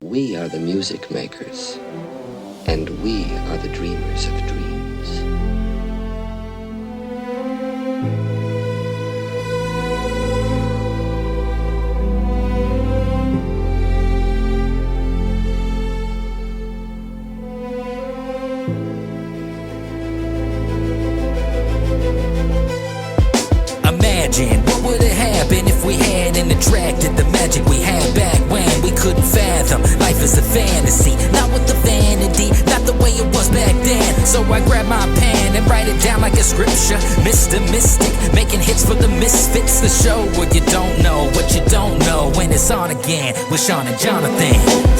We are the music makers, and we are the dreamers of dreams. Imagine what would have happened if we hadn't attracted the magic we had back when we couldn't fathom life is a fantasy, not with the vanity, not the way it was back then. So I grab my pen and write it down like a scripture. Mr. Mystic, making hits for the misfits. The show where you don't know what you don't know when it's on again with Sean and Jonathan.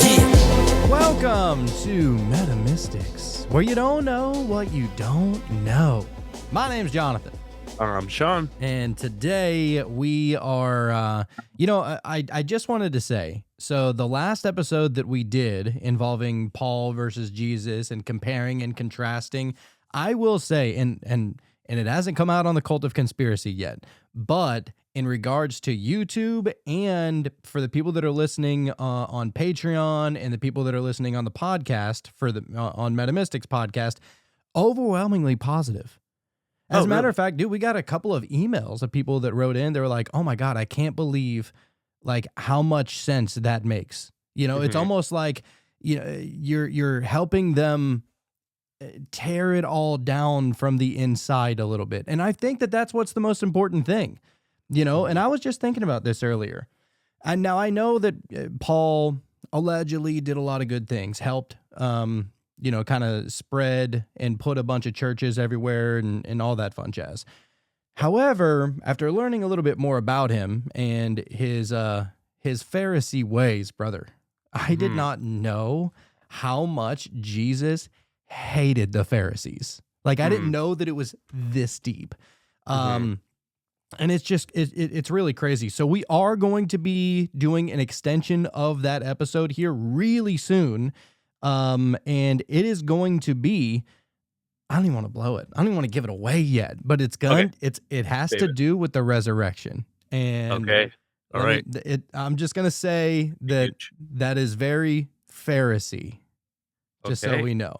Yeah. Welcome to Meta Mystics, where you don't know what you don't know. My name's Jonathan. I'm Sean. And today we are, I just wanted to say, so the last episode that we did involving Paul versus Jesus and comparing and contrasting, I will say, and it hasn't come out on the Cult of Conspiracy yet, but in regards to YouTube and for the people that are listening on Patreon and the people that are listening on the podcast for the on Metamystics podcast, overwhelmingly positive. As a matter of fact, dude, we got a couple of emails of people that wrote in. They were like, "Oh my God, I can't believe like how much sense that makes." You know, it's almost like you're helping them tear it all down from the inside a little bit. And I think that that's what's the most important thing. You know, and I was just thinking about this earlier. And now I know that Paul allegedly did a lot of good things, helped kind of spread and put a bunch of churches everywhere and all that fun jazz. However, after learning a little bit more about him and his Pharisee ways, brother, I did not know how much Jesus hated the Pharisees. Like, I didn't know that it was this deep. And it's just, it's really crazy. So we are going to be doing an extension of that episode here really soon. And it is going to be, I don't even want to blow it. I don't even want to give it away yet, but it's going, it has to do with the resurrection. And all right. I'm just going to say that that is very Pharisee, just so we know.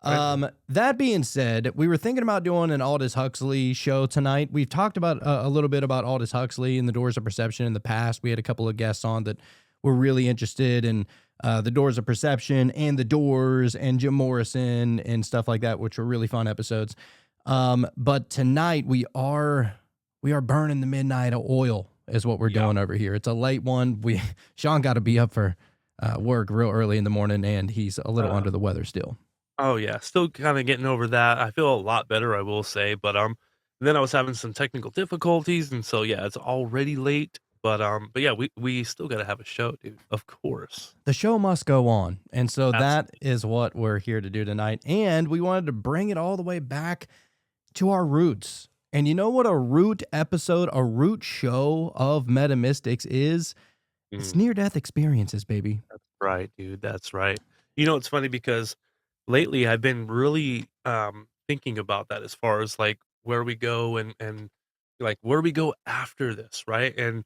That being said, we were thinking about doing an Aldous Huxley show tonight. We've talked about a little bit about Aldous Huxley and the Doors of Perception in the past. We had a couple of guests on that were really interested in the Doors of Perception and the Doors and Jim Morrison and stuff like that, which were really fun episodes. But tonight we are burning the midnight oil is what we're doing over here. It's a late one. Sean got to be up for work real early in the morning, and he's a little under the weather still. Oh yeah, still kind of getting over that. I feel a lot better, I will say, but then I was having some technical difficulties, and so yeah, it's already late. But yeah, we still got to have a show, dude. Of course. The show must go on. And so that is what we're here to do tonight. And we wanted to bring it all the way back to our roots. And you know what a root episode, a root show of Metamystics is? It's near-death experiences, baby. That's right, dude. That's right. You know, it's funny because lately I've been really thinking about that as far as like where we go and like where we go after this, right? And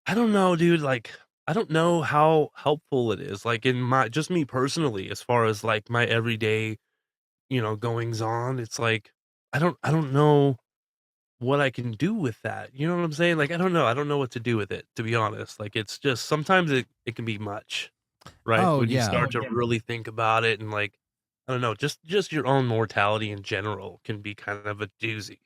I don't know, dude, like, I don't know how helpful it is, like, in just me personally, as far as, like, my everyday, goings on, it's like, I don't know what I can do with that, you know what I'm saying? Like, I don't know what to do with it, to be honest, like, it's just, sometimes it can be much, right? When you start to really think about it and, like, I don't know, just your own mortality in general can be kind of a doozy.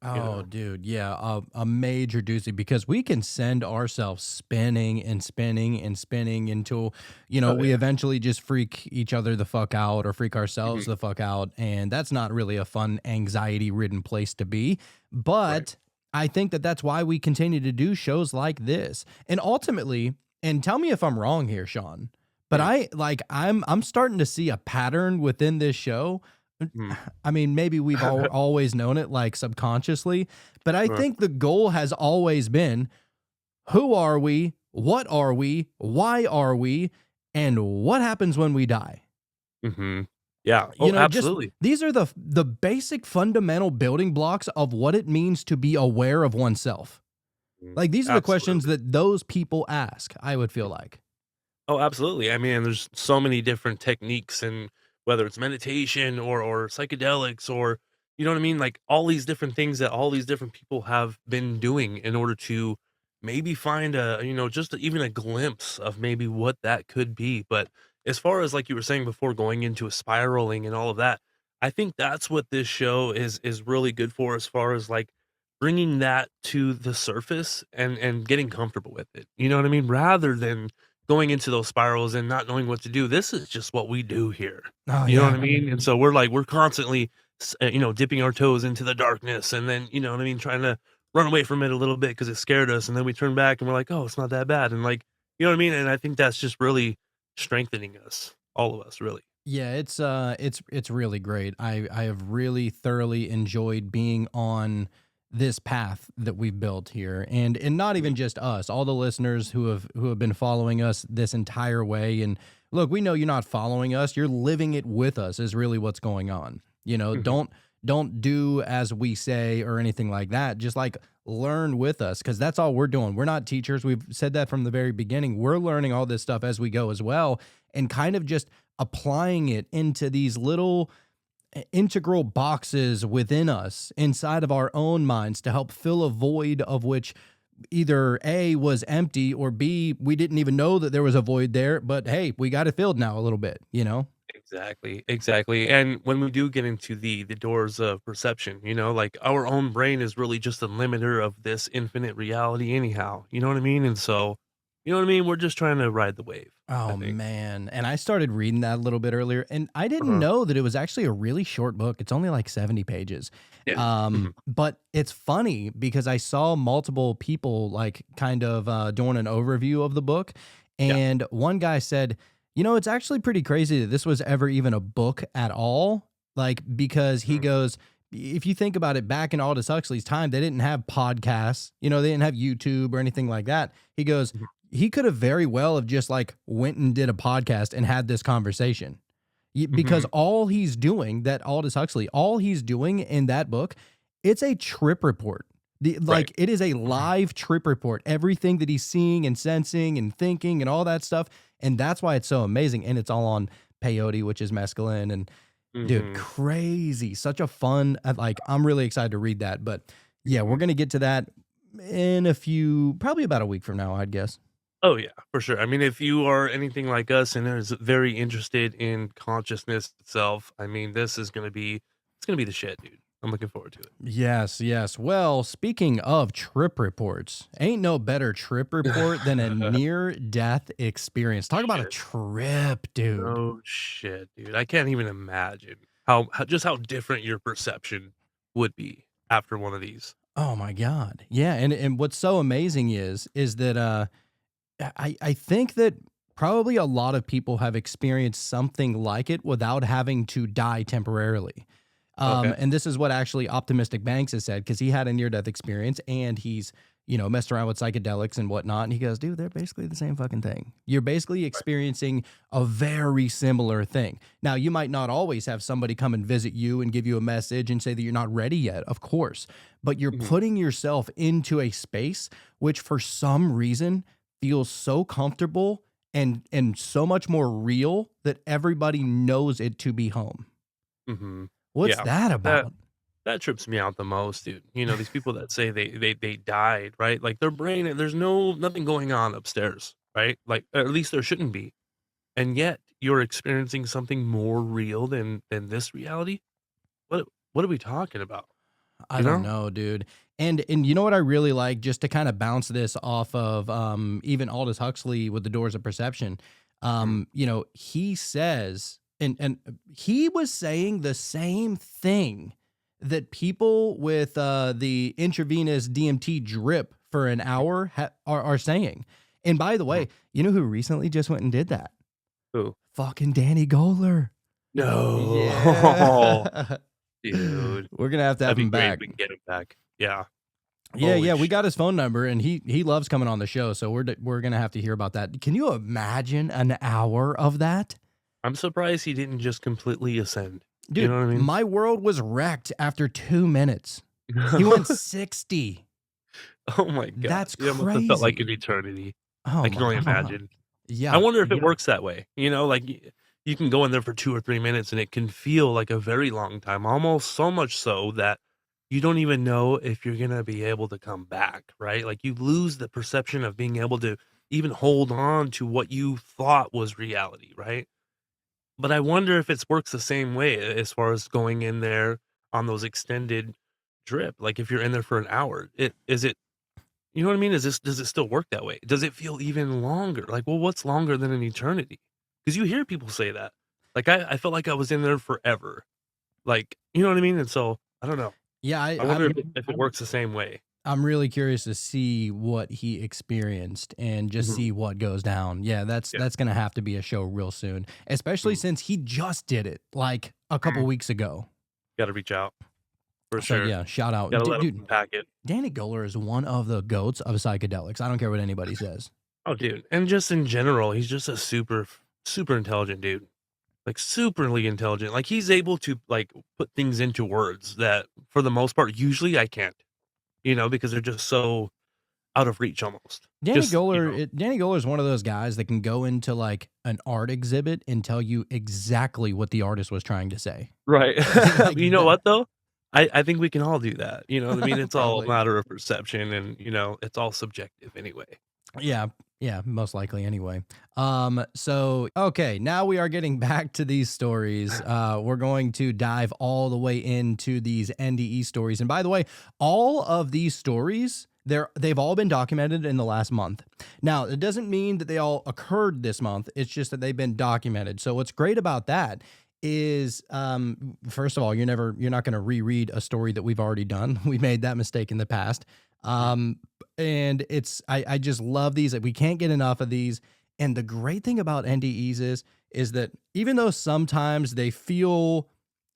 Oh, dude, yeah, a major doozy, because we can send ourselves spinning and spinning and spinning until, we eventually just freak each other the fuck out or freak ourselves the fuck out, and that's not really a fun, anxiety-ridden place to be, but I think that that's why we continue to do shows like this, and ultimately, and tell me if I'm wrong here, Sean, but I'm starting to see a pattern within this show. I mean, maybe we've always known it, like, subconsciously, but I think the goal has always been, who are we, what are we, why are we, and what happens when we die? Yeah, absolutely. These are the basic fundamental building blocks of what it means to be aware of oneself. Like, these are the questions that those people ask, I would feel like. Oh, absolutely. I mean, there's so many different techniques, and whether it's meditation or psychedelics, or you know what I mean, like all these different things that all these different people have been doing in order to maybe find a, just even a glimpse of maybe what that could be. But as far as like you were saying before, going into a spiraling and all of that, I think that's what this show is really good for, as far as like bringing that to the surface and getting comfortable with it. You know what I mean? Rather than going into those spirals and not knowing what to do. This is just what we do here. Oh You know what yeah. I mean? And so we're constantly, dipping our toes into the darkness, and then, you know what I mean, trying to run away from it a little bit because it scared us, and then we turn back and we're like, "Oh, it's not that bad." And like, you know what I mean? And I think that's just really strengthening us, all of us, really. Yeah, it's really great. I have really thoroughly enjoyed being on this path that we've built here. And not Mhm. even just us, all the listeners who have been following us this entire way. And look, we know you're not following us, you're living it with us is really what's going on. You know, Mhm. don't do as we say or anything like that. Just like learn with us because that's all we're doing. We're not teachers. We've said that from the very beginning. We're learning all this stuff as we go as well and kind of just applying it into these little integral boxes within us inside of our own minds to help fill a void of which either A was empty or B we didn't even know that there was a void there, but hey, we got it filled now a little bit, you know? Exactly, exactly. And when we do get into the doors of perception, like our own brain is really just a limiter of this infinite reality anyhow. You know what I mean? And so, you know what I mean? We're just trying to ride the wave, I Oh think. man. And I started reading that a little bit earlier and I didn't Uh-huh. know that it was actually a really short book. It's only like 70 pages. Yeah. Mhm. But it's funny because I saw multiple people like kind of doing an overview of the book. Yeah. And one guy said, you know, it's actually pretty crazy that this was ever even a book at all. Like, because he Mhm. goes, if you think about it, back in Aldous Huxley's time, they didn't have podcasts, you know, they didn't have YouTube or anything like that. He goes, Mhm. he could have very well have just like went and did a podcast and had this conversation. Because Mhm. all he's doing, that Aldous Huxley, all he's doing in that book, it's a trip report. Right. Like it is a Mhm. live trip report. Everything that he's seeing and sensing and thinking and all that stuff, and that's why it's so amazing. And it's all on peyote, which is mescaline. And dude, Mhm. crazy, such a fun. Like I'm really excited to read that. But yeah, we're Mhm. gonna get to that in a few, probably about a week from now, I'd guess. Oh, yeah, for sure. I mean, if you are anything like us and is very interested in consciousness itself, I mean, this is it's gonna be the shit, dude. I'm looking forward to it. Yes, yes. Well, speaking of trip reports, ain't no better trip report than a near death experience. Talk about a Shit. trip, dude. No shit, dude. I can't even imagine how different your perception would be after one of these. Oh my God. Yeah. And what's so amazing is that I think that probably a lot of people have experienced something like it without having to die temporarily. Okay. And this is what actually Optimistic Banks has said because he had a near death experience and he's, you know, messed around with psychedelics and whatnot. And he goes, dude, they're basically the same fucking thing. You're basically Right. experiencing a very similar thing. Now, you might not always have somebody come and visit you and give you a message and say that you're not ready yet, of course, but you're Mhm. putting yourself into a space which for some reason feels so comfortable and so much more real that everybody knows it to be home. Mhm. What's Yeah. that That about? that trips me out the most, dude. These people that say they died, right? Like their brain, there's nothing going on upstairs, right? Like, or at least there shouldn't be. And yet you're experiencing something more real than this reality? What are we talking about? I You don't know? know, dude. And you know what I really like, just to kind of bounce this off of even Aldous Huxley with the Doors of Perception. Mhm. You know, he says and he was saying the same thing that people with the intravenous DMT drip for an hour are saying. And by the Mhm. way, you know who recently just went and did that? Who? Fucking Danny Goler. No. Yeah. Dude. We're gonna have to That'd have be him great back. if we can get him back. Yeah. Yeah, Holy yeah, we got shit. his phone number, and he loves coming on the show. So we're gonna have to hear about that. Can you imagine an hour of that, I'm surprised he didn't just completely ascend. You know dude? what I mean? My world was wrecked after 2 minutes. He went 60. Oh my god. That's It must have felt like an crazy. eternity. Oh I can my only god. imagine. Yeah. I wonder if it works that way, like, you can go in there for 2 or 3 minutes, and it can feel like a very long time, almost so much so that you don't even know if you're gonna be able to come back, right? Like, you lose the perception of being able to even hold on to what you thought was reality, right? But I wonder if it works the same way as far as going in there on those extended trip, like, if you're in there for an hour, it you know what I mean? Does it still work that way? Does it feel even longer? Like, well, what's longer than an eternity? Because you hear people say that. Like, I felt like I was in there forever. Like, you know what I mean? And so, I don't know. Yeah, I wonder if it works the same way. I'm really curious to see what he experienced and just Mhm. see what goes down. Yeah, Yeah. that's gonna have to be a show real soon, especially Mhm. since he just did it like a couple Mhm. weeks ago. Gotta reach out for So sure. yeah, shout out, Gotta let let 'em dude. unpack it. Danny Goller is one of the goats of psychedelics. I don't care what anybody says. Oh, dude, and just in general, he's just a super intelligent dude. Like, superly intelligent. Like, he's able to, like, put things into words that, for the most part, usually I can't, because they're just so out of reach almost. Danny Goller is one of those guys that can go into like an art exhibit and tell you exactly what the artist was trying to say. Right. Like You know that, what, though? I think we can all do that, you know what I mean? It's all a probably. matter of perception and, it's all subjective anyway. Yeah, yeah, most likely anyway. So okay, now we are getting back to these stories. We're going to dive all the way into these NDE stories. And by the way, all of these stories, they've all been documented in the last month. Now, it doesn't mean that they all occurred this month. It's just that they've been documented. So what's great about that is first of all, you're not going to reread a story that we've already done. We made that mistake in the past. Mhm. Um, and I just love these. We can't get enough of these. And the great thing about NDEs is that even though sometimes they feel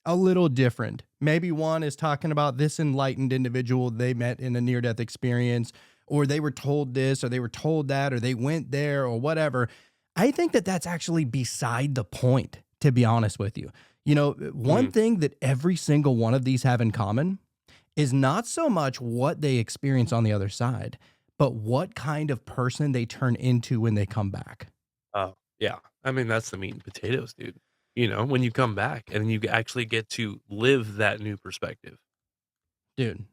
a little different, maybe one is talking about this enlightened individual they met in a near death experience, or they were told this, or they were told that, or they went there, or whatever. I think that that's actually beside the point, to be honest with you. One Mhm. thing that every single one of these have in common is not so much what they experience on the other side, but what kind of person they turn into when they come back. Oh, yeah. I mean, that's the meat and potatoes, dude. When you come back and you actually get to live that new perspective. Dude,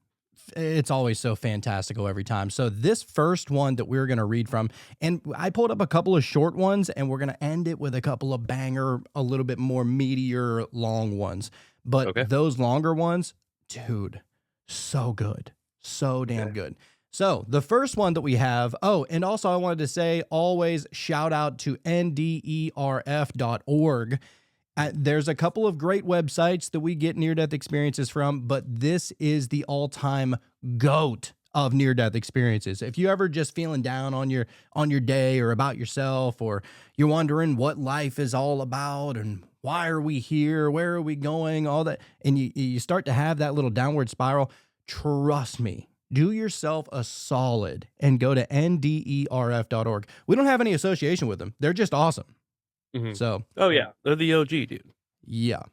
it's always so fantastical every time. So this first one that we're going to read from, and I pulled up a couple of short ones, and we're going to end it with a couple of banger, a little bit more meatier, long ones. But Okay. those longer ones, dude, so good. So damn Okay. good. So the first one that we have, oh, and also I wanted to say always shout out to nderf.org. There's a couple of great websites that we get near death experiences from, but this is the all time goat of near death experiences. If you ever just feeling down on your day or about yourself, or you're wondering what life is all about and why are we here, where are we going, all that, and you start to have that little downward spiral, trust me. Do yourself a solid and go to nderf.org. We don't have any association with them. They're just awesome. Mhm. So, Oh, yeah. They're the OG, dude. yeah.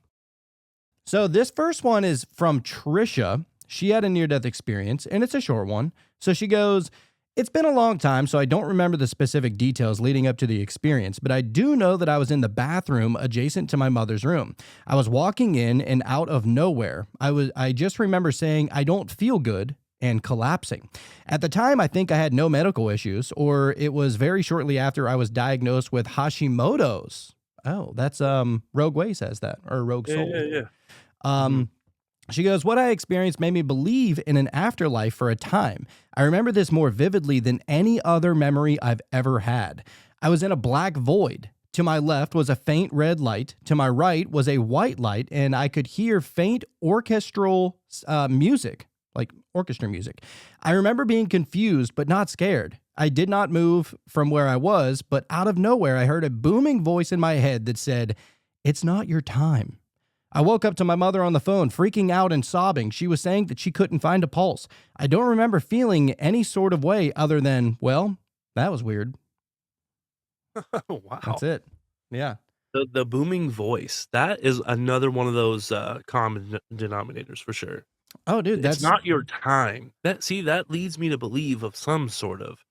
So this first one is from Trisha. She had a near death experience, and it's a short one. So she goes, "It's been a long time, so I don't remember the specific details leading up to the experience, but I do know that I was in the bathroom adjacent to my mother's room. I was walking in, and out of nowhere, I just remember saying, 'I don't feel good,' and collapsing. At the time, I think I had no medical issues, or it was very shortly after I was diagnosed with Hashimoto's." Oh, that's Rogue Way says that, or Rogue Yeah, yeah, Soul. yeah. Mhm. Um, she goes, "What I experienced made me believe in an afterlife for a time. I remember this more vividly than any other memory I've ever had. I was in a black void. To my left was a faint red light. To my right was a white light, and I could hear faint orchestral music, like orchestra music. I remember being confused, but not scared. I did not move from where I was, but out of nowhere, I heard a booming voice in my head that said, 'It's not your time.' I woke up to my mother on the phone, freaking out and sobbing. She was saying that she couldn't find a pulse. I don't remember feeling any sort of way other than, well, that was weird.' That's Wow. it. Yeah. The booming voice, that is another one of those, common denominators for sure. Oh, dude, It's that's not your time. That leads me to believe of some sort of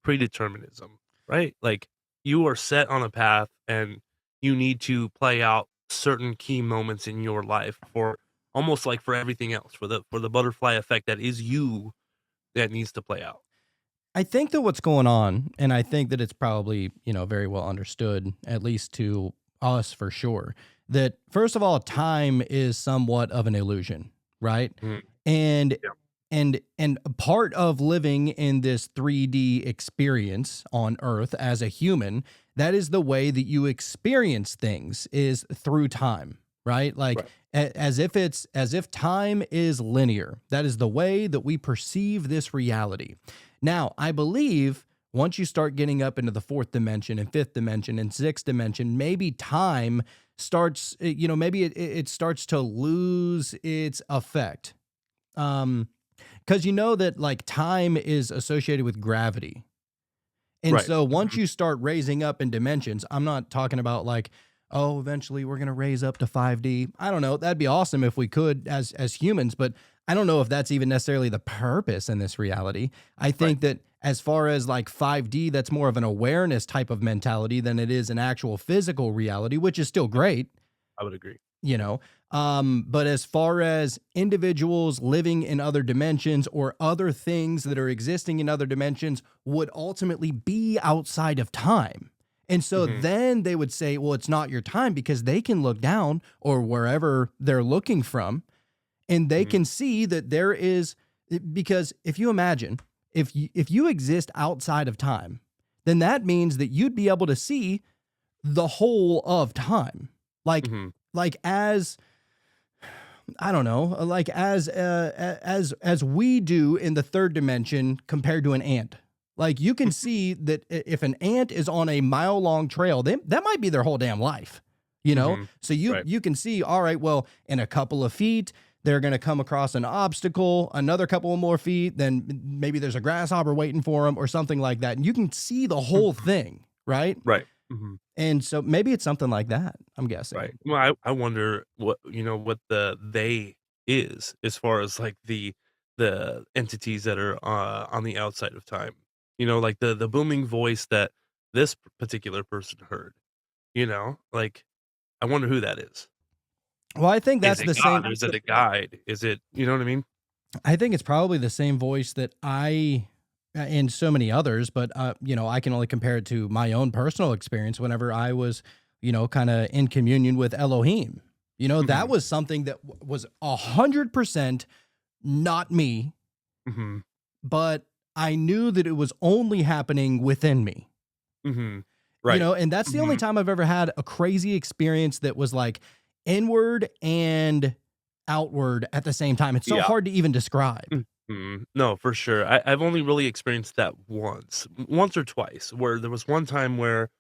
predeterminism, right? Like, you are set on a path and you need to play out certain key moments in your life for almost like for everything else, for the butterfly effect that is you that needs to play out. I think that what's going on, and I think that it's probably, very well understood, at least to us for sure, that first of all, time is somewhat of an illusion, right? Mhm. And Yeah. and a part of living in this 3D experience on Earth as a human, that is the way that you experience things is through time, right? Like Right. as if time is linear. That is the way that we perceive this reality. Now, I believe once you start getting up into the fourth dimension and fifth dimension and sixth dimension, maybe time starts, maybe it starts to lose its effect. Because you know that like time is associated with gravity. And Right. so once Mhm. you start raising up in dimensions, I'm not talking about like, oh, eventually we're gonna raise up to 5D. I don't know. That'd be awesome if we could as humans, but I don't know if that's even necessarily the purpose in this reality. I Right. think that as far as like 5D, that's more of an awareness type of mentality than it is an actual physical reality, which is still great. I would agree. you know but as far as individuals living in other dimensions or other things that are existing in other dimensions would ultimately be outside of time, and so Mhm. then they would say, well, it's not your time, because they can look down or wherever they're looking from, and they Mhm. can see that there is, because if you imagine, if you exist outside of time, then that means that you'd be able to see the whole of time, like Mhm. as I don't know, like as we do in the third dimension compared to an ant. Like you can Mhm. see that if an ant is on a mile long trail, that might be their whole damn life. Mhm. So you Right. you can see, all right, well, in a couple of feet, they're going to come across an obstacle, another couple of more feet, then maybe there's a grasshopper waiting for them or something like that. And you can see the whole Mhm. thing, right? Right. Mhm. And so maybe it's something like that, I'm Right. guessing. Well, I wonder what what the "they" is as far as, like, the entities that are, on the outside of time. Like, the booming voice that this particular person heard, Like, I wonder who that is. Well, I think Is that's it the God same. or is it a guide? Is it you know what I mean? I think it's probably the same voice that and so many others, but I can only compare it to my own personal experience whenever I was, kind of in communion with Elohim. That Mhm. was something that was 100% not me, Mhm. but I knew that it was only happening within me. Mhm. Right. And that's the only Mhm. time I've ever had a crazy experience that was like inward and outward at the same time. It's so Yeah. hard to even describe. Mhm. No, for sure. I've only really experienced that once or twice, where there was one time where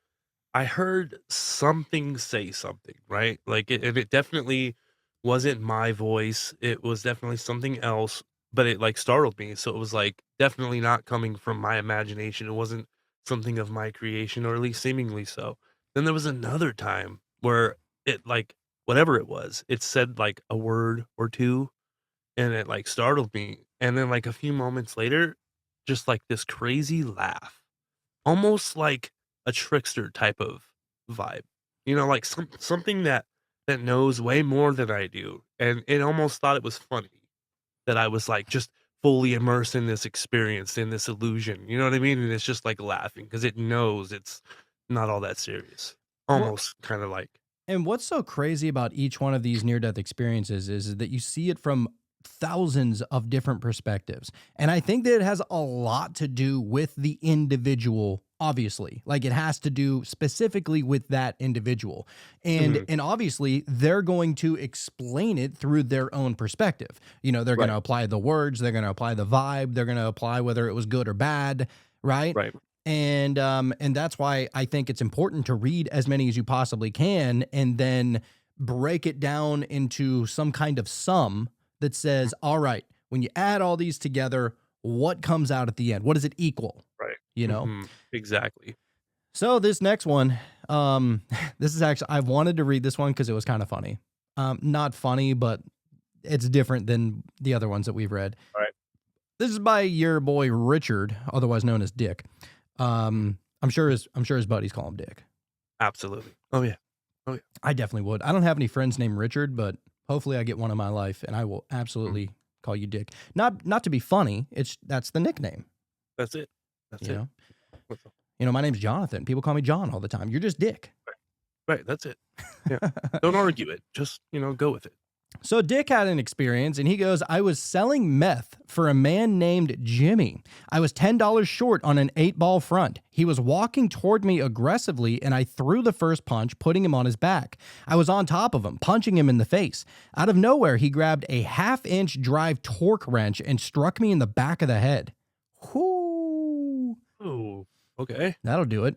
I heard something say something, right? Like, it definitely wasn't my voice. It was definitely something else, but it like startled me. So it was like definitely not coming from my imagination. It wasn't something of my creation, or at least seemingly so. Then there was another time where it like whatever it was, it said like a word or two, and it like startled me. And then like a few moments later, just like this crazy laugh. Almost like a trickster type of vibe. Like something that knows way more than I do, and it almost thought it was funny that I was, like, just fully immersed in this experience, in this illusion, you know what I mean? And it's just, like, laughing because it knows it's not all that serious. Well, Almost kinda like and what's so crazy about each one of these near death experiences is that you see it from thousands of different perspectives. And I think that it has a lot to do with the individual, obviously. Like it has to do specifically with that individual. And mhm, and obviously they're going to explain it through their own perspective. They're going right, to apply the words, they're going to apply the vibe, they're going to apply whether it was good or bad, right? right, And that's why I think it's important to read as many as you possibly can and then break it down into some kind of sum that mm, says, all right, when you add all these together, what comes out at the end? What does it equal? right, You know? mhm, exactly, So this next one, this is actually, I wanted to read this one because it was kind of funny. Not funny, but it's different than the other ones that we've read. right, This is by your boy Richard, otherwise known as Dick. mhm, I'm sure his buddies call him Dick. Absolutely. Oh yeah. Oh yeah. I definitely would. I don't have any friends named Richard, but hopefully I get one in my life, and I will absolutely call you Dick. Not to be funny. That's the nickname. That's it. That's You it. know. What's up? You know, my name's Jonathan. People call me John all the time. You're just Dick. Right. That's it. Yeah. Don't argue it. Just, go with it. So Dick had an experience, and he goes, I was selling meth for a man named Jimmy. I was $10 short on an 8-ball front. He was walking toward me aggressively, and I threw the first punch, putting him on his back. I was on top of him, punching him in the face. Out of nowhere, he grabbed a 1/2-inch drive torque wrench and struck me in the back of the head. Whoo! Oh, okay. That'll do it.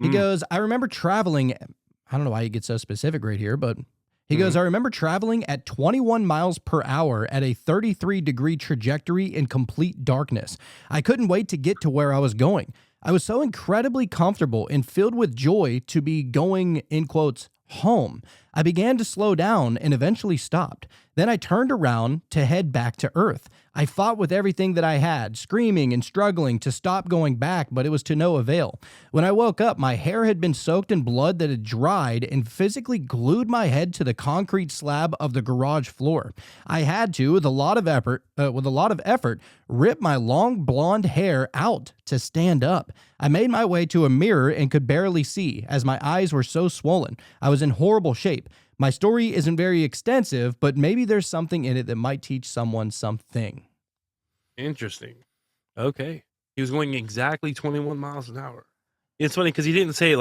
He goes, I remember traveling. I don't know why he gets so specific right here, but he goes, I remember traveling at 21 miles per hour at a 33-degree trajectory in complete darkness. I couldn't wait to get to where I was going. I was so incredibly comfortable and filled with joy to be going, in quotes, home. I began to slow down and eventually stopped. Then I turned around to head back to Earth. I fought with everything that I had, screaming and struggling to stop going back, but it was to no avail. When I woke up, my hair had been soaked in blood that had dried and physically glued my head to the concrete slab of the garage floor. I had to, with a lot of effort, rip my long blonde hair out to stand up. I made my way to a mirror and could barely see, as my eyes were so swollen. I was in horrible shape. My story isn't very extensive, but maybe there's something in it that might teach someone something. Interesting. Okay. He was going exactly 21 miles an hour. It's funny because he didn't say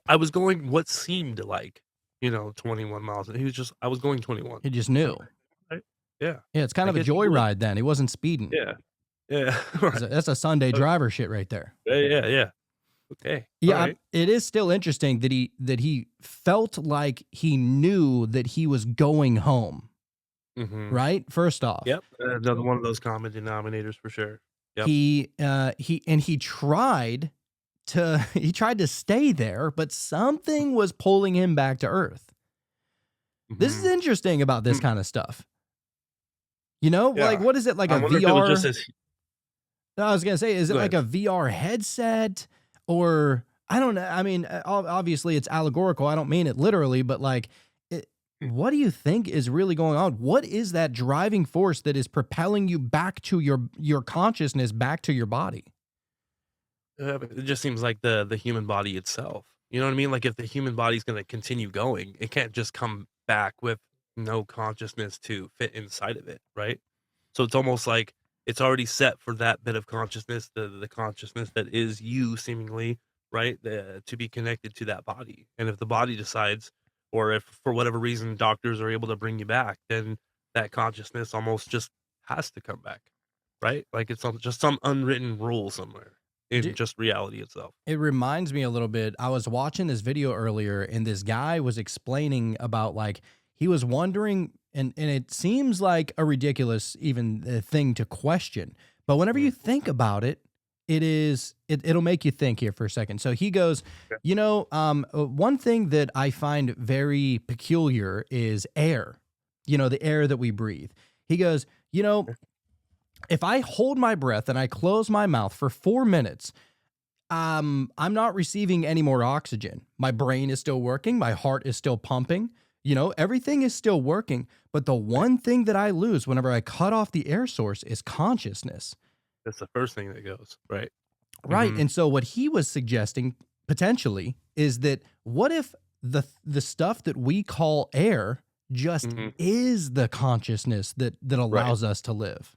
I was going what seemed like, 21 miles. He was just, I was going 21. He just knew. Right? Yeah. Yeah, it's kind of a joyride then. He wasn't speeding. Yeah. Yeah. Right. That's a Sunday driver shit right there. Yeah. Okay. Yeah, All right. it is still interesting that he felt like he knew that he was going home. Mm-hmm. Right? First off. Yep. Another one of those common denominators for sure. Yep. He tried to stay there, but something was pulling him back to Earth. This is interesting about this kind of stuff. Like what is it, like a VR? I was gonna say, is it like a VR headset, or I don't know. I mean, obviously it's allegorical. I don't mean it literally, but what do you think is really going on? What is that driving force that is propelling you back to your consciousness, back to your body? It just seems like the human body itself. You know what I mean? Like if the human body is going to continue going, it can't just come back with no consciousness to fit inside of it, right? So it's almost like it's already set for that bit of consciousness, the consciousness that is you seemingly, right? To be connected to that body. And if the body decides, or if for whatever reason doctors are able to bring you back, then that consciousness almost just has to come back, right? Like it's just some unwritten rule somewhere in just reality itself. It reminds me a little bit. I was watching this video earlier, and this guy was explaining about he was wondering, and it seems like a ridiculous even thing to question, but whenever you think about it, it'll make you think here for a second. So he goes, one thing that I find very peculiar is air, the air that we breathe. He goes, if I hold my breath and I close my mouth for 4 minutes, I'm not receiving any more oxygen. My brain is still working. My heart is still pumping. Everything is still working. But the one thing that I lose whenever I cut off the air source is consciousness. That's the first thing that goes, right? Right. And so what he was suggesting potentially is that what if the stuff that we call air just is the consciousness that allows us to live?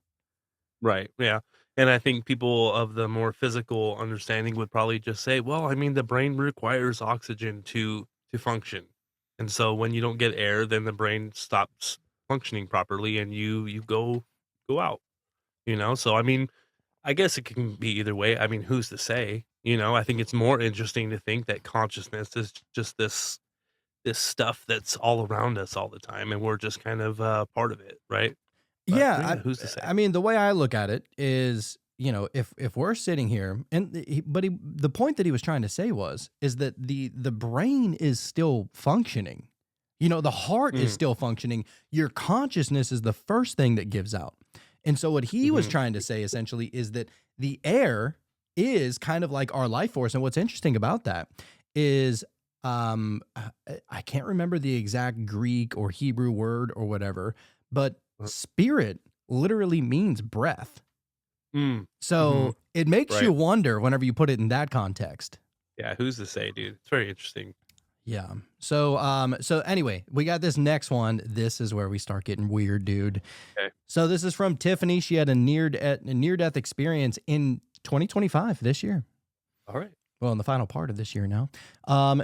Right. Yeah. And I think people of the more physical understanding would probably just say, well, I mean, the brain requires oxygen to function. And so when you don't get air, then the brain stops functioning properly and you go out, So, I mean, I guess it can be either way. I mean, who's to say? I think it's more interesting to think that consciousness is just this stuff that's all around us all the time, and we're just kind of part of it, right? But, Yeah, who's to say? I mean, the way I look at it is, if we're sitting here, and the point that he was trying to say is that the brain is still functioning. The heart is still functioning. Your consciousness is the first thing that gives out. And so what he was trying to say essentially is that the air is kind of like our life force. And what's interesting about that is I can't remember the exact Greek or Hebrew word or whatever, but spirit literally means breath. Mm. So it makes Right. you wonder whenever you put it in that context. Yeah, who's to say, dude? It's very interesting. Yeah. So anyway, we got this next one. This is where we start getting weird, dude. Okay. So this is from Tiffany. She had a near-death experience in 2025 this year. All right. Well, in the final part of this year now.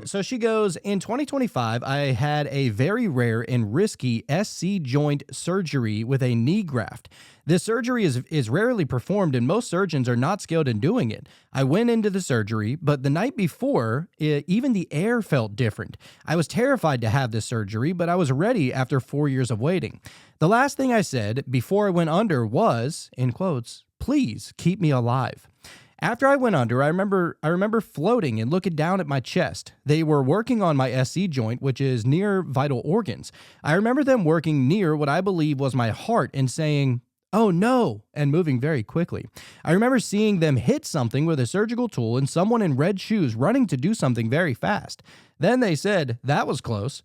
So she goes, in 2025, I had a very rare and risky SC joint surgery with a knee graft. This surgery is rarely performed, and most surgeons are not skilled in doing it. I went into the surgery, but the night before, even the air felt different. I was terrified to have this surgery, but I was ready after 4 years of waiting. The last thing I said before I went under was, in quotes, "Please keep me alive." After I went under, I remember floating and looking down at my chest. They were working on my SC joint, which is near vital organs. I remember them working near what I believe was my heart and saying, "Oh no," and moving very quickly. I remember seeing them hit something with a surgical tool and someone in red shoes running to do something very fast. Then they said, "That was close."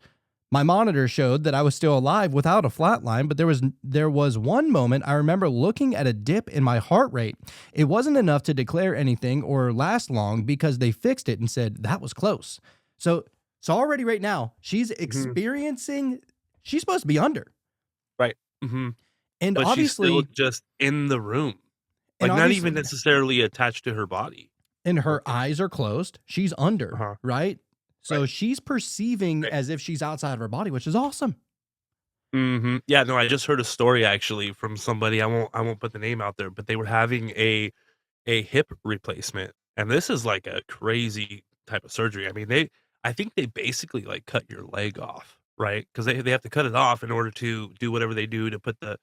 My monitor showed that I was still alive without a flatline, but there was one moment I remember looking at a dip in my heart rate. It wasn't enough to declare anything or last long because they fixed it and said that was close. So already right now, she's experiencing, she's supposed to be under. Right. And But obviously, she's still just in the room. And Like, not obviously- even necessarily attached to her body. and her eyes are closed. She's under, right? So Right. she's perceiving as if she's outside of her body, which is awesome. Yeah, no, I just heard a story actually from somebody. I won't put the name out there, but they were having a hip replacement, and this is like a crazy type of surgery. I mean, I think they basically like cut your leg off, right? Because they have to cut it off in order to do whatever they do to put the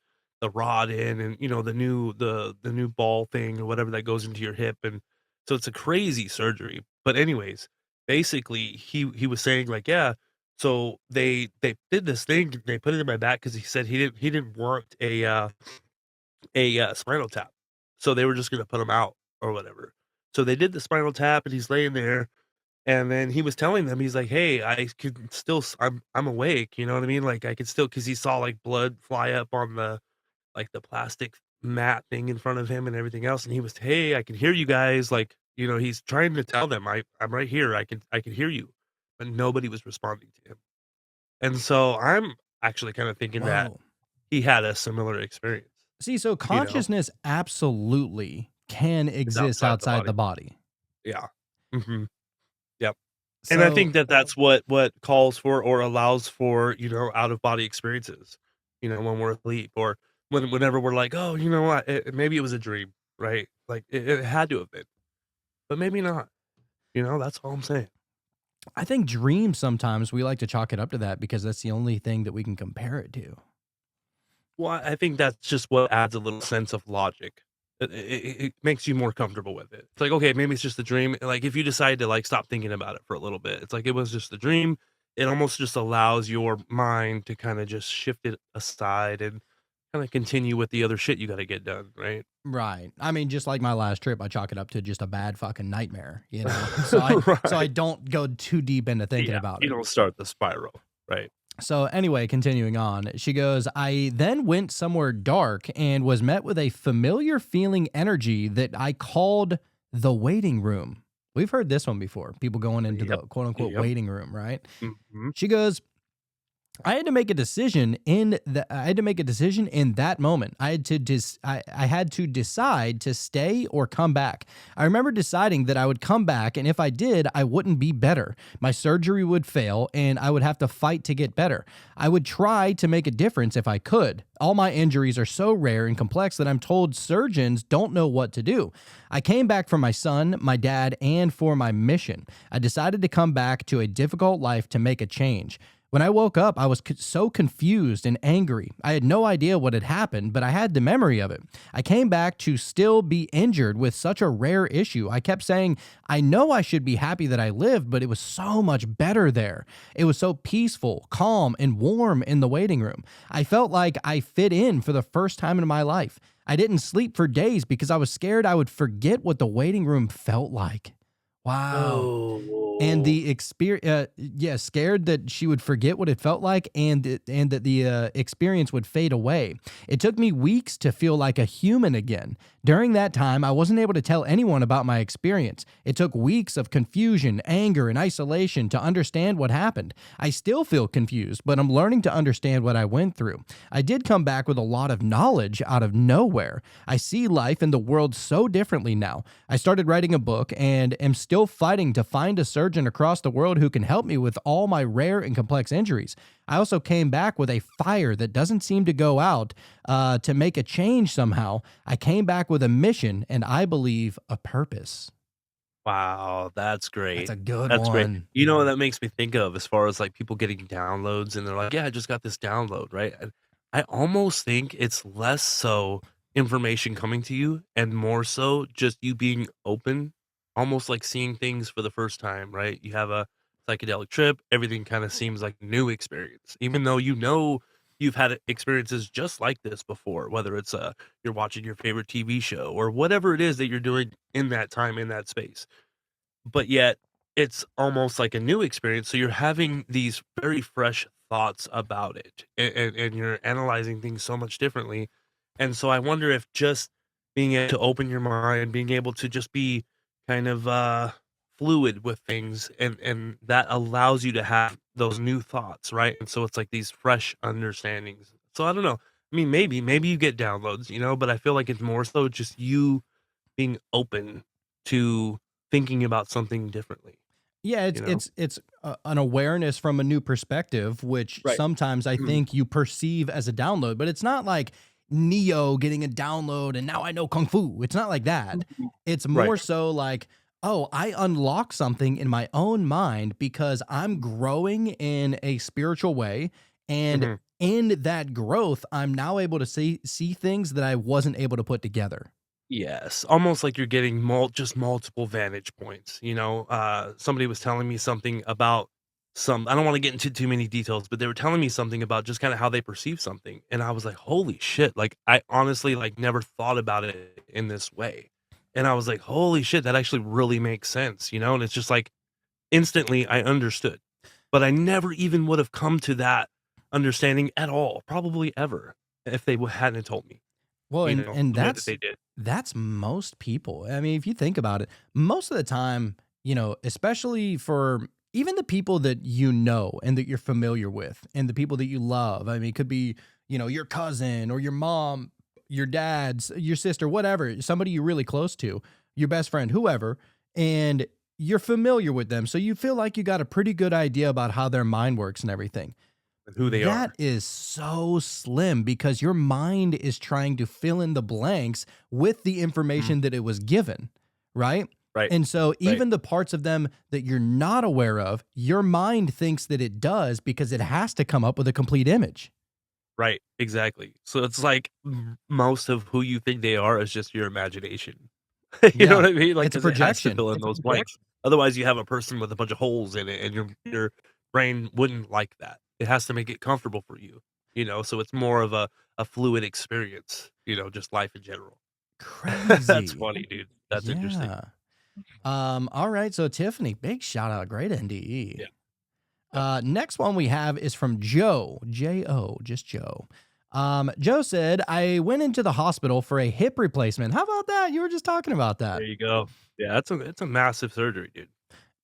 rod in, and the new ball thing or whatever that goes into your hip, and so it's a crazy surgery. But anyways, basically he was saying like, yeah, so they did this thing, they put it in my back because he said he didn't want a spinal tap, so they were just gonna put him out or whatever. So they did the spinal tap, and he's laying there, and then he was telling them, he's like, "Hey, I could still, I'm awake." You know what I mean? Like I could still, because he saw like blood fly up on the plastic mat thing in front of him and everything else, and he was, "Hey, I can hear you guys." Like, he's trying to tell them, I'm right here. I can hear you, but nobody was responding to him. And so I'm actually kind of thinking that Whoa. he had a similar experience. See, so consciousness absolutely can exist outside the body. Yeah. Yep. And I think that that's what calls for or allows for, out of body experiences, when we're asleep, or whenever we're like, "Oh, you know what? Maybe it was a dream," right? Like it had to have been, but maybe not. That's all I'm saying. I think dreams, sometimes we like to chalk it up to that because that's the only thing that we can compare it to. Well, I think that's just what adds a little sense of logic. It makes you more comfortable with it. It's like, okay, maybe it's just a dream. Like if you decide to like stop thinking about it for a little bit, it's like it was just a dream. It almost just allows your mind to kind of just shift it aside and kind of continue with the other shit you got to get done, right? Right. I mean, just like my last trip, I chalk it up to just a bad fucking nightmare, So I don't go too deep into thinking about it. You don't start the spiral, right? So anyway, continuing on, she goes, I then went somewhere dark and was met with a familiar feeling energy that I called the waiting room. We've heard this one before. People going into the quote unquote waiting room, right? She goes, I had to make a decision in that moment. I had to decide to stay or come back. I remember deciding that I would come back, and if I did, I wouldn't be better. My surgery would fail, and I would have to fight to get better. I would try to make a difference if I could. All my injuries are so rare and complex that I'm told surgeons don't know what to do. I came back for my son, my dad, and for my mission. I decided to come back to a difficult life to make a change. When I woke up, I was so confused and angry. I had no idea what had happened, but I had the memory of it. I came back to still be injured with such a rare issue. I kept saying, I know I should be happy that I lived, but it was so much better there. It was so peaceful, calm, and warm in the waiting room. I felt like I fit in for the first time in my life. I didn't sleep for days because I was scared I would forget what the waiting room felt like. Wow. And Oh, the experience, scared that she would forget what it felt like, and that the experience would fade away. It took me weeks to feel like a human again. During that time, I wasn't able to tell anyone about my experience. It took weeks of confusion, anger, and isolation to understand what happened. I still feel confused, but I'm learning to understand what I went through. I did come back with a lot of knowledge out of nowhere. I see life and the world so differently now. I started writing a book and am still fighting to find a surgeon across the world who can help me with all my rare and complex injuries. I also came back with a fire that doesn't seem to go out to make a change somehow. I came back with a mission and I believe a purpose. wow, that's That's great. a good That's great. one. You know what that makes me think of as far as like people getting downloads and they're like, yeah, I just got this download, right? And I almost think it's less so information coming to you and more so just you being open, almost like seeing things for the first time, right? You have a psychedelic trip, everything kind of seems like new experience, even though you know you've had experiences just like this before, whether it's you're watching your favorite TV show or whatever it is that you're doing in that time in that space, but yet it's almost like a new experience. So you're having these very fresh thoughts about it, and you're analyzing things so much differently. And so I wonder if just being able to open your mind, being able to just be kind of fluid with things, and that allows you to have those new thoughts, right? And so it's like these fresh understandings. So I don't know. I mean, maybe you get downloads, but I feel like it's more so just you being open to thinking about something differently, Yeah, you know? it's an awareness from a new perspective, which Right. sometimes I Mhm. think you perceive as a download, but it's not like Neo getting a download and now I know kung fu. It's not like that. Mhm. It's Right. more so like, oh, I unlock something in my own mind because I'm growing in a spiritual way, and Mhm. in that growth, I'm now able to see things that I wasn't able to put together. Yes, almost like you're getting just multiple vantage points, somebody was telling me something about I don't wanna get into too many details, but they were telling me something about just kinda how they perceive something, and I was like, "Holy shit," like, I honestly, like, never thought about it in this way, and I was like, "Holy shit, that actually really makes sense," and it's just like, instantly, I understood, but I never even would have come to that understanding at all, probably ever, if they hadn't told me, Well, and the way that they did. that's most people. I mean, if you think about it, most of the time, especially for even the people that you know and that you're familiar with and the people that you love. I mean, it could be, your cousin or your mom, your dad's, your sister, whatever, somebody you're really close to, your best friend, whoever, and you're familiar with them. So you feel like you got a pretty good idea about how their mind works and everything. And who they That are. is so slim because your mind is trying to fill in the blanks with the Mhm. information that it was given, right? Right, And so right, even the parts of them that you're not aware of, your mind thinks that it does because it has to come up with a complete image. right, exactly. So it's like most of who you think they are is just your imagination. You know Yeah. what I mean? Like, It's a because it has to projection. fill in those blanks. Otherwise, you have a person with a bunch of holes in it, and your brain wouldn't like that. It has to make it comfortable for you, so it's more of a fluid experience, just life in general. That's Crazy. funny, dude. That's interesting. Yeah. All right. So Tiffany, big shout out. Great NDE. Yeah, yep. Next one we have is from Joe, J-O, just Joe. Joe said, I went into the hospital for a hip replacement. How about that? You were just talking about that. There you go. Yeah, it's a massive surgery, dude.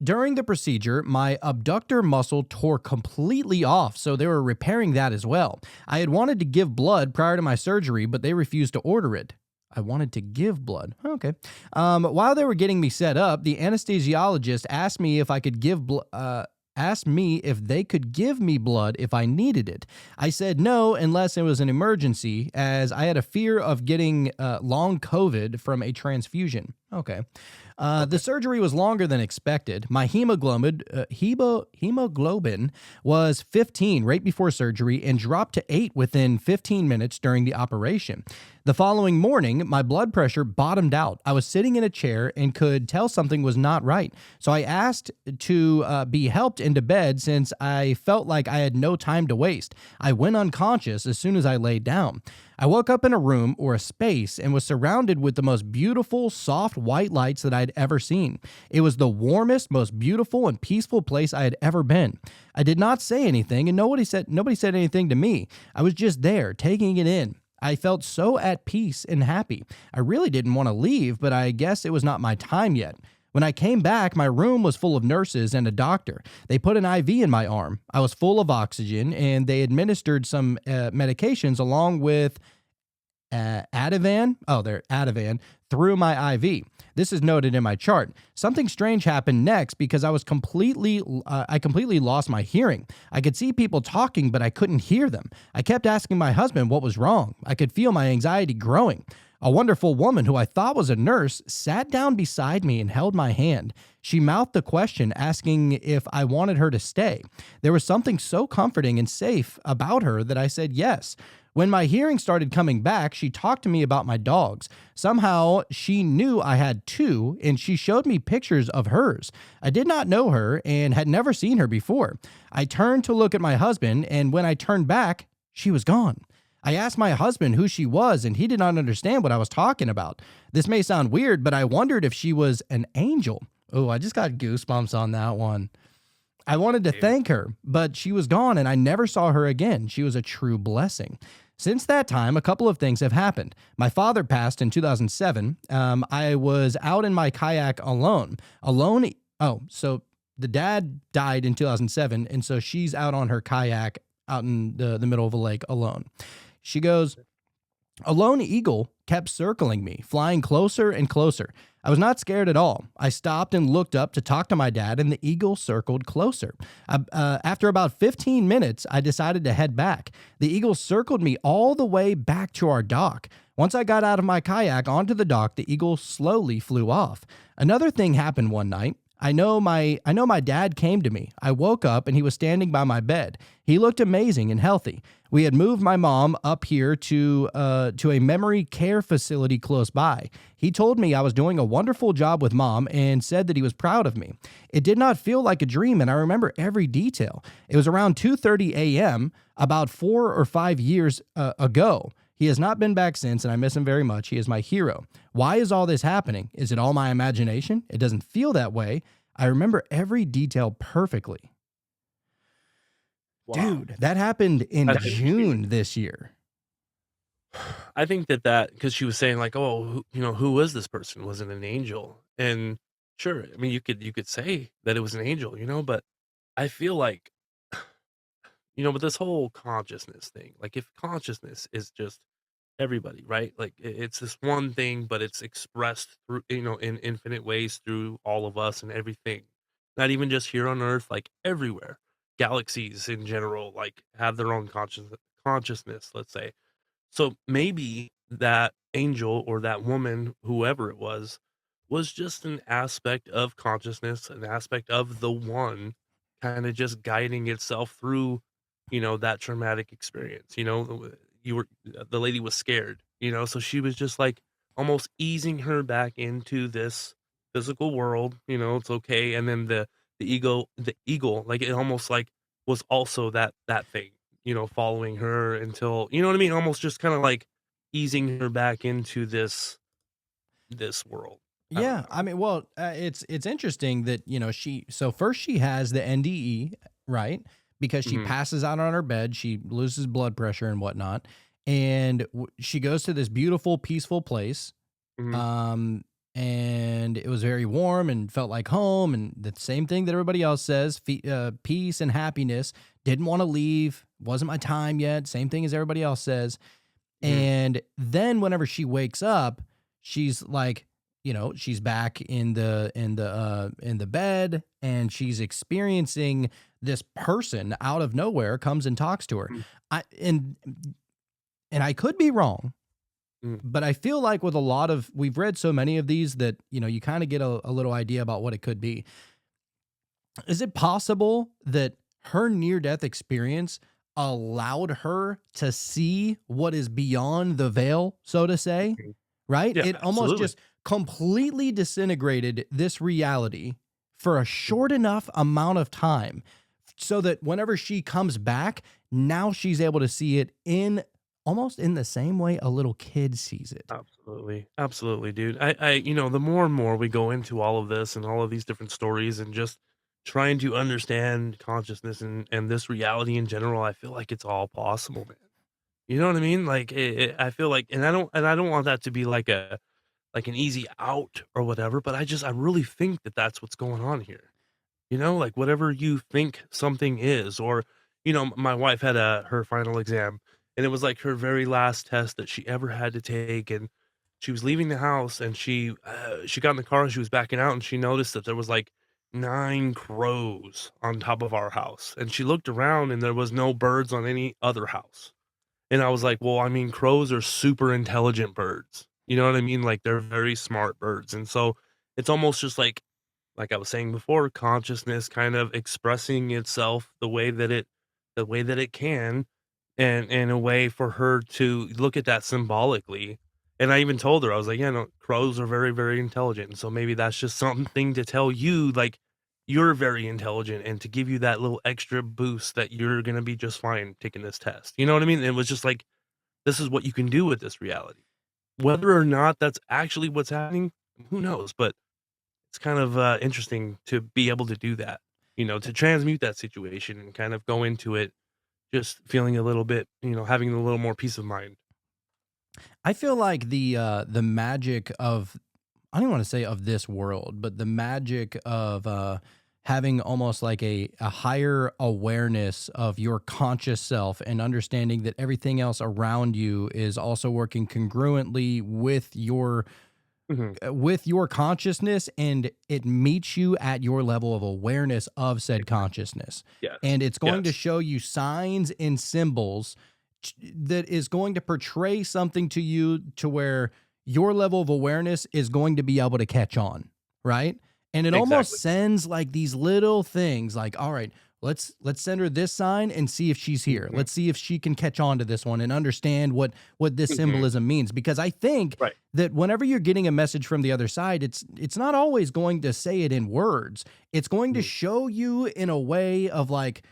During the procedure, my abductor muscle tore completely off, so they were repairing that as well. I had wanted to give blood prior to my surgery, but they refused to order it. I wanted to give blood. Okay. While they were getting me set up, the anesthesiologist asked me if I could asked me if they could give me blood if I needed it. I said no unless it was an emergency, as I had a fear of getting long COVID from a transfusion. Okay. The Okay. surgery was longer than expected. My hemoglobin was 15 right before surgery and dropped to 8 within 15 minutes during the operation. The following morning, my blood pressure bottomed out. I was sitting in a chair and could tell something was not right. So I asked to be helped into bed since I felt like I had no time to waste. I went unconscious as soon as I laid down. I woke up in a room or a space and was surrounded with the most beautiful, soft white lights that I'd ever seen. It was the warmest, most beautiful, and peaceful place I had ever been. I did not say anything, and nobody said anything to me. I was just there, taking it in. I felt so at peace and happy. I really didn't want to leave, but I guess it was not my time yet. When I came back, my room was full of nurses and a doctor. They put an IV in my arm. I was full of oxygen, and they administered some medications along with Ativan through my IV. This is noted in my chart. Something strange happened next because I completely lost my hearing. I could see people talking, but I couldn't hear them. I kept asking my husband what was wrong. I could feel my anxiety growing. A wonderful woman who I thought was a nurse sat down beside me and held my hand. She mouthed the question, asking if I wanted her to stay. There was something so comforting and safe about her that I said yes. When my hearing started coming back, she talked to me about my dogs. Somehow, she knew I had two, and she showed me pictures of hers. I did not know her and had never seen her before. I turned to look at my husband, and when I turned back, she was gone. I asked my husband who she was, and he did not understand what I was talking about. This may sound weird, but I wondered if she was an angel. Oh, I just got goosebumps on that one. I wanted to thank her, but she was gone, and I never saw her again. She was a true blessing. Since that time, a couple of things have happened. My father passed in 2007. I was out in my kayak alone. So the dad died in 2007, and so she's out on her kayak out in the middle of a lake alone. She goes, a lone eagle kept circling me, flying closer and closer. I was not scared at all. I stopped and looked up to talk to my dad, and the eagle circled closer. After about 15 minutes, I decided to head back. The eagle circled me all the way back to our dock. Once I got out of my kayak onto the dock, the eagle slowly flew off. Another thing happened one night. I know my dad came to me. I woke up and he was standing by my bed. He looked amazing and healthy. We had moved my mom up here to a memory care facility close by. He told me I was doing a wonderful job with mom and said that he was proud of me. It did not feel like a dream, and I remember every detail. It was around 2:30 a.m. about 4 or 5 years ago. He has not been back since, and I miss him very much. He is my hero. Why is all this happening? Is it all my imagination? It doesn't feel that way. I remember every detail perfectly. Wow. Dude, that happened in That's June interesting. this year. I think that because she was saying like, oh, who was this person? Was it an angel? And sure, I mean, you could say that it was an angel, but I feel like, with this whole consciousness thing, like if consciousness is just everybody, right? Like it's this one thing, but it's expressed through, in infinite ways through all of us and everything. Not even just here on Earth, like everywhere. Galaxies in general, like have their own consciousness, let's say. So maybe that angel or that woman, whoever it was just an aspect of consciousness, an aspect of the one kind of just guiding itself through, that traumatic experience. The lady was scared, so she was just like almost easing her back into this physical world, it's okay. And then the eagle, like it almost like was also that thing, following her until, you know what I mean? Almost just kind of like easing her back into this world. I don't Yeah, know. I mean, well, it's interesting that first she has the NDE, right? Because she Mhm, passes out on her bed, she loses blood pressure and whatnot, and she goes to this beautiful, peaceful place, mhm, um, and it was very warm and felt like home, and the same thing that everybody else says, peace and happiness. Didn't want to leave, wasn't my time yet. Same thing as everybody else says. mhm, And then whenever she wakes up, she's like, she's back in the bed, and she's experiencing this person out of nowhere comes and talks to her. mhm, I and I could be wrong, Mm. But I feel like with a lot of, we've read so many of these that, you kind of get a little idea about what it could be. Is it possible that her near death experience allowed her to see what is beyond the veil, so to say? Mhm. Right? Yeah, It almost absolutely. just completely disintegrated this reality for a short enough amount of time so that whenever she comes back, now she's able to see it in almost in the same way a little kid sees it. Absolutely. Absolutely, dude. The more and more we go into all of this and all of these different stories and just trying to understand consciousness and this reality in general, I feel like it's all possible, man. You know what I mean? Like I feel like, and I don't want that to be like an easy out or whatever, but I really think that that's what's going on here. Like whatever you think something is, or my wife had her final exam, and it was like her very last test that she ever had to take, and she was leaving the house, and she got in the car and she was backing out, and she noticed that there was like 9 crows on top of our house, and she looked around and there was no birds on any other house. And I was like, well, I mean, crows are super intelligent birds. You know what I mean? Like they're very smart birds. And so it's almost just like I was saying before, consciousness kind of expressing itself the way that it can, and a way for her to look at that symbolically. And I even told her, I was like, yeah, no, crows are very, very intelligent. And so maybe that's just something to tell you, like, you're very intelligent and to give you that little extra boost that you're gonna be just fine taking this test. You know what I mean? It was just like, this is what you can do with this reality. Whether or not that's actually what's happening, who knows? But it's kind of, interesting to be able to do that, to transmute that situation and kind of go into it just feeling a little bit, having a little more peace of mind. I feel like the magic of, I don't want to say of this world, but the magic of having almost like a higher awareness of your conscious self and understanding that everything else around you is also working congruently Mhm. with your consciousness, and it meets you at your level of awareness of said Exactly. consciousness. Yes. And it's going to Yes. show you signs and symbols that is going to portray something to you to where your level of awareness is going to be able to catch on, right? And it almost Exactly. sends like these little things like, all right, let's send her this sign and see if she's here. Mhm. Let's see if she can catch on to this one and understand what this Mhm. symbolism means, because I think Right. that whenever you're getting a message from the other side, it's not always going to say it in words. It's going to Mhm. show you in a way of like,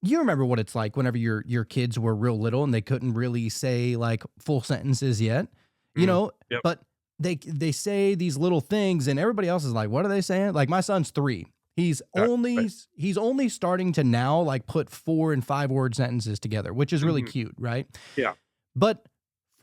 you remember what it's like whenever your kids were real little and they couldn't really say like full sentences yet, you Mm. know, Yep. but they say these little things and everybody else is like, what are they saying? Like my son's 3. He's Right. Right. only he's only starting to now like put 4 and 5 word sentences together, which is really Mhm. cute, right? Yeah. But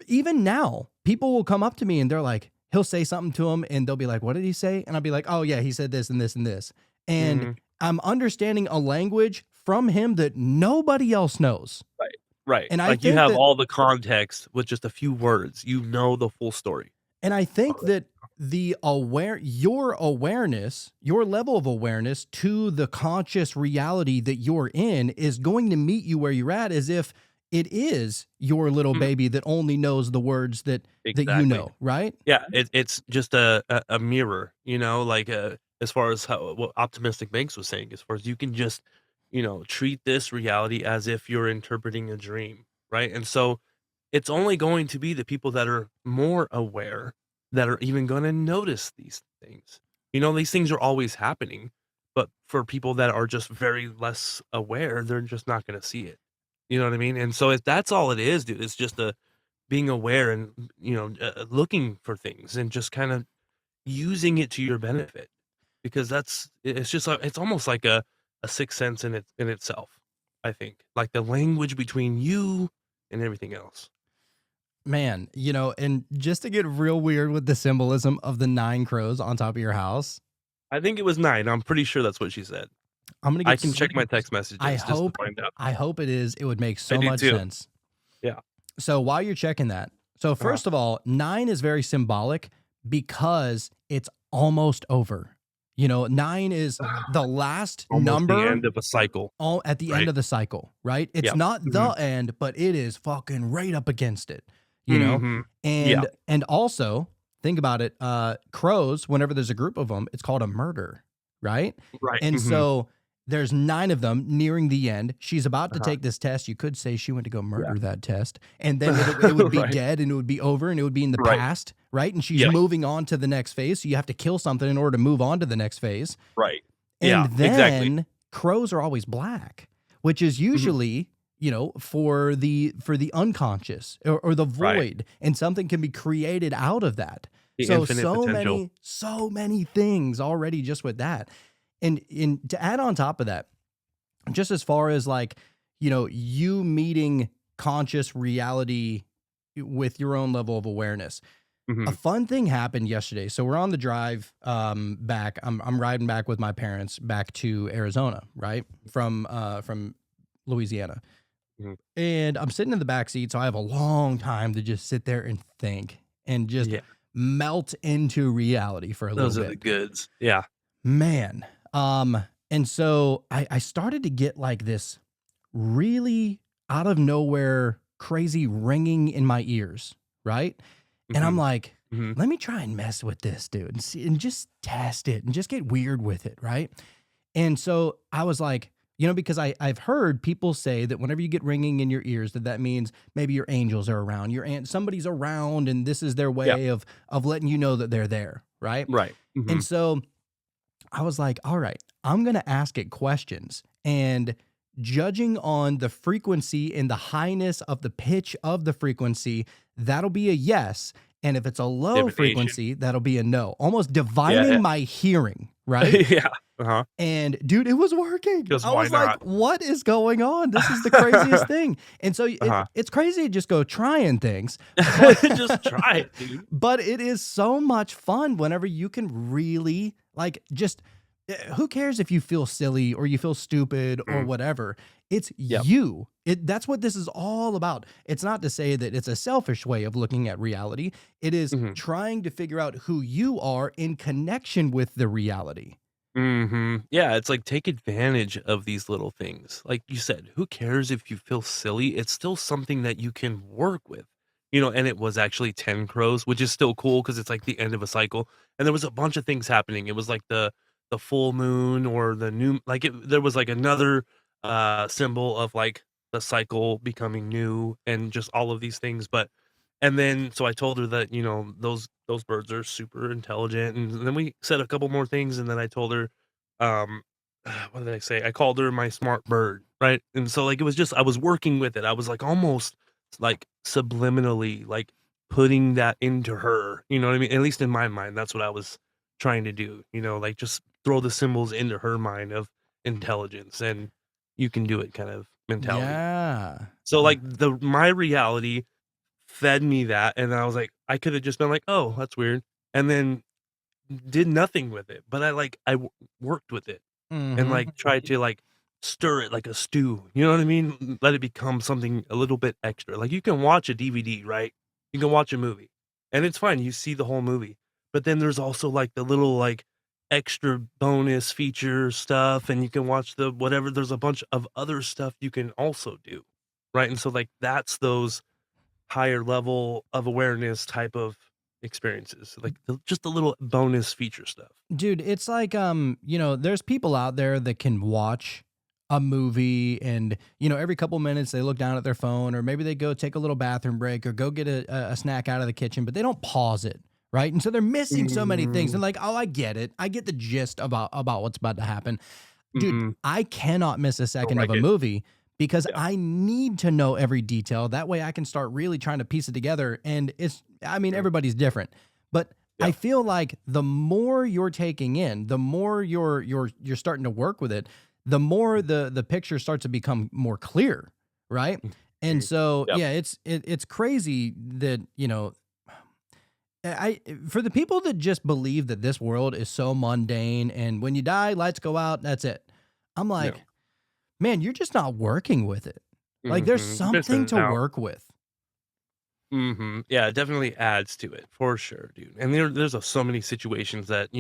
even now, people will come up to me and they're like, he'll say something to him and they'll be like, what did he say? And I'll be like, oh, yeah, he said this and this and this. And Mhm. I'm understanding a language from him that nobody else knows. Right. Right. And I Like, you think have that, all the context with just a few words. You know the full story. and I think Alright. that your awareness, your level of awareness to the conscious reality that you're in is going to meet you where you're at, as if it is your little Mhm. baby that only knows the words that you Exactly. know, right? Yeah, it's just a mirror, like, as far as how what Optimistic Banks was saying, as far as you can just, treat this reality as if you're interpreting a dream, right? And so, it's only going to be the people that are more aware that are even gonna notice these things. These things are always happening, but for people that are just very less aware, they're just not gonna see it. You know what I mean? And so, if that's all it is, dude, it's just a being aware and, looking for things and just kind of using it to your benefit, because it's just like it's almost like a sixth sense in itself, I think. Like the language between you and everything else. Man, and just to get real weird with the symbolism of the 9 crows on top of your house, I think it was 9, I'm pretty sure that's what she said. I'm gonna I get can s check my text I messages just to hope find out. I hope it is. It would make I so do much too. sense. Yeah. So while you're checking that, so Uh-huh. first of all, 9 is very symbolic because it's almost over. 9 is the last Almost the number end of a cycle, all at the end right? of the cycle, right? It's Yep. not the Mhm. end, but it is fucking right up against it. you know? Mhm. Yeah. And also think about it, crows, whenever there's a group of them, it's called a murder, right? Right. And Mhm. so there's 9 of them nearing the end. She's about to Uh-huh. take this test. You could say she went to go Yeah. murder that test, and then it would be Right. dead and it would be over and it would be in the Right. past, right? And she's Yeah. moving on to the next phase. So you have to kill something in order to move on to the next phase. Right. And Yeah, exactly. then crows are always black, which is Mhm. usually, for the unconscious or the Right. void, and something can be created out of that. The So infinite potential. so many things already just with that. And to add on top of that, just as far as like, you meeting conscious reality with your own level of awareness. A Mhm. fun thing happened yesterday. So we're on the drive back. I'm riding back with my parents back to Arizona, right? From Louisiana. Mhm. And I'm sitting in the back seat, so I have a long time to just sit there and think and just Yeah. melt into reality for a little Those are the bit. goods. Yeah. Man. And so I started to get like this really out of nowhere crazy ringing in my ears, right? And I'm Mhm. like, Mhm. let me try and mess with this, dude, and see, and just test it and just get weird with it, right? And so I was like, because I've heard people say that whenever you get ringing in your ears, that means maybe your angels are around, somebody's around, and this is their Yeah. way of letting you know that they're there, right? Right. And Mhm. so I was like, all right, I'm going to ask it questions. And judging on the frequency and the highness of the pitch of the frequency, that'll be a yes. And if it's a low Divination. frequency, that'll be a no. Almost Yeah. divining my hearing, right? Yeah. Uh-huh. And dude, it was working. 'Cause I why was like, not? what is going on? This is the craziest thing. And so Uh-huh. it's crazy to just go trying things. But, Just try it, dude. but it is so much fun whenever you can really like just who cares if you feel silly or you feel stupid or Mm. whatever? It's Yep. you. That's what this is all about. It's not to say that it's a selfish way of looking at reality. It is Mhm. trying to figure out who you are in connection with the reality. Mhm. Yeah, it's like take advantage of these little things. Like you said, who cares if you feel silly? It's still something that you can work with. And it was actually 10 crows, which is still cool because it's like the end of a cycle. And there was a bunch of things happening. It was like the full moon or the new there was like another symbol of like the cycle becoming new and just all of these things. And then so I told her that, those birds are super intelligent, and then we said a couple more things, and then I told her, um, what did I say? I called her my smart bird, right? And so, like, it was just I was working with it. I was, like, almost, like, subliminally, like, putting that into her, you know what I mean? At least in my mind, that's what I was trying to do, like, just throw the symbols into her mind of intelligence, and you can do it kind of mentality. Yeah. So, like, my reality fed me that, and I was like, I could have just been like, "Oh, that's weird," and then did nothing with it, but worked with it and, Mhm. like, tried to, like, stir it like a stew, you know what I mean? Let it become something a little bit extra. Like, you can watch a DVD, right? You can watch a movie, and it's fine, you see the whole movie, but then there's also, like, the little, like, extra bonus feature stuff, and you can watch the whatever there's a bunch of other stuff you can also do, right? And so, like, that's those higher level of awareness type of experiences, like just the little bonus feature stuff. Dude, it's like there's people out there that can watch a movie and every couple minutes they look down at their phone or maybe they go take a little bathroom break or go get a snack out of the kitchen, but they don't pause it, right? And so they're missing so many things. Mm, And like, oh, I get it. I get the gist about what's about to happen. Dude, mm-mm, I cannot miss a don't second of like a it. movie because Yeah, I need to know every detail. That way I can start really trying to piece it together. And mm, everybody's different. But I yeah, feel like the more you're taking in, the more you're starting to work with it, the more the picture starts to become more clear, right? And mhm, so yep, yeah, it's crazy that, I for the people that just believe that this world is so mundane and when you die, lights go out, that's it. I'm no, like, man, you're just not working with it. Like there's missing something to out. work with. Yeah, it definitely adds to it for sure, dude. And there's so many situations that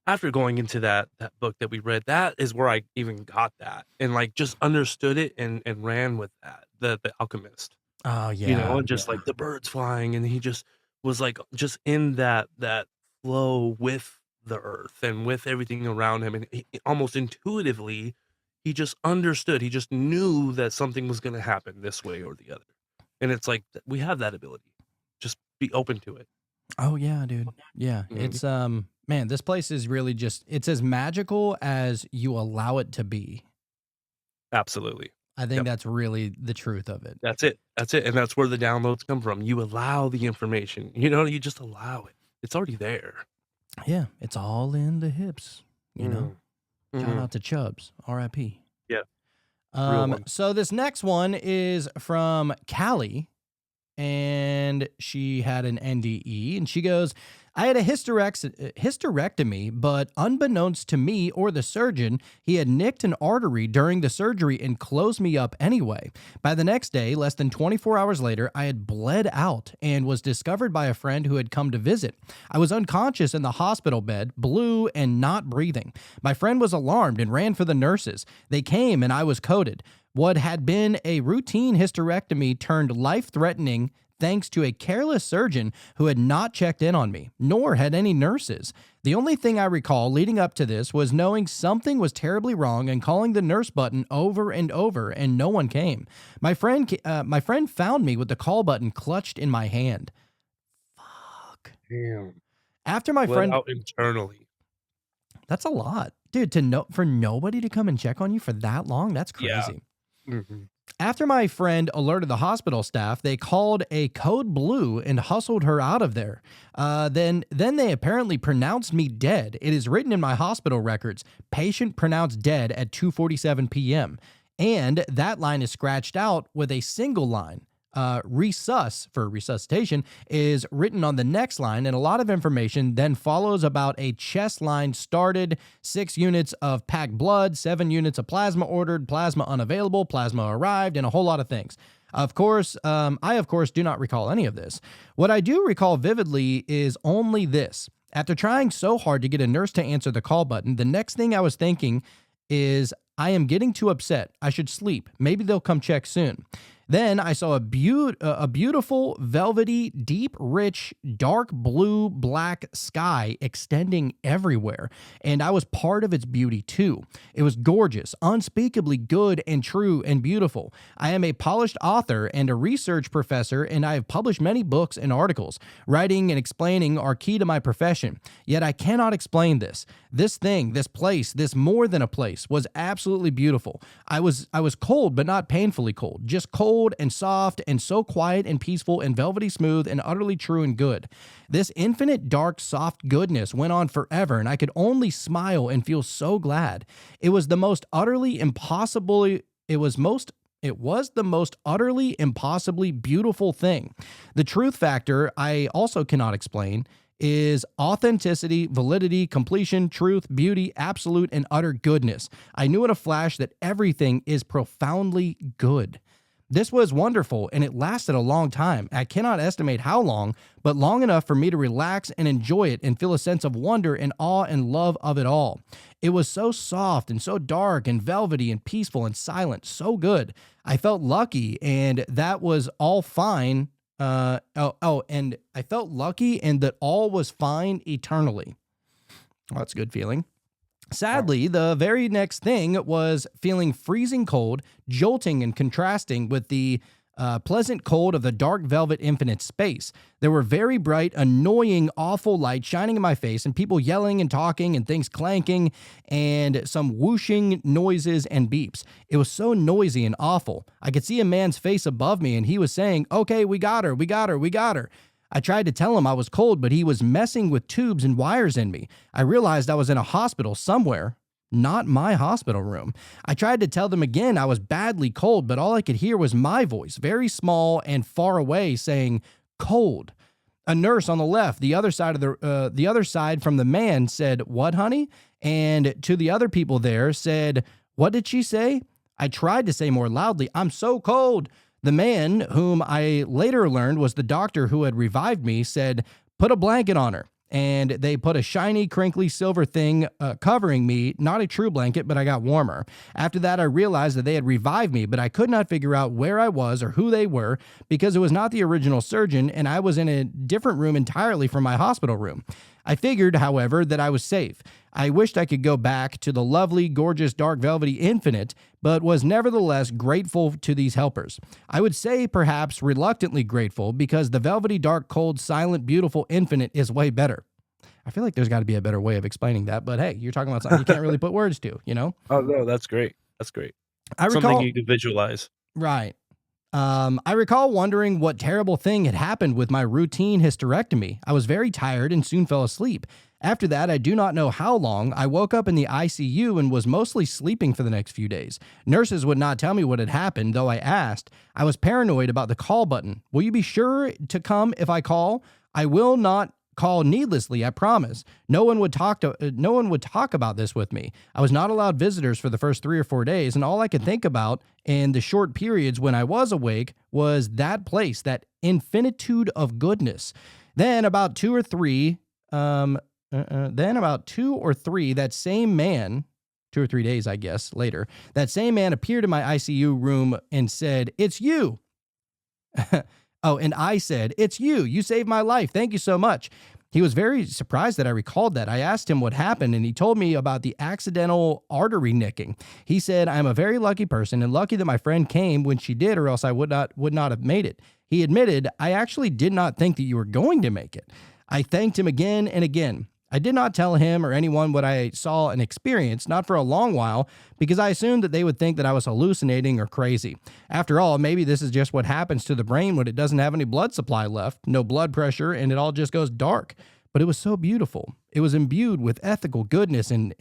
after going into that book that we read, that is where I even got that and like just understood it and ran with that. The Alchemist. Oh you know, yeah. and just like the birds flying, and he just was like just in that flow with the earth and with everything around him, and almost intuitively, he just understood. He just knew that something was going to happen this way or the other, and it's like we have that ability. Just be open to it. Oh yeah, dude. Yeah. Mhm. It's man, this place is really just it's as magical as you allow it to be. Absolutely. I think Yep. that's really the truth of it. That's it. That's it. And that's where the downloads come from. You allow the information. You just allow it. It's already there. Yeah, it's all in the hips, you know. Mm. Shout Mhm. out to Chubbs, R.I.P. Yeah, real one. So this next one is from Callie, and she had an NDE, and she goes, I had a hysterectomy, but unbeknownst to me or the surgeon, he had nicked an artery during the surgery and closed me up anyway. By the next day, less than 24 hours later, I had bled out and was discovered by a friend who had come to visit. I was unconscious in the hospital bed, blue and not breathing. My friend was alarmed and ran for the nurses. They came and I was coded. What had been a routine hysterectomy turned life-threatening thanks to a careless surgeon who had not checked in on me, nor had any nurses. The only thing I recall leading up to this was knowing something was terribly wrong and calling the nurse button over and over, and no one came. My friend found me with the call button clutched in my hand. Fuck. Damn. After my Bled friend, out internally. that's a lot, dude. To know for nobody to come and check on you for that long, that's Yeah. crazy. Mhm. After my friend alerted the hospital staff, they called a code blue and hustled her out of there. Then they apparently pronounced me dead. It is written in my hospital records, patient pronounced dead at 2:47 p.m. And that line is scratched out with a single line. Resus for resuscitation is written on the next line, and a lot of information then follows about a chest line started, 6 units of packed blood, 7 units of plasma ordered, plasma unavailable, plasma arrived, and a whole lot of things. Of course, I of course do not recall any of this. What I do recall vividly is only this. After trying so hard to get a nurse to answer the call button, the next thing I was thinking is, I am getting too upset. I should sleep. Maybe they'll come check soon. Then I saw a beautiful, velvety, deep, rich, dark blue, black sky extending everywhere, and I was part of its beauty too. It was gorgeous, unspeakably good and true and beautiful. I am a polished author and a research professor, and I have published many books and articles. Writing and explaining are key to my profession, yet I cannot explain this. This thing, this place, this more than a place, was absolutely beautiful. I was cold, but not painfully cold, just cold and soft and so quiet and peaceful and velvety smooth and utterly true and good. This infinite dark soft goodness went on forever, and I could only smile and feel so glad. It was the most utterly impossibly it was the most utterly impossibly beautiful thing. The truth factor I also cannot explain is authenticity, validity, completion, truth, beauty, absolute and utter goodness. I knew in a flash that everything is profoundly good. This was wonderful, and it lasted a long time. I cannot estimate how long, but long enough for me to relax and enjoy it and feel a sense of wonder and awe and love of it all. It was so soft and so dark and velvety and peaceful and silent, so good. I felt lucky, and that was all fine. And I felt lucky, and that all was fine eternally. Well, that's a good feeling. Sadly, the very next thing was feeling freezing cold, jolting and contrasting with the pleasant cold of the dark velvet infinite space. There were very bright, annoying, awful lights shining in my face, and people yelling and talking, and things clanking, and some whooshing noises and beeps. It was so noisy and awful. I could see a man's face above me, and he was saying, "Okay, we got her, we got her, we got her." I tried to tell him I was cold, but he was messing with tubes and wires in me. I realized I was in a hospital somewhere, not my hospital room. I tried to tell them again I was badly cold, but all I could hear was my voice, very small and far away, saying, "Cold." A nurse on the left, the other side from the man, said, "What, honey?" And to the other people there said, "What did she say?" I tried to say more loudly, "I'm so cold." The man, whom I later learned was the doctor who had revived me, said, "Put a blanket on her." and they put a shiny, crinkly silver thing covering me, not a true blanket, but I got warmer. After that, I realized that they had revived me, but I could not figure out where I was or who they were because it was not the original surgeon, and I was in a different room entirely from my hospital room. I figured, however, that I was safe. I wished I could go back to the lovely, gorgeous, dark, velvety Infinite, but was nevertheless grateful to these helpers. I would say perhaps reluctantly grateful because the velvety, dark, cold, silent, beautiful Infinite is way better. I feel like there's got to be a better way of explaining that, but hey, you're talking about something you can't really put words to, you know? Oh no, that's great. That's great. I Something recall, you can visualize. right. I recall wondering what terrible thing had happened with my routine hysterectomy. I was very tired and soon fell asleep. After that, I do not know how long, I woke up in the ICU and was mostly sleeping for the next few days. Nurses would not tell me what had happened, though I asked. I was paranoid about the call button. Will you be sure to come if I call? I will not call needlessly, I promise. No one would talk about this with me. I was not allowed visitors for the first 3 or 4 days, and all I could think about in the short periods when I was awake was that place, that infinitude of goodness. Then about 2 or 3, that same man, 2 or 3 days, I guess, later, that same man appeared in my ICU room and said, "It's you." Oh, and I said, "It's you. You saved my life. Thank you so much." He was very surprised that I recalled that. I asked him what happened, and he told me about the accidental artery nicking. He said, "I'm a very lucky person and lucky that my friend came when she did, or else I would not have made it." He admitted, "I actually did not think that you were going to make it." I thanked him again and again. I did not tell him or anyone what I saw and experienced, not for a long while, because I assumed that they would think that I was hallucinating or crazy. After all, maybe this is just what happens to the brain when it doesn't have any blood supply left, no blood pressure, and it all just goes dark. But it was so beautiful. It was imbued with ethical goodness and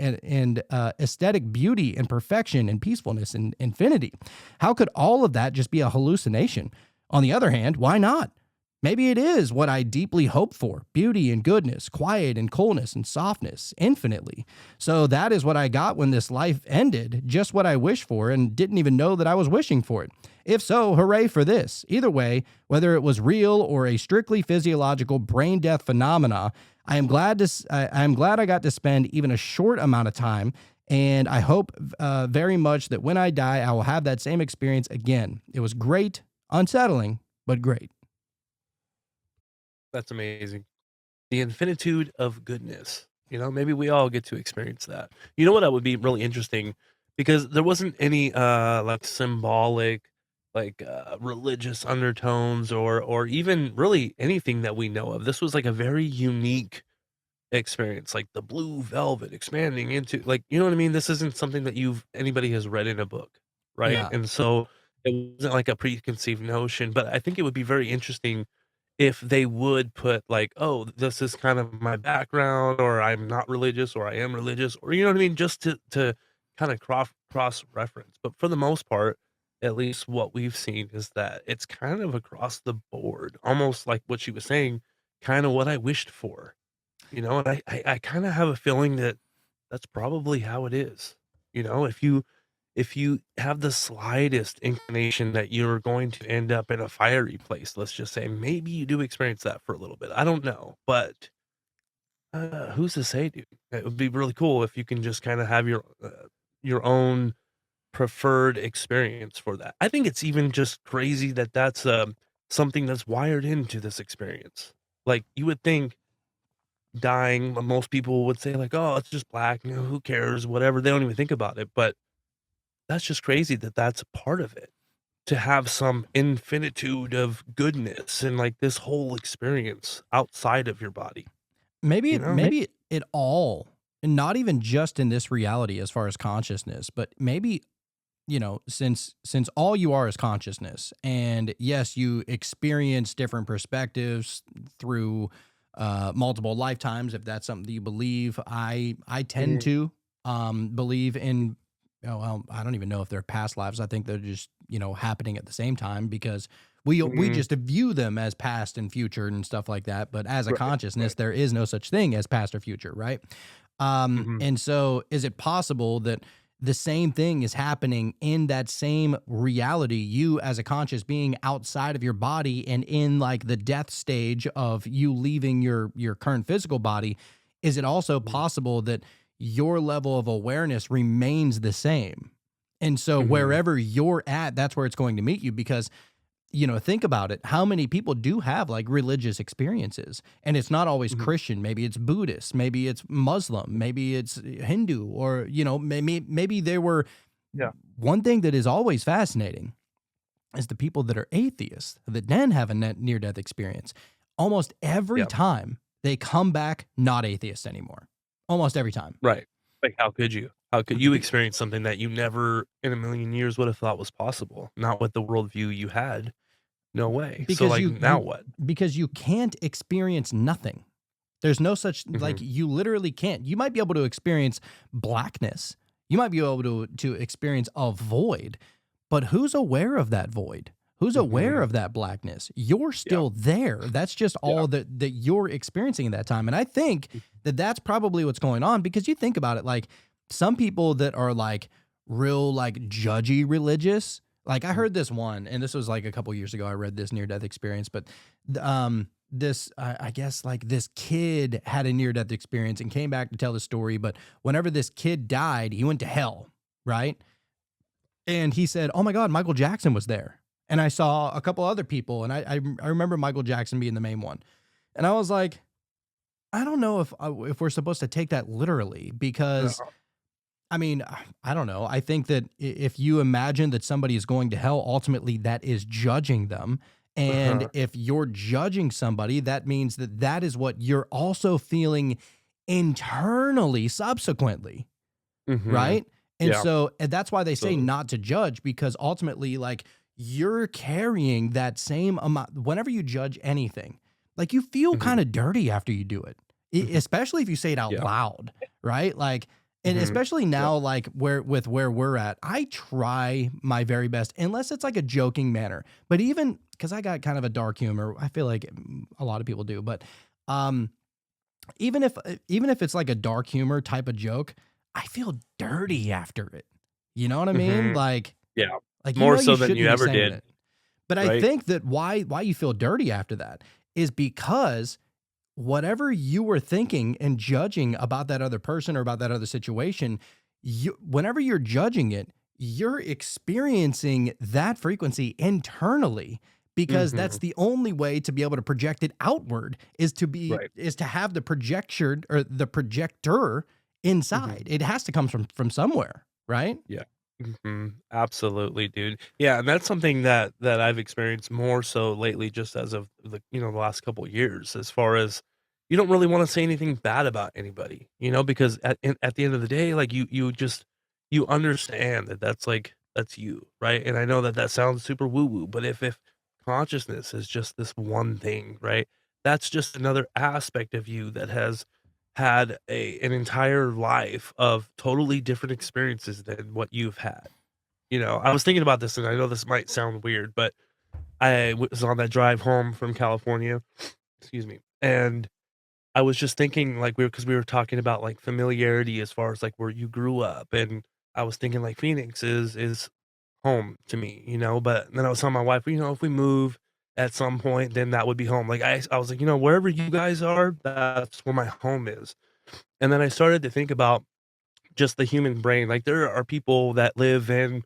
aesthetic beauty and perfection and peacefulness and infinity. How could all of that just be a hallucination? On the other hand, why not? Maybe it is what I deeply hope for, beauty and goodness, quiet and coolness and softness, infinitely. So that is what I got when this life ended, just what I wished for and didn't even know that I was wishing for it. If so, hooray for this. Either way, whether it was real or a strictly physiological brain death phenomena, I am glad I got to spend even a short amount of time, and I hope very much that when I die, I will have that same experience again. It was great, unsettling, but great. That's amazing. The infinitude of goodness. Maybe we all get to experience that. You know what that would be really interesting? Because there wasn't any like symbolic, like religious undertones or even really anything that we know of. This was like a very unique experience, like the blue velvet expanding into like, you know what I mean? This isn't something that anybody has read in a book, right? Yeah. And so it wasn't like a preconceived notion, but I think it would be very interesting if they would put like, "Oh, this is kind of my background," or "I'm not religious," or "I am religious," or you know what I mean? Just to kind of cross-reference. But for the most part, at least what we've seen is that it's kind of across the board, almost like what she was saying, kinda what I wished for, and I kinda have a feeling that that's probably how it is. If you have the slightest inclination that you're going to end up in a fiery place, let's just say, maybe you do experience that for a little bit. I don't know, but, who's to say, dude? It would be really cool if you can just kinda have your own preferred experience for that. I think it's even just crazy that that's, something that's wired into this experience. Like, you would think dying, most people would say like, "Oh, it's just black, who cares, whatever." They don't even think about it, but that's just crazy that that's a part of it. To have some infinitude of goodness and, like, this whole experience outside of your body, Maybe you it, know? May maybe it all, and not even just in this reality as far as consciousness, but maybe, since all you are is consciousness, and yes, you experience different perspectives through multiple lifetimes, if that's something that you believe. I tend Mhm, to believe in, oh, well, I don't even know if they're past lives. I think they're just, happening at the same time because we mhm. just view them as past and future and stuff like that. But as a Right, consciousness, right. there is no such thing as past or future, right? Mhm. And so is it possible that the same thing is happening in that same reality, you as a conscious being outside of your body and in like the death stage of you leaving your current physical body, is it also Mhm. possible that your level of awareness remains the same? And so Mhm. wherever you're at, that's where it's going to meet you. Because, you know, think about it. How many people do have like religious experiences? And it's not always Mhm. Christian. Maybe it's Buddhist. Maybe it's Muslim. Maybe it's Hindu. Or, you know, maybe they were. Yeah. One thing that is always fascinating is the people that are atheists that then have a near death experience. Almost every Yeah. time they come back not atheist anymore. Almost every time. Right. Like, how could you? How could you Be- experience something that you never in a million years would have thought was possible? Not with the worldview you had. No way. So, because like, you now you what? because you can't experience nothing. There's no such, like, Mhm. you literally can't. You might be able to experience blackness. You might be able to experience a void, but who's aware of that void? Who's aware Mhm. of that blackness? You're Yeah. still there. That's just Yeah. all that you're experiencing at that time. And I think Mhm. that that's probably what's going on, because you think about it, like some people that are like real like judgy religious. Like I Mhm. heard this one, and this was like a couple years ago. I read this near death experience, but this I guess like this kid had a near death experience and came back to tell the story. But whenever this kid died, he went to hell, right? And he said, "Oh my God, Michael Jackson was there." And I saw a couple other people, and I remember Michael Jackson being the main one. And I was like, I don't know if we're supposed to take that literally, because No. I mean, I don't know. I think that if you imagine that somebody is going to hell, ultimately that is judging them. And Uh-huh. if you're judging somebody, that means that that is what you're also feeling internally subsequently, Mhm. right? And Yeah. so, and that's why they say Absolutely. not to judge, because ultimately, like, you're carrying that same amount. Whenever you judge anything, like, you feel kind Mhm. of dirty after you do it, Mhm. especially if you say it out Yeah. loud, right? Like, and Mhm. especially Yeah. now, like where we're at, I try my very best, unless it's like a joking manner. But even because I got kind of a dark humor, I feel like a lot of people do. But um, even if it's like a dark humor type of joke, I feel dirty after it. You know what I mean? Mhm. Yeah. Like you More know you so than you shouldn't be ever saying did, it. But I right? think that why you feel dirty after that is because whatever you were thinking and judging about that other person or about that other situation, whenever you're judging it, you're experiencing that frequency internally, because that's Mhm. the only way to be able to project it outward, Right. is to have the projector or the projector Mhm. inside. It has to come from somewhere, right? Yeah. Mhm. Absolutely, dude. Yeah, and that's something that I've experienced more so lately just as of the last couple years, as far as you don't really wanna say anything bad about anybody, because at the end of the day, like, you just you understand that that's, like, that's you, right? And I know that that sounds super woo woo, but if consciousness is just this one thing, right? That's just another aspect of you that has had an entire life of totally different experiences than what you've had. I was thinking about this, and I know this might sound weird, but I was on that drive home from California, excuse me, and I was just thinking, like, because we were talking about, like, familiarity as far as, like, where you grew up, and I was thinking, like, Phoenix is home to me, but then I was telling my wife, if we move at some point, then that would be home. Like, I was like, "Wherever you guys are, that's where my home is." And then I started to think about just the human brain. Like, there are people that live in,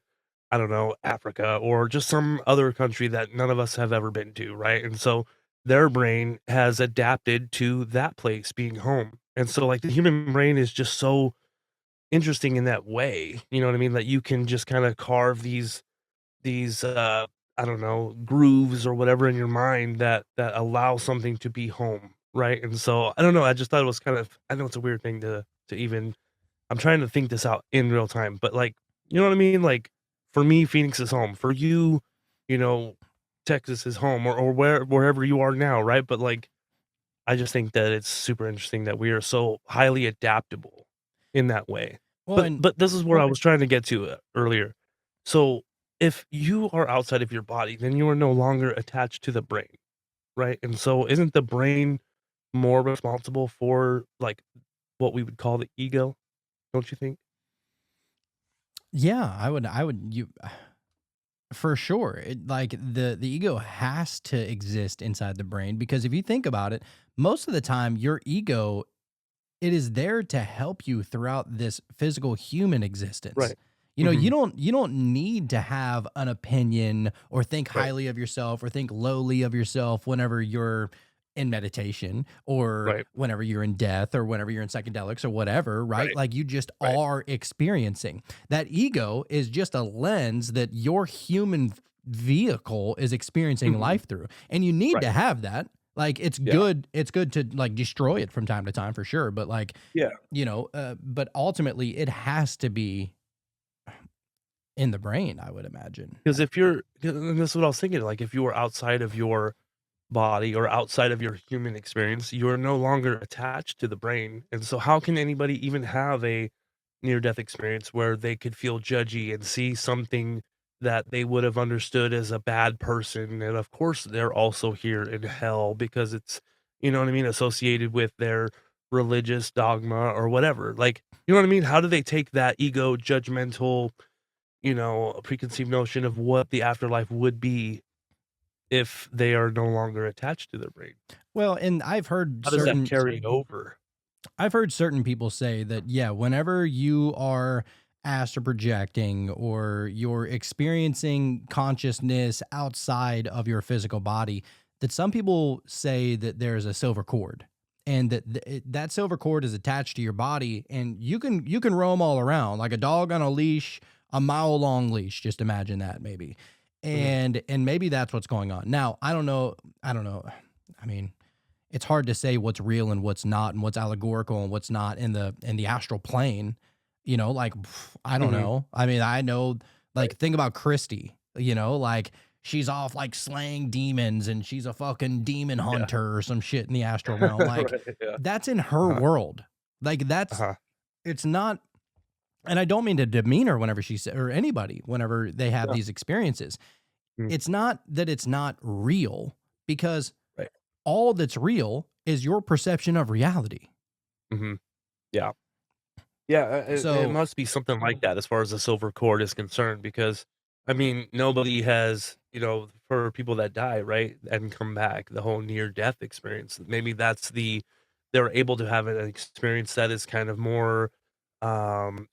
I don't know, Africa or just some other country that none of us have ever been to, right? And so their brain has adapted to that place being home. And so, like, the human brain is just so interesting in that way, you know what I mean? That you can just kind of carve these I don't know, grooves or whatever in your mind that allow something to be home, right? And so I don't know, I just thought it was kind of, I know it's a weird thing to even, I'm trying to think this out in real time, but, like, you know what I mean? Like, for me, Phoenix is home. For you, you know, Texas is home, or wherever you are now, right? But, like, I just think that it's super interesting that we are so highly adaptable in that way. Well, But and but this is where I was trying to get to, earlier. So, if you are outside of your body, then you are no longer attached to the brain, right? And so isn't the brain more responsible for, like, what we would call the ego, don't you think? Yeah, you for sure. Like the ego has to exist inside the brain because if you think about it, most of the time your ego, it is there to help you throughout this physical human existence. Right. You know, Hmm. you don't need to have an opinion or think Right. highly of yourself or think lowly of yourself whenever you're in meditation or Right. whenever you're in death or whenever you're in psychedelics or whatever, right? Right. Like you just Right. are experiencing. That ego is just a lens that your human vehicle is experiencing Hmm. life through. And you need Right. to have that. Like Yeah. it's good to like destroy it from time to time for sure, but like Yeah. but ultimately it has to be in the brain, I would imagine. Because if you're, 'cause and this is what I was thinking. Like if you were outside of your body or outside of your human experience, you're no longer attached to the brain. And so how can anybody even have a near death experience where they could feel judgy and see something that they would have understood as a bad person? And of course, they're also here in hell because it's, you know what I mean, associated with their religious dogma or whatever. Like, you know what I mean? How do they take that ego judgmental, preconceived notion of what the afterlife would be if they are no longer attached to their brain? Well, and How does that carry over? I've heard certain people say that, yeah, whenever you are astral projecting or you're experiencing consciousness outside of your physical body, that some people say that there's a silver cord and that that silver cord is attached to your body and you can roam all around like a dog on a leash, a mile long leash. Just imagine that maybe. Mhm. And maybe that's what's going on. Now, I don't know. I don't know. I mean, it's hard to say what's real and what's not and what's allegorical and what's not in the astral plane. You know, like I don't Mhm. know. I mean, I know Right. like think about Christy, you know, like she's off like slaying demons and she's a fucking demon Yeah. hunter or some shit in the astral realm. Like Right, yeah. that's in her Uh-huh, world. Like that's uh-huh. it's not, and I don't mean to demean her whenever she said or anybody whenever they have Yeah. these experiences. Mm, It's not that it's not real because right. all that's real is your perception of reality. Mhm. Yeah. Yeah, it So, must be something like that as far as the silver cord is concerned because, I mean, nobody has, for people that die, right, and come back, the whole near death experience, maybe they're able to have an experience that is kind of more,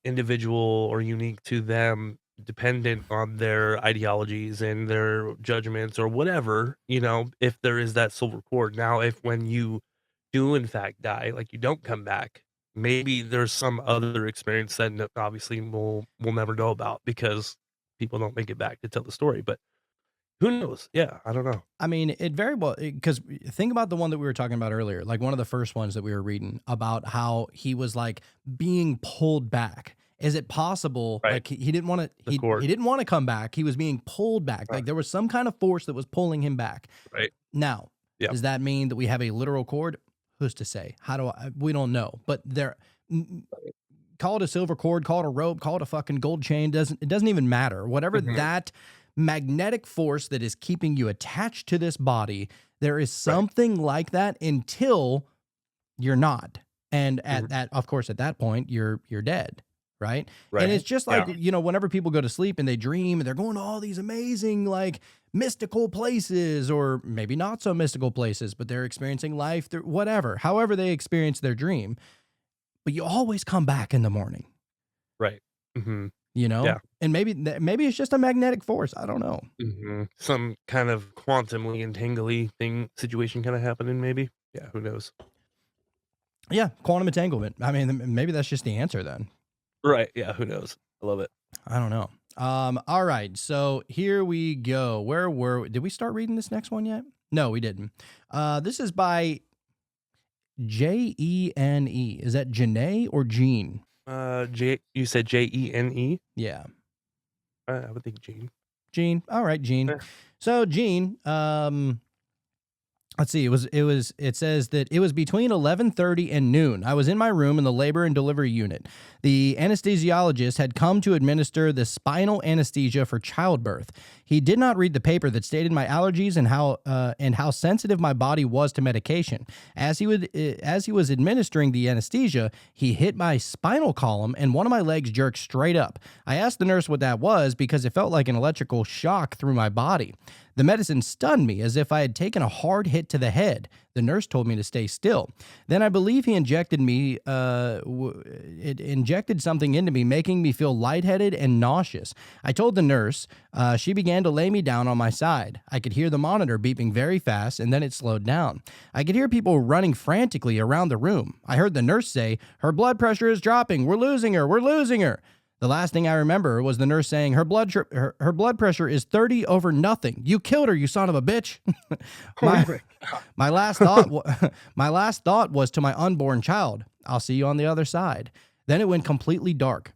individual or unique to them, dependent on their ideologies and their judgments or whatever, if there is that silver cord. Now, if when you do in fact die, like, you don't come back, maybe there's some other experience that obviously we'll never know about because people don't make it back to tell the story, but who knows? Yeah, I don't know. I mean, it very well, because think about the one that we were talking about earlier, like one of the first ones that we were reading about how he was like being pulled back. Is it possible? Right, Like he didn't want to, the cord. he didn't want to come back. He was being pulled back. Uh, Like there was some kind of force that was pulling him back. right. Now, Yeah. does that mean that we have a literal cord? Who's to say? We don't know. But call it a silver cord, call it a rope, call it a fucking gold chain. It doesn't even matter. Whatever Mhm. that magnetic force that is keeping you attached to this body, there is Right. something like that until you're not. And Mhm. at that, of course, at that point, you're dead. Right. And Right. it's just like, Yeah. whenever people go to sleep and they dream and they're going to all these amazing, like mystical places, or maybe not so mystical places, but they're experiencing life through whatever, however they experience their dream. But you always come back in the morning, Right. Mhm. you know? Yeah. And maybe it's just a magnetic force. I don't know. Mhm. Some kind of quantumly entangly situation kinda happening maybe? Yeah, who knows? Yeah, quantum entanglement. I mean, maybe that's just the answer then. Right, yeah, who knows? I love it. I don't know. All right. So here we go. Did we start reading this next one yet? No, we didn't. This is by Jene. Is that Janae or Jean? J you said Jene? Yeah. I would think Gene. Jean. All right, Jean. Eh, So Jean, let's see, it says that it was between 11:30 and noon. I was in my room in the labor and delivery unit. The anesthesiologist had come to administer the spinal anesthesia for childbirth. He did not read the paper that stated my allergies and how sensitive my body was to medication. As he was administering the anesthesia, he hit my spinal column and one of my legs jerked straight up. I asked the nurse what that was because it felt like an electrical shock through my body. The medicine stunned me as if I had taken a hard hit to the head. The nurse told me to stay still. Then I believe he injected me. It injected something into me, making me feel lightheaded and nauseous. I told the nurse. She began to lay me down on my side. I could hear the monitor beeping very fast, and then it slowed down. I could hear people running frantically around the room. I heard the nurse say, "Her blood pressure is dropping. We're losing her. We're losing her." The last thing I remember was the nurse saying, her blood pressure is 30 over nothing. You killed her, you son of a bitch. my last thought was to my unborn child, I'll see you on the other side. Then it went completely dark.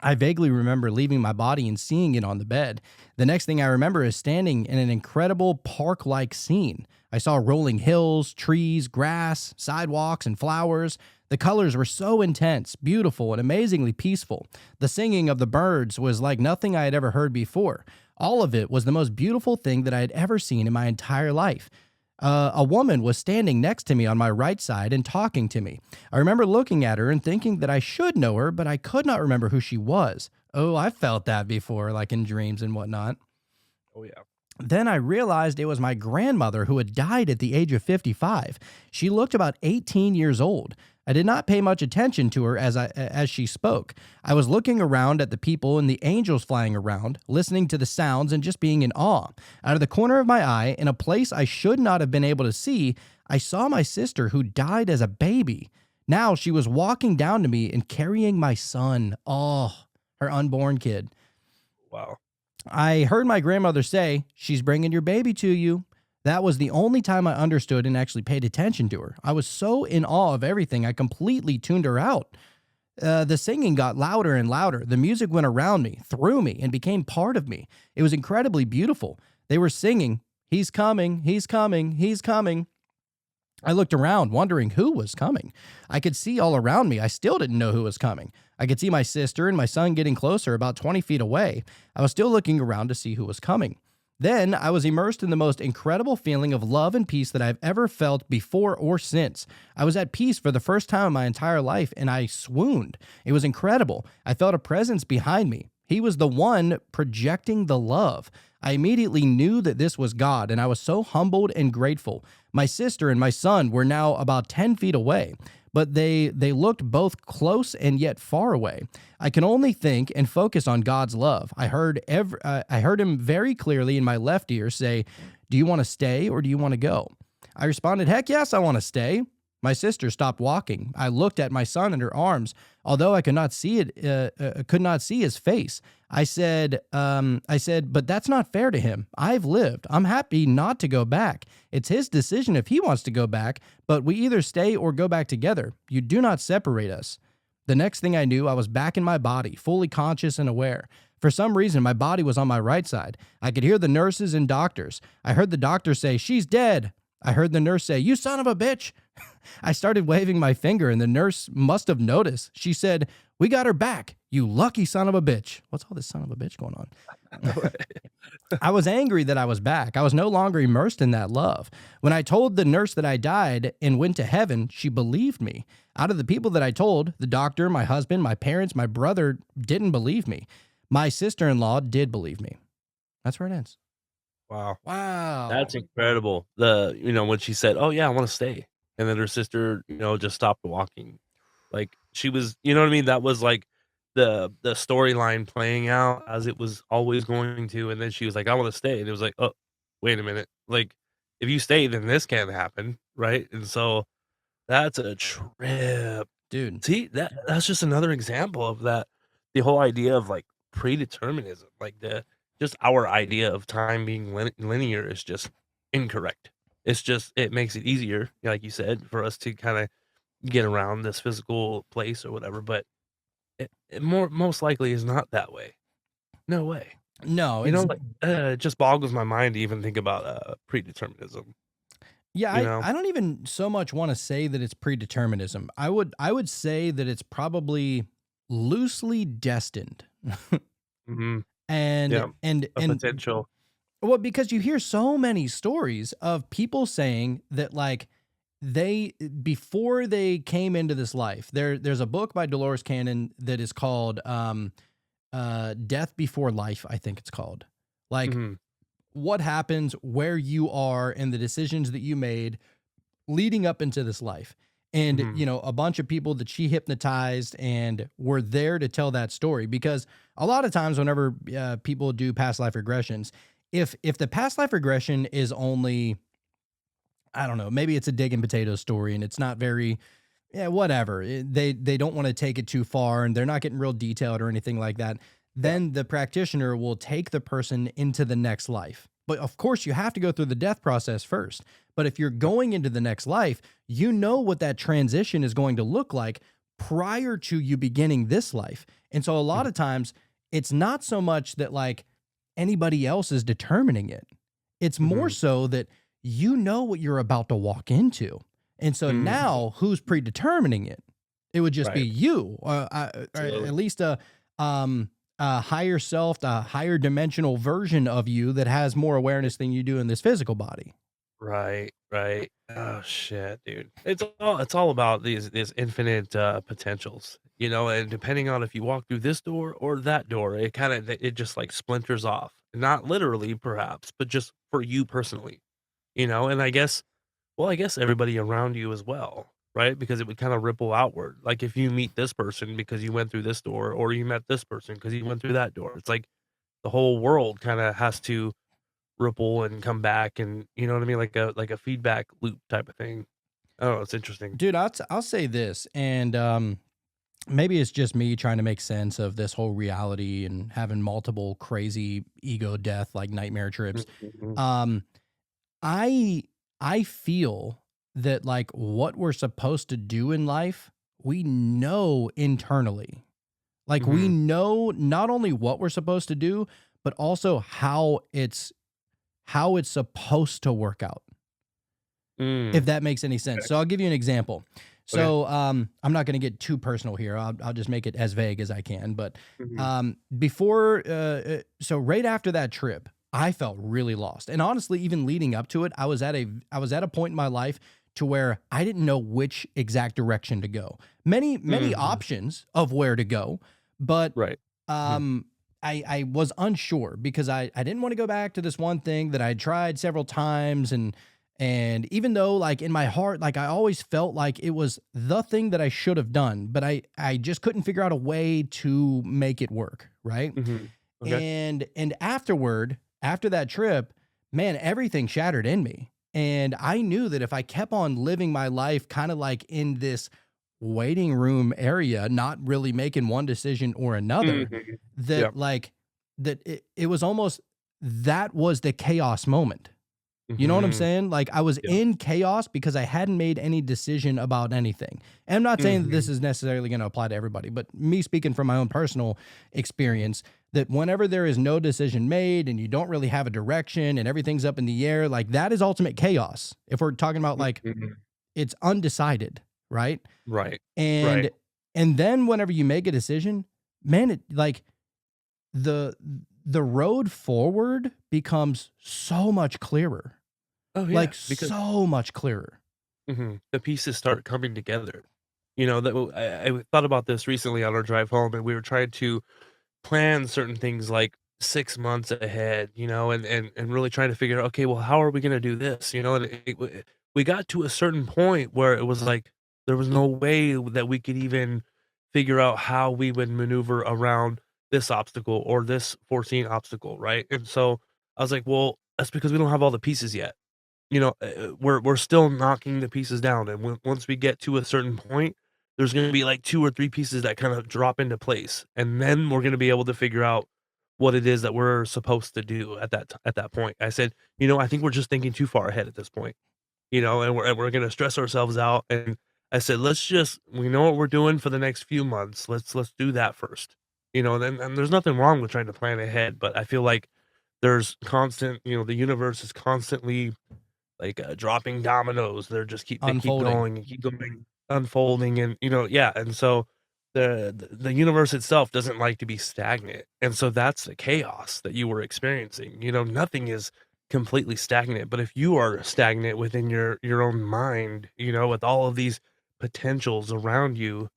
I vaguely remember leaving my body and seeing it on the bed. The next thing I remember is standing in an incredible park-like scene. I saw rolling hills, trees, grass, sidewalks, and flowers. The colors were so intense, beautiful, and amazingly peaceful. The singing of the birds was like nothing I had ever heard before. All of it was the most beautiful thing that I had ever seen in my entire life. A woman was standing next to me on my right side and talking to me. I remember looking at her and thinking that I should know her, but I could not remember who she was. Oh, I felt that before, like in dreams and whatnot. Oh, yeah. Then I realized it was my grandmother who had died at the age of 55. She looked about 18 years old. I did not pay much attention to her as she spoke. I was looking around at the people and the angels flying around, listening to the sounds and just being in awe. Out of the corner of my eye, in a place I should not have been able to see, I saw my sister who died as a baby. Now she was walking down to me and carrying my son. Oh, her unborn kid. Wow. I heard my grandmother say, "She's bringing your baby to you." That was the only time I understood and actually paid attention to her. I was so in awe of everything, I completely tuned her out. The singing got louder and louder. The music went around me, through me, and became part of me. It was incredibly beautiful. They were singing, "He's coming, he's coming, he's coming." I looked around, wondering who was coming. I could see all around me. I still didn't know who was coming. I could see my sister and my son getting closer, about 20 feet away. I was still looking around to see who was coming. Then I was immersed in the most incredible feeling of love and peace that I've ever felt before or since. I was at peace for the first time in my entire life, and I swooned. It was incredible. I felt a presence behind me. He was the one projecting the love. I immediately knew that this was God, and I was so humbled and grateful. My sister and my son were now about 10 feet away, but they looked both close and yet far away. I can only think and focus on God's love. I heard him very clearly in my left ear say, "Do you want to stay or do you want to go?" I responded, "Heck yes, I want to stay." My sister stopped walking. I looked at my son in her arms, although I could not see his face. I said, "But that's not fair to him. I've lived. I'm happy not to go back. It's his decision if he wants to go back, but we either stay or go back together. You do not separate us." The next thing I knew, I was back in my body, fully conscious and aware. For some reason, my body was on my right side. I could hear the nurses and doctors. I heard the doctor say, "She's dead." I heard the nurse say, "You son of a bitch." I started waving my finger, and the nurse must have noticed. She said, "We got her back, you lucky son of a bitch." What's all this son of a bitch going on? I was angry that I was back. I was no longer immersed in that love. When I told the nurse that I died and went to heaven, she believed me. Out of the people that I told, the doctor, my husband, my parents, my brother didn't believe me. My sister-in-law did believe me. That's where it ends. Wow. Wow. That's incredible. When she said, "Oh yeah, I want to stay," and then her sister, just stopped walking. Like she was, you know what I mean? That was like the storyline playing out as it was always going to, and then she was like, "I want to stay," and it was like, "Oh, wait a minute. Like if you stay, then this can't happen, right?" And so that's a trip. Dude. See, that's just another example of that. The whole idea of like predeterminism, like just our idea of time being linear is just incorrect. It's just it makes it easier, like you said, for us to kind of get around this physical place or whatever. But it most likely is not that way. No way. No, Like it just boggles my mind to even think about predeterminism. Yeah, you I, know? I don't even so much want to say that it's predeterminism. I would say that it's probably loosely destined. Mhm. and Yeah. and A and potential. well, because you hear so many stories of people saying that like they before they came into this life, there's a book by Dolores Cannon that is called Death Before Life, I think it's called. Like Mhm. what happens where you are and the decisions that you made leading up into this life. And, Mhm. a bunch of people that she hypnotized and were there to tell that story. Because a lot of times, whenever people do past life regressions, if the past life regression is only, I don't know, maybe it's a dig and potato story and it's not very, yeah, whatever. They don't want to take it too far and they're not getting real detailed or anything like that. Yeah. Then the practitioner will take the person into the next life. But of course, you have to go through the death process first. But if you're going into the next life, you know what that transition is going to look like prior to you beginning this life. And so a lot Mhm. of times, it's not so much that like anybody else is determining it. It's more Mhm. so that you know what you're about to walk into. And so Mhm. now who's predetermining it? It would just be Right. you, or Absolutely. at least a higher self, a higher dimensional version of you that has more awareness than you do in this physical body. Right, right. Oh shit, dude. It's all about these infinite potentials, and depending on if you walk through this door or that door, it just like splinters off. Not literally perhaps, but just for you personally, and I guess everybody around you as well, right? Because it would kind of ripple outward. Like if you meet this person because you went through this door or you met this person because you went through that door. It's like the whole world kind of has to ripple and come back and you know what I mean? Like a feedback loop type of thing. Oh, it's interesting. Dude, I'll say this, and maybe it's just me trying to make sense of this whole reality and having multiple crazy ego death like nightmare trips. Mhm. Um, I I feel that like what we're supposed to do in life, we know internally. Like we Mhm. know not only what we're supposed to do, but also how it's supposed to work out, if Mm. that makes any sense. Okay. So I'll give you an example. Okay. So I'm not going to get too personal here. I'll just make it as vague as I can. But Mhm. so right after that trip, I felt really lost. And honestly, even leading up to it, I was at a point in my life to where I didn't know which exact direction to go. Many Mhm. options of where to go, but Right. Mhm. um I was unsure because I didn't want to go back to this one thing that I tried several times, and even though like in my heart, like I always felt like it was the thing that I should have done, but I just couldn't figure out a way to make it work, right? Mhm. Okay. And after that trip, man, everything shattered in me. And I knew that if I kept on living my life kind of like in this waiting room area, not really making one decision or another, Mhm. Yeah. that like that it was almost that was the chaos moment. You know what I'm Mhm. saying? Like I was Yeah. in chaos because I hadn't made any decision about anything. And I'm not saying that this Mhm. is necessarily going to apply to everybody, but me speaking from my own personal experience, that whenever there is no decision made and you don't really have a direction and everything's up in the air, like that is ultimate chaos. If we're talking about like Mhm. it's undecided, right? Right. Right. And and then whenever you make a decision, man, it like the the road forward becomes so much clearer. Oh yeah, Like, because so much clearer. the pieces start coming together. I thought about this recently on our drive home, and we were trying to plan certain things like 6 months ahead, and really trying to figure out, "Okay, well, how are we gonna do this?" And we got to a certain point where it was like, there was no way that we could even figure out how we would maneuver around this obstacle or this foreseen obstacle, right? And so, I was like, "Well, that's because we don't have all the pieces yet." We're still knocking the pieces down, and once we get to a certain point, there's gonna be, like, 2 or 3 pieces that kinda drop into place, and then we're gonna be able to figure out what it is that we're supposed to do at that point. I said, "I think we're just thinking too far ahead at this point, and we're gonna stress ourselves out," and I said, we know what we're doing for the next few months, let's do that first." And there's nothing wrong with trying to plan ahead, but I feel like there's the universe is constantly like dropping dominoes. They keep Unfolding. going and keep going, unfolding, and yeah. And so the universe itself doesn't like to be stagnant, and so that's the chaos that you were experiencing. Nothing is completely stagnant, but if you are stagnant within your own mind, with all of these potentials around you,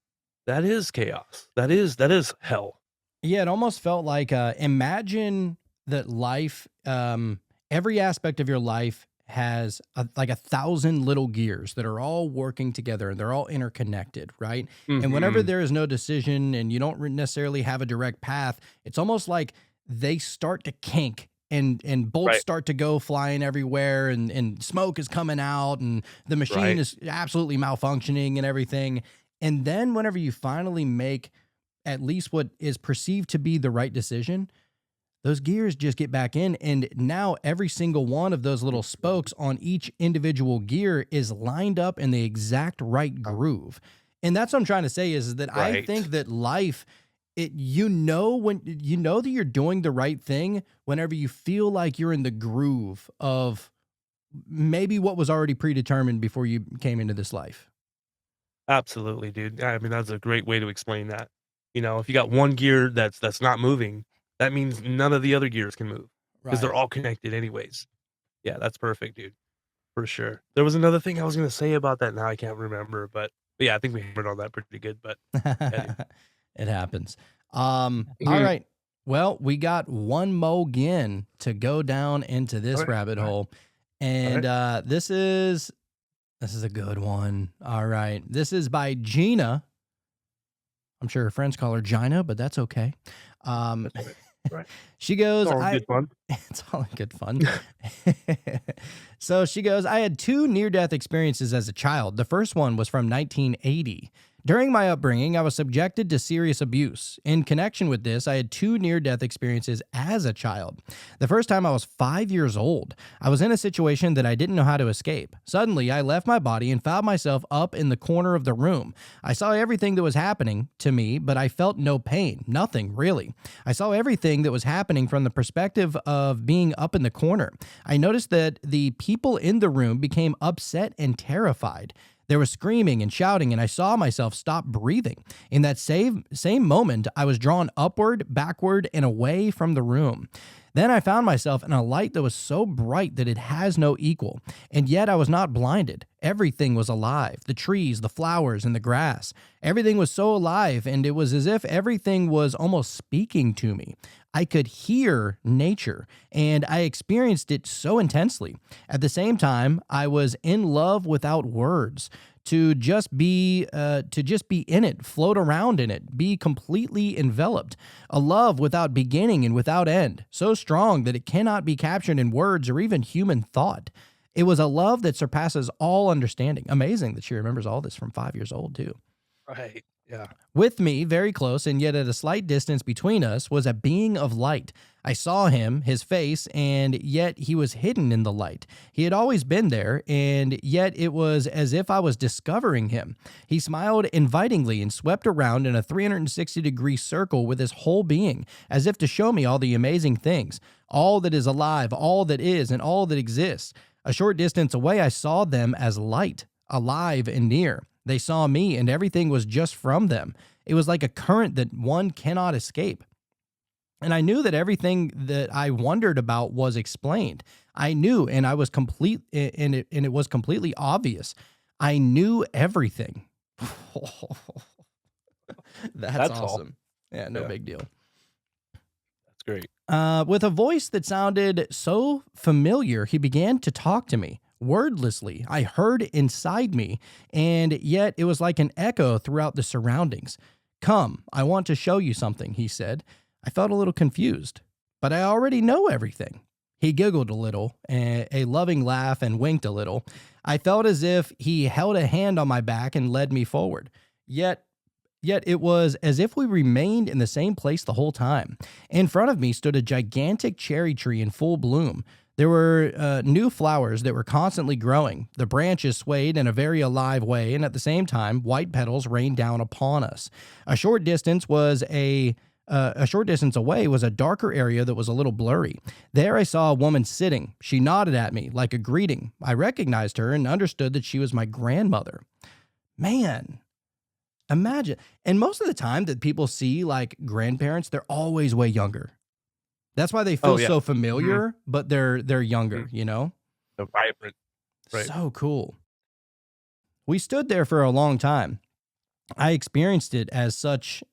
that is chaos. That is hell. Yeah, it almost felt like imagine that life, every aspect of your life has like 1,000 little gears that are all working together and they're all interconnected, right? And whenever Mhm. there is no decision and you don't necessarily have a direct path, it's almost like they start to kink. And bolts Right, start to go flying everywhere, and smoke is coming out, and the machine right. is absolutely malfunctioning and everything. And then, whenever you finally make at least what is perceived to be the right decision, those gears just get back in. And now every single one of those little spokes on each individual gear is lined up in the exact right groove. And that's what I'm trying to say is that I think Right. that life, when you know that you're doing the right thing whenever you feel like you're in the groove of maybe what was already predetermined before you came into this life. Absolutely, dude. I mean, that's a great way to explain that. If you got one gear that's not moving, that means none of the other gears can move because 'cause they're Right. all connected anyways. Yeah, that's perfect, dude, for sure. There was another thing I was gonna say about that, now I can't remember, but yeah, I think we hammered on that pretty good, but yeah, dude. It happens. All Mhm. right. Well, we got one more again to go down into this Alright, rabbit alright, hole. And alright. this is a good one. All right. This is by Gina. I'm sure her friends call her Gina, but that's okay. Um, That's right. Right. she It's goes, all in good fun. it's all in good fun. So she goes, I had two near death experiences as a child. The first one was from 1980. During my upbringing, I was subjected to serious abuse. In connection with this, I had two near death experiences as a child. The first time I was 5 years old. I was in a situation that I didn't know how to escape. Suddenly, I left my body and found myself up in the corner of the room. I saw everything that was happening to me, but I felt no pain. Nothing, really. I saw everything that was happening from the perspective of being up in the corner. I noticed that the people in the room became upset and terrified. There was screaming and shouting, and I saw myself stop breathing. In that same moment, I was drawn upward, backward, and away from the room. Then I found myself in a light that was so bright that it has no equal. And yet I was not blinded. Everything was alive, the trees, the flowers, and the grass. Everything was so alive, and it was as if everything was almost speaking to me. I could hear nature, and I experienced it so intensely. At the same time, I was in love without words. To just be in it, float around in it, be completely enveloped. A love without beginning and without end, so strong that it cannot be captured in words or even human thought. It was a love that surpasses all understanding. Amazing that she remembers all this from 5 years old, too. Right. Yeah. With me, very close and yet at a slight distance between us, was a being of light. I saw him, his face, and yet he was hidden in the light. He had always been there, and yet it was as if I was discovering him. He smiled invitingly and swept around in a 360-degree circle with his whole being, as if to show me all the amazing things, all that is alive, all that is, and all that exists. A short distance away, I saw them as light, alive and near. They saw me, and everything was just from them. It was like a current that one cannot escape. And I knew that everything that I wondered about was explained. I knew, and I was complete, and it was completely obvious. I knew everything. That's That's all. awesome. Yeah, no Yeah, big deal. that's great. With a voice that sounded so familiar, he began to talk to me. Wordlessly, I heard inside me, and yet it was like an echo throughout the surroundings. Come, I want to show you something, he said. I felt a little confused, but I already know everything. He giggled a little, a loving laugh, and winked a little. I felt as if he held a hand on my back and led me forward. Yet it was as if we remained in the same place the whole time. In front of me stood a gigantic cherry tree in full bloom. There were new flowers that were constantly growing. The branches swayed in a very alive way, and at the same time, white petals rained down upon us. A short distance was a a short distance away was a darker area that was a little blurry. There I saw a woman sitting. She nodded at me like a greeting. I recognized her and understood that she was my grandmother. Man, imagine. And most of the time that people see like grandparents, they're always way younger. That's why they feel so familiar, but they're younger, you know? So vibrant. Right. So cool. We stood there for a long time. I experienced it as such,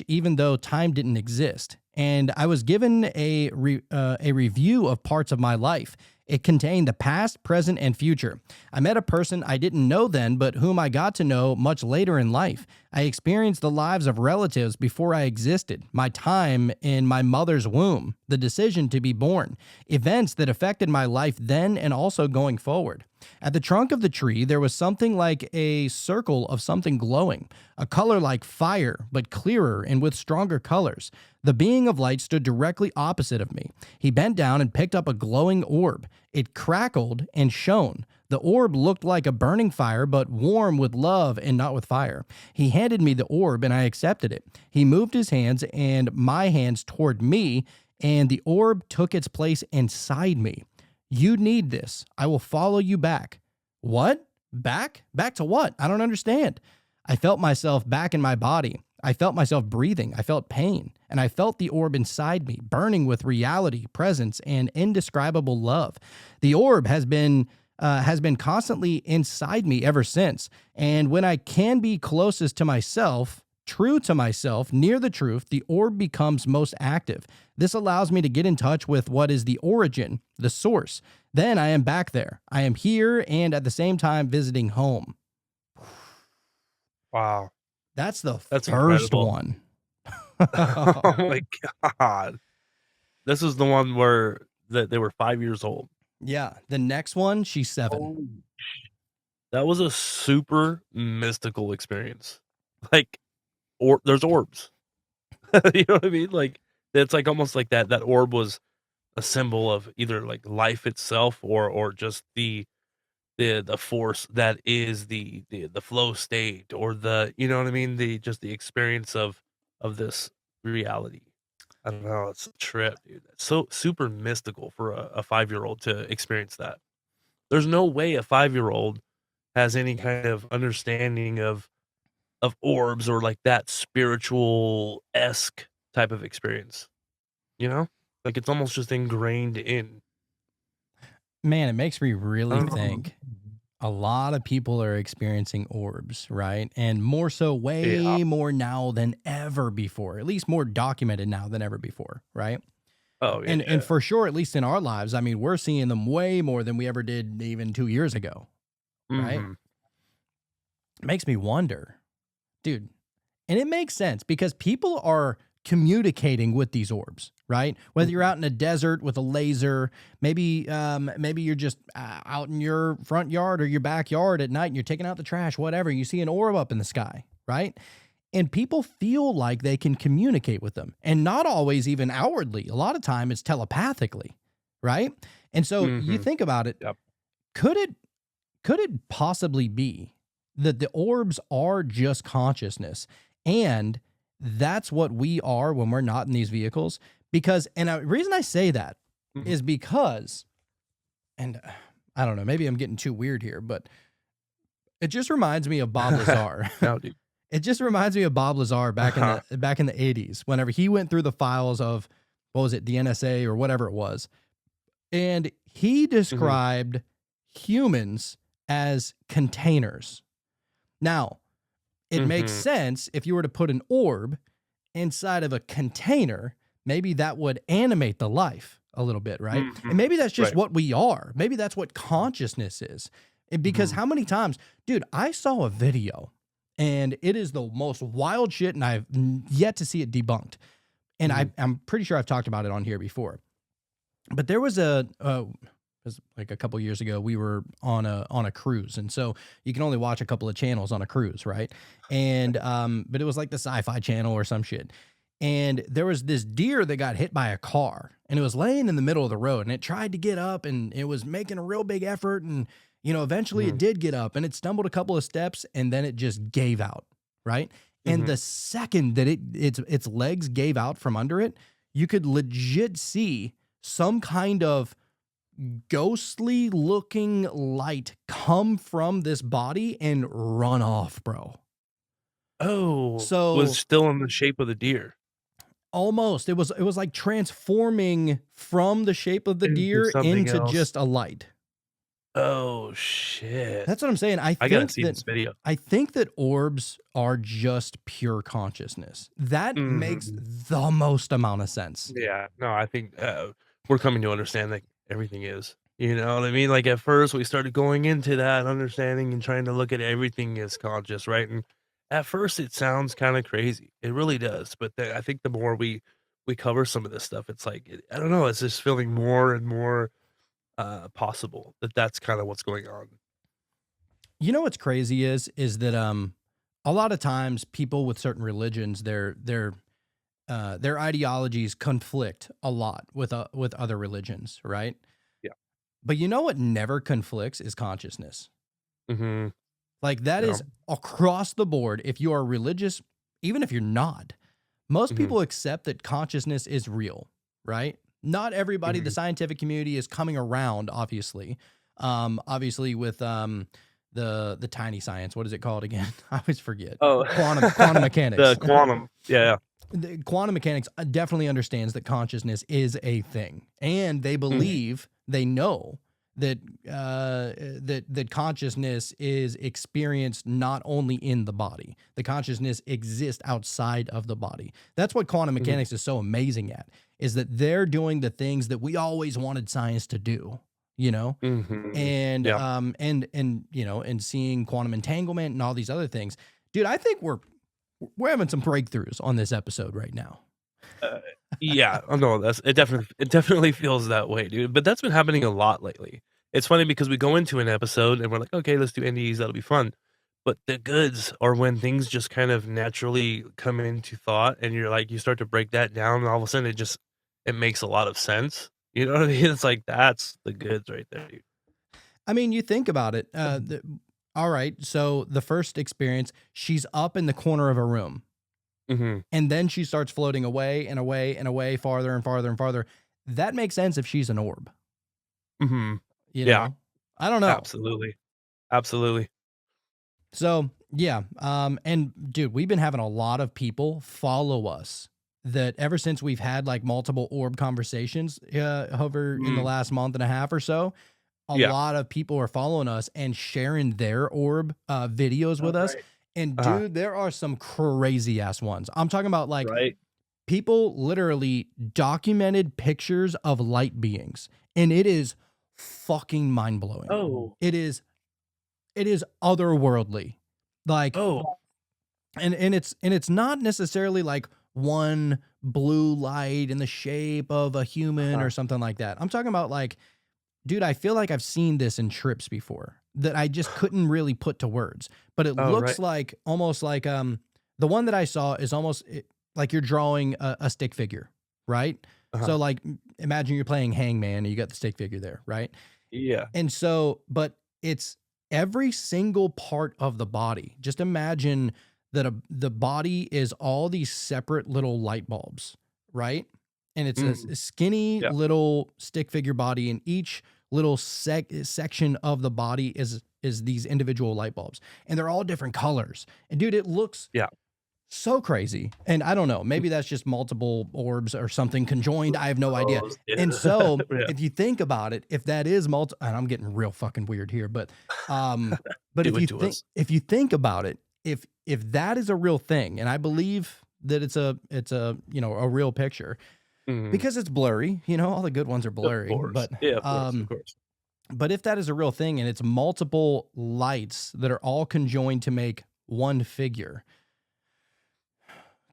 even though time didn't exist. And I was given a review of parts of my life. It contained the past, present, and future. I met a person I didn't know then, but whom I got to know much later in life. I experienced the lives of relatives before I existed, my time in my mother's womb, the decision to be born, events that affected my life then and also going forward. At the trunk of the tree, there was something like a circle of something glowing, a color like fire, but clearer and with stronger colors. The being of light stood directly opposite of me. He bent down and picked up a glowing orb. It crackled and shone. The orb looked like a burning fire, but warm with love and not with fire. He handed me the orb, and I accepted it. He moved his hands and my hands toward me, and the orb took its place inside me. You need this. I will follow you back. What? Back? Back to what? I don't understand. I felt myself back in my body. I felt myself breathing. I felt pain. And I felt the orb inside me, burning with reality, presence, and indescribable love. The orb has been constantly inside me ever since. And when I can be closest to myself, true to myself, near the truth, the orb becomes most active. This allows me to get in touch with what is the origin, the source. Then I am back there. I am here and at the same time visiting home. Wow. That's first incredible. one. Oh my God. This is the one where they were 5 years old. Yeah. The next one, she's 7. Oh, that was a super mystical experience. Like, there's orbs. You know what I mean? Like, it's like almost like that orb was a symbol of either like life itself or just the force that is the flow state, or the, you know what I mean, the experience of this reality. I don't know, it's a trip, dude. It's so super mystical for a 5-year-old to experience that. There's no way a 5-year-old has any kind of understanding of orbs or like that spiritual-esque type of experience. You know? Like, it's almost just ingrained in. Man, it makes me really think a lot of people are experiencing orbs, right? And more so, way more now than ever before, at least more documented now than ever before, right? Oh, yeah. And for sure, at least in our lives, I mean, we're seeing them way more than we ever did even 2 years ago, right? It makes me wonder, dude. And it makes sense because people are communicating with these orbs, right? Whether you're out in a desert with a laser, maybe you're just out in your front yard or your backyard at night and you're taking out the trash, whatever. You see an orb up in the sky, right? And people feel like they can communicate with them, and not always even outwardly. A lot of time it's telepathically, right? And so you think about it, could it possibly be that the orbs are just consciousness, and that's what we are when we're not in these vehicles? Because, and the reason I say that is because, and I don't know, maybe I'm getting too weird here, but it just reminds me of Bob Lazar. No, dude. It just reminds me of Bob Lazar back in the 80s, whenever he went through the files of, what was it, the NSA or whatever it was. And he described humans as containers. Now, it makes sense if you were to put an orb inside of a container, maybe that would animate the life a little bit, right? And maybe that's just what we are. Maybe that's what consciousness is. And because how many times, dude, I saw a video and it is the most wild shit, and I've yet to see it debunked. And I'm pretty sure I've talked about it on here before. But there was it was like a couple years ago, we were on a cruise, and so you can only watch a couple of channels on a cruise, right? And but it was like the Sci-Fi Channel or some shit. And there was this deer that got hit by a car, and it was laying in the middle of the road, and it tried to get up, and it was making a real big effort, and eventually it did get up, and it stumbled a couple of steps, and then it just gave out, right? And Mhm. the second that its legs gave out from under it, you could legit see some kind of ghostly looking light come from this body and run off, bro. Oh, was So still in the shape of the deer almost it was like transforming from the shape of the into deer something into else. just a light. Oh, shit. That's what I'm saying. I gotta see this video. I think that orbs are just pure consciousness. That makes Mhm. the most amount of sense. Yeah, no, I think, we're coming to understand that everything is. You know what I mean? Like, at first, we started going into that understanding and trying to look at everything as conscious, right? And at first, it sounds kinda crazy. It really does, but I think the more we cover some of this stuff, it's like, I don't know, it's just feeling more and more, possible that that's kinda what's going on. You know what's crazy is that a lot of times people with certain religions their ideologies conflict a lot with other religions, right? Yeah. But you know what never conflicts is consciousness. Mhm. Like that Yeah. is across the board. If you are religious, even if you're not, most Mhm. people accept that consciousness is real, right? Not everybody, the Mhm. scientific community is coming around, obviously. Obviously with the tiny science, what is it called again? I always forget. Oh, Quantum mechanics. the quantum. Yeah, The quantum mechanics definitely understands that consciousness is a thing, and they yeah. Mhm. believe they know that that consciousness is experienced not only in the body. The consciousness exists outside of the body. That's what quantum Mhm. mechanics is so amazing at, is that they're doing the things that we always wanted science to do. You know, Mhm. and Yeah. and seeing quantum entanglement and all these other things, dude. I think we're having some breakthroughs on this episode right now. Uh, yeah, oh, no, that's it definitely feels that way, dude, but that's been happening a lot lately. It's funny because we go into an episode and we're like, "Okay, let's do NDEs, that'll be fun." But the goods are when things just kind of naturally come into thought and you're like, you start to break that down and all of a sudden it makes a lot of sense. You know what I mean? It's like, that's the goods right there, dude. I mean, you think about it. All right, so the first experience, she's up in the corner of a room, Mhm. and then she starts floating away and away and away, farther and farther and farther. That makes sense if she's an orb, Mhm. you Yeah, know? I don't know. absolutely. Absolutely. So yeah, and dude, we've been having a lot of people follow us that ever since we've had like multiple orb conversations over in the Mm, last month and a half or so. A yeah. lot of people are following us and sharing their orb videos with us. Alright. And Uh-huh. dude, there are some crazy ass ones. I'm talking about like Right? people literally documented pictures of light beings, and it is fucking mind blowing. Oh. It is otherworldly. Like Oh. and it's not necessarily like one blue light in the shape of a human Uh-huh. or something like that. I'm talking about like, dude, I feel like I've seen this in trips before that I just couldn't really put to words. But it Oh, right. looks like almost like the one that I saw is almost like you're drawing a stick figure, right? Uh-huh. So like imagine you're playing Hangman and you got the stick figure there, right? Yeah. And so, but it's every single part of the body. Just imagine that the body is all these separate little light bulbs, right? And it's Mm. a skinny Yeah. little stick figure body, and each little section of the body is these individual light bulbs, and they're all different colors. And dude, it looks Yeah. so crazy. And I don't know, maybe that's just multiple orbs or something conjoined. I have no idea. Oh, yeah. And so Yeah. if you think about it, if that is and I'm getting real fucking weird here, but Do it to us. if you think about it, if that is a real thing, and I believe that it's a a real picture Mhm. because it's blurry, all the good ones are Of blurry, course. Yeah, of course, of course. but if that is a real thing and it's multiple lights that are all conjoined to make one figure,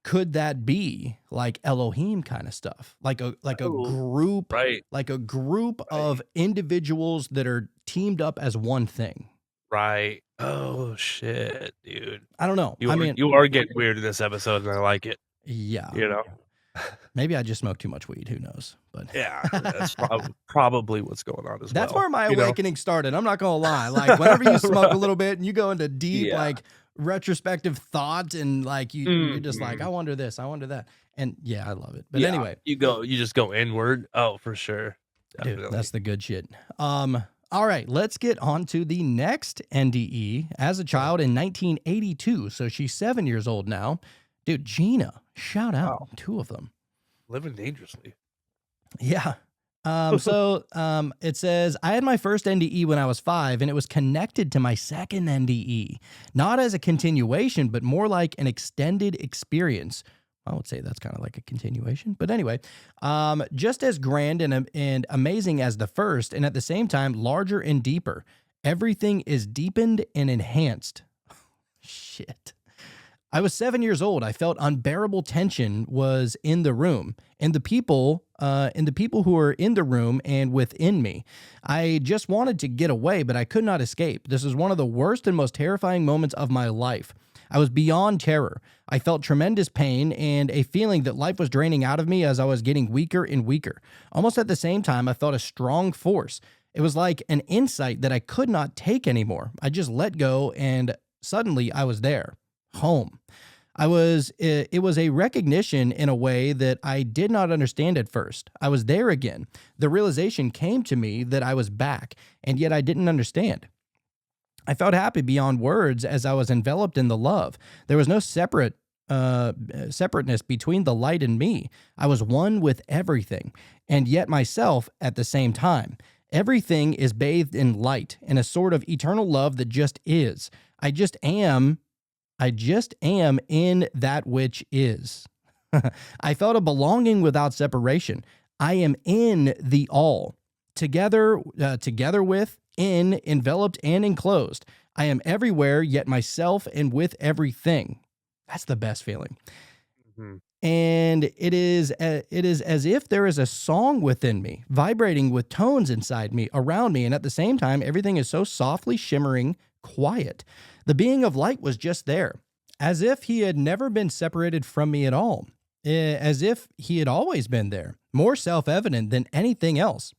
could that be like Elohim kind of stuff? Like a Oh, group, right, like a group right, of individuals that are teamed up as one thing. right. Oh, shit, dude. I don't know. I mean, You are getting weird in this episode, and I like it, yeah, you know? maybe I just smoked too much weed. Who knows? But Yeah, that's probably what's going on as that's well, where my you know? awakening started. I'm not gonna lie. Like whenever you smoke a Right. little bit and you go into deep Yeah. like retrospective thought, and like you're just like, I Mhm. wonder this, I wonder that. And yeah, I love it. But Yeah, anyway, you just go inward. Oh, for sure. dude, that's Definitely. the good shit. All right, let's get on to the next NDE. As a Uh, child in 1982, so she's 7 years old now. Dude, Gina, shout out, wow, 2 of them. living dangerously. Yeah. It says, I had my first NDE when I was 5, and it was connected to my second NDE, not as a continuation, but more like an extended experience. I would say that's kind of like a continuation, but anyway, just as grand and amazing as the first, and at the same time larger and deeper. Everything is deepened and enhanced. Shit. I was 7 years old. I felt unbearable tension was in the room, and the people who were in the room and within me. I just wanted to get away, but I could not escape. This was one of the worst and most terrifying moments of my life. I was beyond terror. I felt tremendous pain and a feeling that life was draining out of me as I was getting weaker and weaker. Almost at the same time, I felt a strong force. It was like an insight that I could not take anymore. I just let go, and suddenly I was there, home. It was a recognition in a way that I did not understand at first. I was there again. The realization came to me that I was back, and yet I didn't understand. I felt happy beyond words as I was enveloped in the love. There was no separateness between the light and me. I was one with everything, and yet myself at the same time. Everything is bathed in light, in a sort of eternal love that just is. I just am I just am in that which is. I felt a belonging without separation. I am in the all, together with, in, enveloped, and enclosed. I am everywhere, yet myself, and with everything. That's the best feeling. Mhm. And it is as if there is a song within me, vibrating with tones inside me, around me, and at the same time, everything is so softly shimmering, quiet. The being of light was just there, as if he had never been separated from me at all, as if he had always been there, more self-evident than anything else.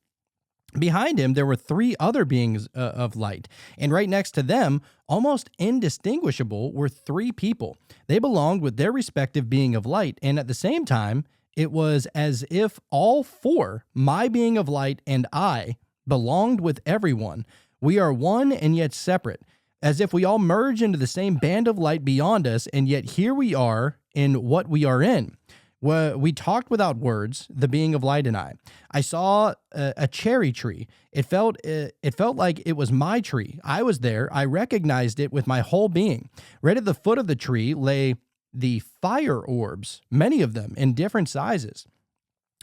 Behind him, there were 3 other beings of light, and right next to them, almost indistinguishable, were 3 people. They belonged with their respective being of light, and at the same time, it was as if all 4, my being of light and I, belonged with everyone. We are one and yet separate, as if we all merge into the same band of light beyond us, and yet here we are in what we are in. We talked without words, the being of light and I. I saw a cherry tree. It felt like it was my tree. I was there. I recognized it with my whole being. Right at the foot of the tree lay the fire orbs, many of them in different sizes.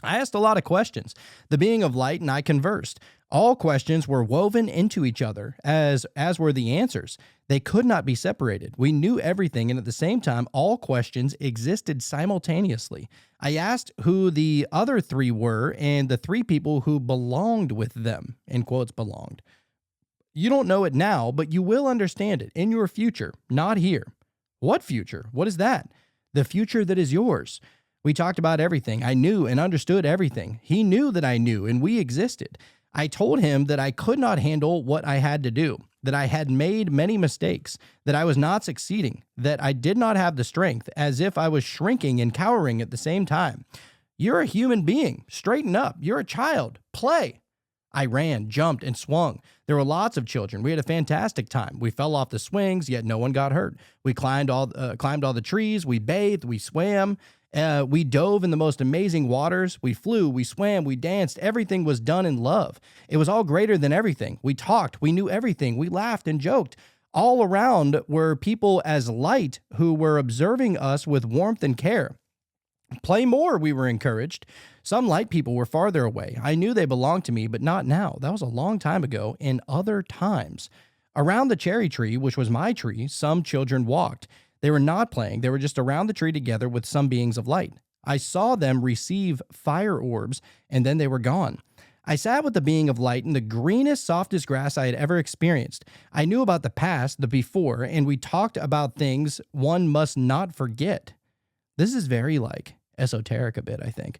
I asked a lot of questions. The being of light and I conversed. All questions were woven into each other, as were the answers. They could not be separated. We knew everything, and at the same time, all questions existed simultaneously. I asked who the other 3 were and the 3 people who belonged with them, in quotes, belonged. You don't know it now, but you will understand it in your future, not here. What future? What is that? The future that is yours. We talked about everything. I knew and understood everything. He knew that I knew, and we existed. I told him that I could not handle what I had to do, that I had made many mistakes, that I was not succeeding, that I did not have the strength, as if I was shrinking and cowering at the same time. You're a human being. Straighten up. You're a child. Play. I ran, jumped, and swung. There were lots of children. We had a fantastic time. We fell off the swings, yet no one got hurt. We climbed all the trees. We bathed. We swam. We dove in the most amazing waters. We flew. We swam. We danced. Everything was done in love. It was all greater than everything. We talked. We knew everything. We laughed and joked. All around were people as light who were observing us with warmth and care. Play more, we were encouraged. Some light people were farther away. I knew they belonged to me, but not now. That was a long time ago, in other times. Around the cherry tree, which was my tree, some children walked. They were not playing. They were just around the tree together with some beings of light. I saw them receive fire orbs, and then they were gone. I sat with the being of light in the greenest, softest grass I had ever experienced. I knew about the past, the before, and we talked about things one must not forget. This is very like esoteric a bit, I think.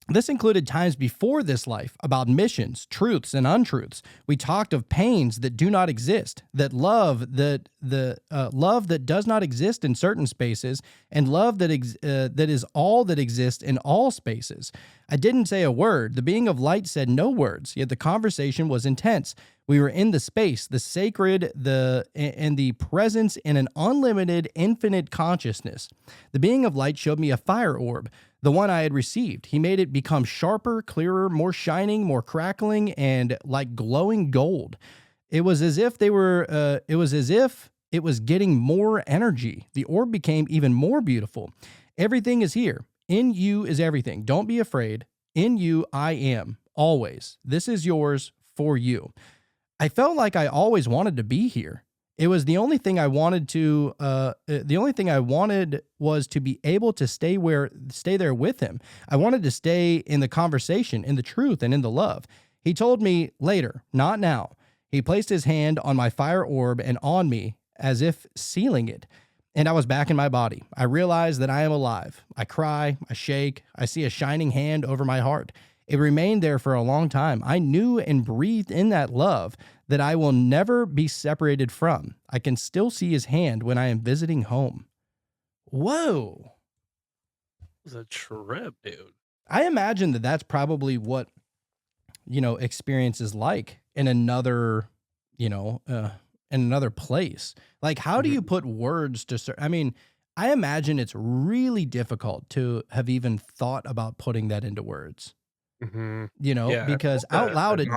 This included times before this life about missions, truths, and untruths. We talked of pains that do not exist, that love that does not exist in certain spaces, and love that is all that exists in all spaces. I didn't say a word. The being of light said no words, yet the conversation was intense. We were in the space, the sacred, and the presence in an unlimited, infinite consciousness. The being of light showed me a fire orb, the one I had received. He made it become sharper, clearer, more shining, more crackling, and like glowing gold. It was as if it was getting more energy. The orb became even more beautiful. Everything is here. In you is everything. Don't be afraid. In you I am, always. This is yours for you. I felt like I always wanted to be here. It was the only thing I wanted was to be able to stay there with him. I wanted to stay in the conversation, in the truth, and in the love. He told me later, not now. He placed his hand on my fire orb and on me as if sealing it. And I was back in my body. I realized that I am alive. I cry, I shake, I see a shining hand over my heart. It remained there for a long time. I knew and breathed in that love that I will never be separated from. I can still see his hand when I am visiting home. Whoa. It was a trip, dude. I imagine that that's probably what, experience is like in another, in another place. Like, how do you put words to, I imagine it's really difficult to have even thought about putting that into words. Yeah, Because out loud it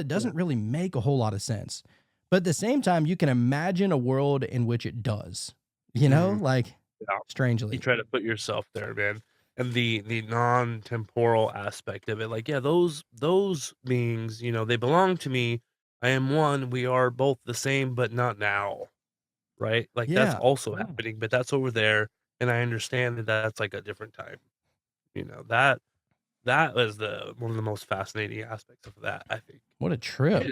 doesn't really make a whole lot of sense. But at the same time, you can imagine a world in which it does. Like Yeah. strangely. You try to put yourself there, man. And the non-temporal aspect of it, like, yeah, those beings, they belong to me. I am one. We are both the same, but not now, right? Like, that's Yeah. also happening, but that's over there, and I understand that that's like a different time. That was one of the most fascinating aspects of that, I think. What a trip.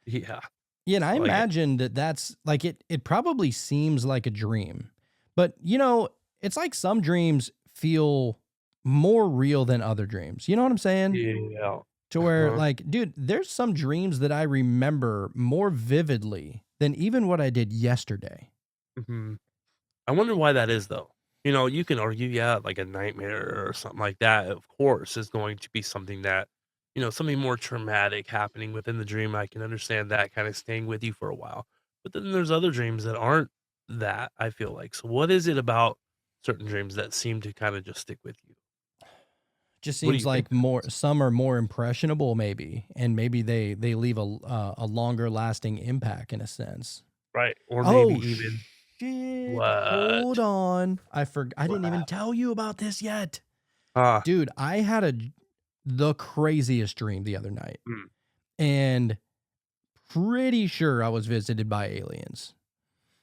Yeah. Yeah, and I Like it. imagine that's like it probably seems like a dream. But it's like some dreams feel more real than other dreams. You know what I'm saying? Yeah. To where Uh-huh. like, dude, there's some dreams that I remember more vividly than even what I did yesterday. Mhm. I wonder why that is, though. You can argue, yeah, like a nightmare or something like that, of course, is going to be something that, something more traumatic happening within the dream. I can understand that kind of staying with you for a while. But then there's other dreams that aren't that, I feel like. So what is it about certain dreams that seem to kind of just stick with you? Just What do seems you think like that more is? some are more impressionable maybe, and maybe they leave a longer lasting impact in a sense. Right. Or maybe Oh even shit! Hold what? on, I What didn't even happened? tell you about this yet, Ah, dude. I had the craziest dream the other night, mm, and pretty sure I was visited by aliens.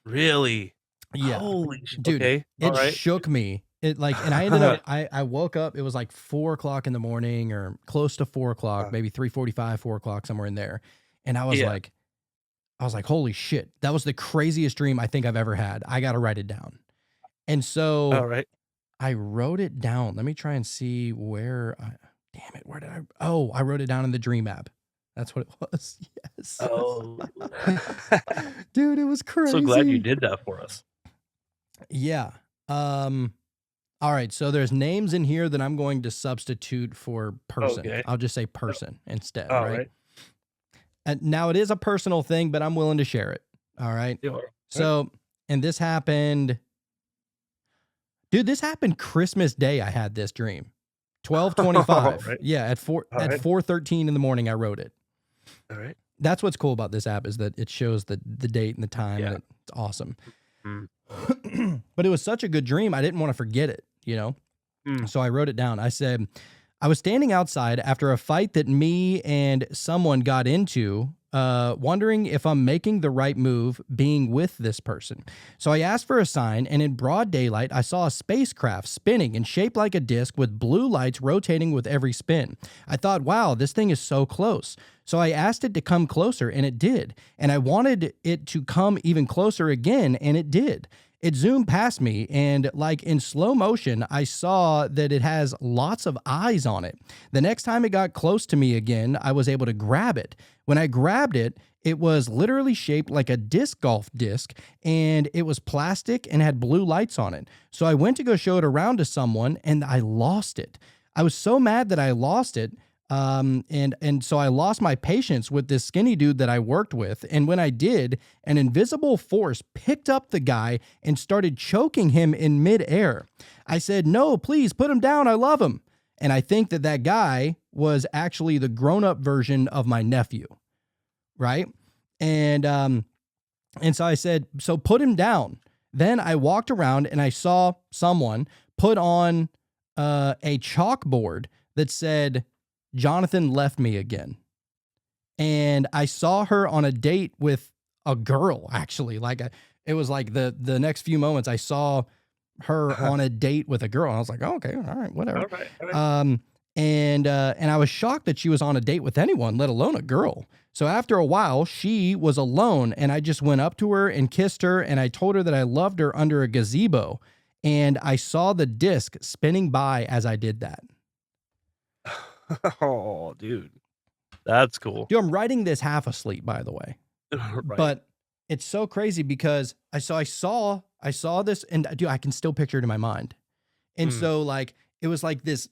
really? Yeah, Holy dude, okay. All it right. shook me. It like, and I ended up, I woke up. It was like 4 o'clock in the morning, or close to 4 o'clock, maybe 3:45, 4 o'clock, somewhere in there. And Yeah. I was like, holy shit, that was the craziest dream I think I've ever had. I got to write it down. And so All right. I wrote it down. Let me try and see damn it, where did I wrote it down in the dream app. That's what it was. Yes. Oh. Dude, it was So glad you crazy. did that for us. Yeah. Um, all right. So there's names in here that I'm going to substitute for person. Okay. I'll just say person instead, All right? right. And now it is a personal thing, but I'm willing to share it. All right. Yeah. All right. So, and this happened, dude, this happened Christmas Day. I had this dream. All 12:25. right. Yeah, at All right. 4:13 in the morning I wrote it. All right. That's what's cool about this app, is that it shows the date and the time, Yeah. and it's awesome. Mm. But it was such a good dream, I didn't want to forget it, Mm. So I wrote it down. I said, I was standing outside after a fight that me and someone got into, wondering if I'm making the right move being with this person. So I asked for a sign, and in broad daylight, I saw a spacecraft spinning and shaped like a disc with blue lights rotating with every spin. I thought, wow, this thing is so close. So I asked it to come closer, and it did. And I wanted it to come even closer again, and it did. it zoomed past me, and like in slow motion, I saw that it has lots of eyes on it. The next time it got close to me again, I was able to grab it. When I grabbed it, it was literally shaped like a disc golf disc, and it was plastic and had blue lights on it. So I went to go show it around to someone, and I lost it. I was so mad that I lost it. And so I lost my patience with this skinny dude that I worked with. And when I did, an invisible force picked up the guy and started choking him in midair. I said, "No, please put him down. I love him." And I think that that guy was actually the grown-up version of my nephew, right? And so I said, "So put him down." Then I walked around and I saw someone put on a chalkboard that said, "Jonathan left me again." And I saw her on a date with a girl, actually. It was like the next few moments I saw her on a date with a girl. And I was like, oh, okay, all right, whatever. All right. And I was shocked that she was on a date with anyone, let alone a girl. So after a while, she was alone, and I just went up to her and kissed her, and I told her that I loved her under a gazebo. And I saw the disc spinning by as I did that. Oh, dude, that's cool. Dude, I'm writing this half asleep, by the way. Right. But it's so crazy because I saw this, and dude, I can still picture it in my mind. And so like it was like this,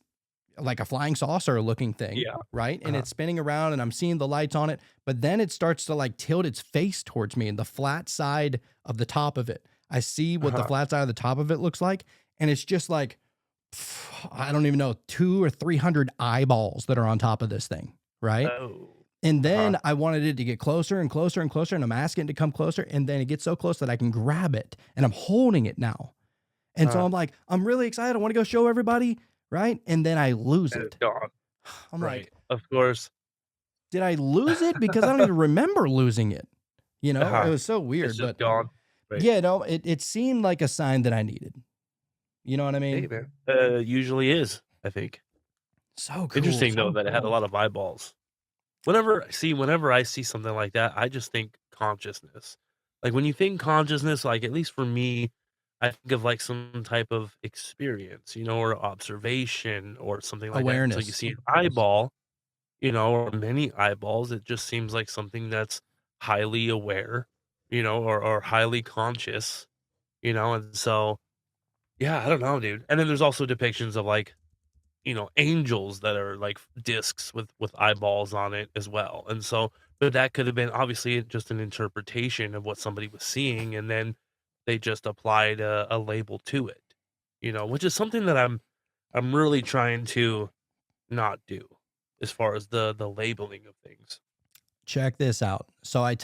like a flying saucer looking thing, Yeah. right? And it's spinning around, and I'm seeing the lights on it, but then it starts to like tilt its face towards me, and the flat side of the top of it, I see what the flat side of the top of it looks like, and it's just like, I don't even know, 200 or 300 eyeballs that are on top of this thing, right? Oh. And then I wanted it to get closer and closer and closer, and I'm asking it to come closer, and then it gets so close that I can grab it, and I'm holding it now. And so I'm like, I'm really excited. I want to go show everybody, right? And then I lose And it. it's gone. I'm Right. like, Of course. did I lose it? Because I don't even remember losing it. You know, it was so weird. It's just But gone. Right. yeah, no, it seemed like a sign that I needed. You know what I mean? Hey, man. Usually is, I think. So cool. Interesting, so though, that it had a cool. lot of eyeballs. Whenever I see something like that, I just think consciousness. Like, when you think consciousness, like, at least for me, I think of, like, some type of experience, or observation or something like that. So you Awareness. see an eyeball, or many eyeballs, it just seems like something that's highly aware, or highly conscious, and so, yeah, I don't know, dude. And then there's also depictions of, like, angels that are like discs with eyeballs on it as well. And so, but that could have been obviously just an interpretation of what somebody was seeing, and then they just applied a label to it, which is something that I'm really trying to not do as far as the labeling of things. Check this out. So I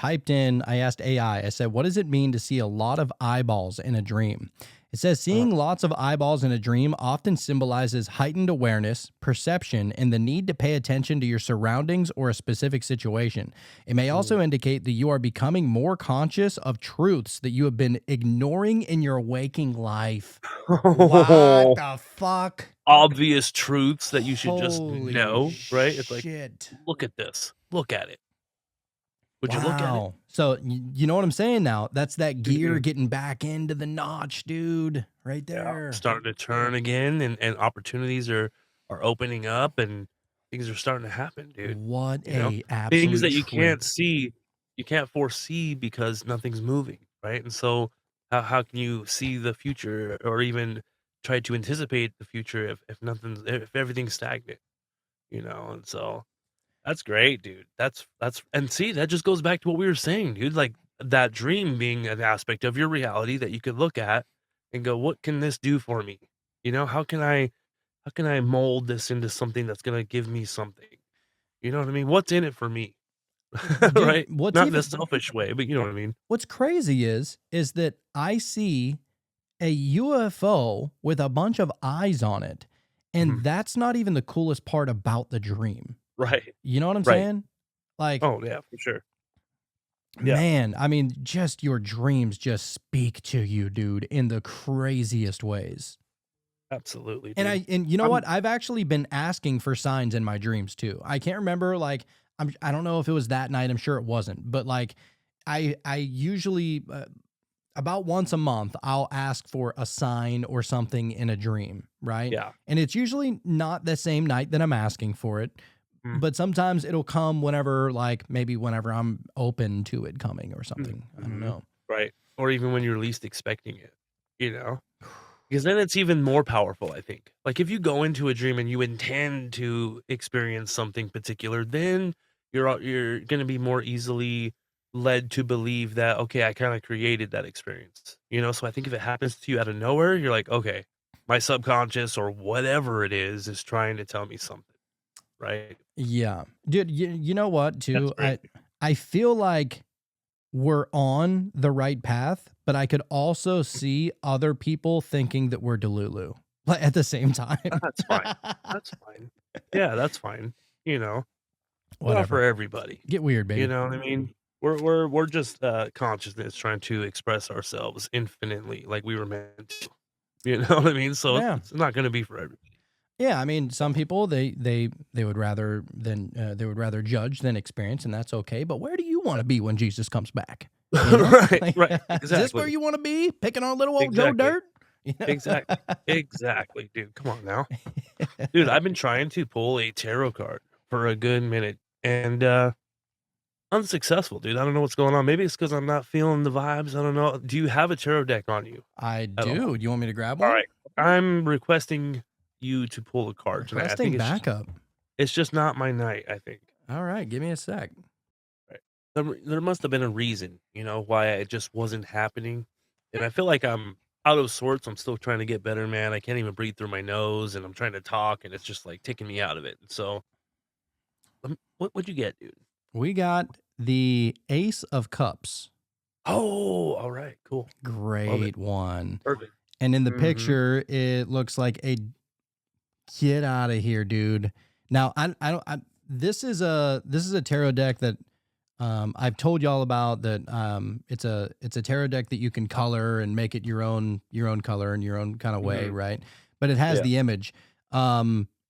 asked AI, I said, what does it mean to see a lot of eyeballs in a dream? It says seeing lots of eyeballs in a dream often symbolizes heightened awareness, perception, and the need to pay attention to your surroundings or a specific situation. It may also indicate that you are becoming more conscious of truths that you have been ignoring in your waking life. What the fuck? Obvious truths that you should just Holy know, right? It's like, shit. look at this, look at it. Would you look at it? So you know what I'm saying now? That's that gear getting back into the notch, dude. Right there. Starting to turn again, and opportunities are opening up, and things are starting to happen, dude. What You know? a absolute Things that you can't treat. see, you can't foresee because nothing's moving, right? And so how can you see the future or even try to anticipate the future if everything's stagnant, And so that's great, dude. That's and see, that just goes back to what we were saying, dude. Like, that dream being an aspect of your reality that you could look at and go, "What can this do for me?" How can I mold this into something that's gonna give me something? You know what I mean? What's in it for me? Dude, Right? Not in a selfish way, but you know what I mean? what's crazy is that I see a UFO with a bunch of eyes on it, and Mhm. that's not even the coolest part about the dream. Right. You know what I'm Right. saying? Like, Oh, yeah, for sure. Yeah. man, I mean, just your dreams just speak to you, dude, in the craziest ways. Absolutely, And dude. and you know I'm what? I've actually been asking for signs in my dreams too. I can't remember, like, I don't know if it was that night. I'm sure it wasn't, but like I usually about once a month, I'll ask for a sign or something in a dream, right? Yeah. And it's usually not the same night that I'm asking for it, Mm, but sometimes it'll come whenever, like maybe whenever I'm open to it coming or something. I don't mhm. know. Right. Or even when you're least expecting it, you know? Because then it's even more powerful, I think. Like, if you go into a dream and you intend to experience something particular, then you're gonna be more easily led to believe that, "Okay, I kinda created that experience." You know? So I think if it happens to you out of nowhere, you're like, "Okay, my subconscious or whatever it is trying to tell me something." Right? Yeah. Dude, you know what, That's too? great. I feel like we're on the right path, but I could also see other people thinking that we're Delulu like, at the same time. That's fine. That's fine. Yeah, that's fine. You know? Not for Whatever. everybody. Get weird, You baby. know what I mean? We're just consciousness trying to express ourselves infinitely like we were meant to. You know what I mean? So Yeah. it's not gonna be for everybody. Yeah, I mean, some people they would rather judge than experience, and that's okay. But where do you want to be when Jesus comes back? You know, Right, like, right. is this where Exactly. you want to be? Picking on little old Joe Exactly. Dirt? You know? Exactly. Exactly, dude. Come on now. Dude, I've been trying to pull a tarot card for a good minute and unsuccessful, dude. I don't know what's going on. Maybe it's because I'm not feeling the vibes. I don't know. Do you have a tarot deck on you I at all? do. Do you want me to grab All one? right. I'm requesting you to pull a card tonight. I think Requesting backup. it's just not my night, I think. All right, give me a sec. Right. There must have been a reason, why it just wasn't happening. And I feel like I'm out of sorts. I'm still trying to get better, man. I can't even breathe through my nose and I'm trying to talk and it's just like taking me out of it. So what'd you get, dude? We got the Ace of Cups. Oh, all right, cool. Love it. Great one. Perfect. And in the Mm-hmm. picture, it looks like a get out of here, dude. Now, I don't. This is a tarot deck that I've told y'all about. That it's a tarot deck that you can color and make it your own color in your own kind of way, Mm-hmm. right? But it has Yeah. the image.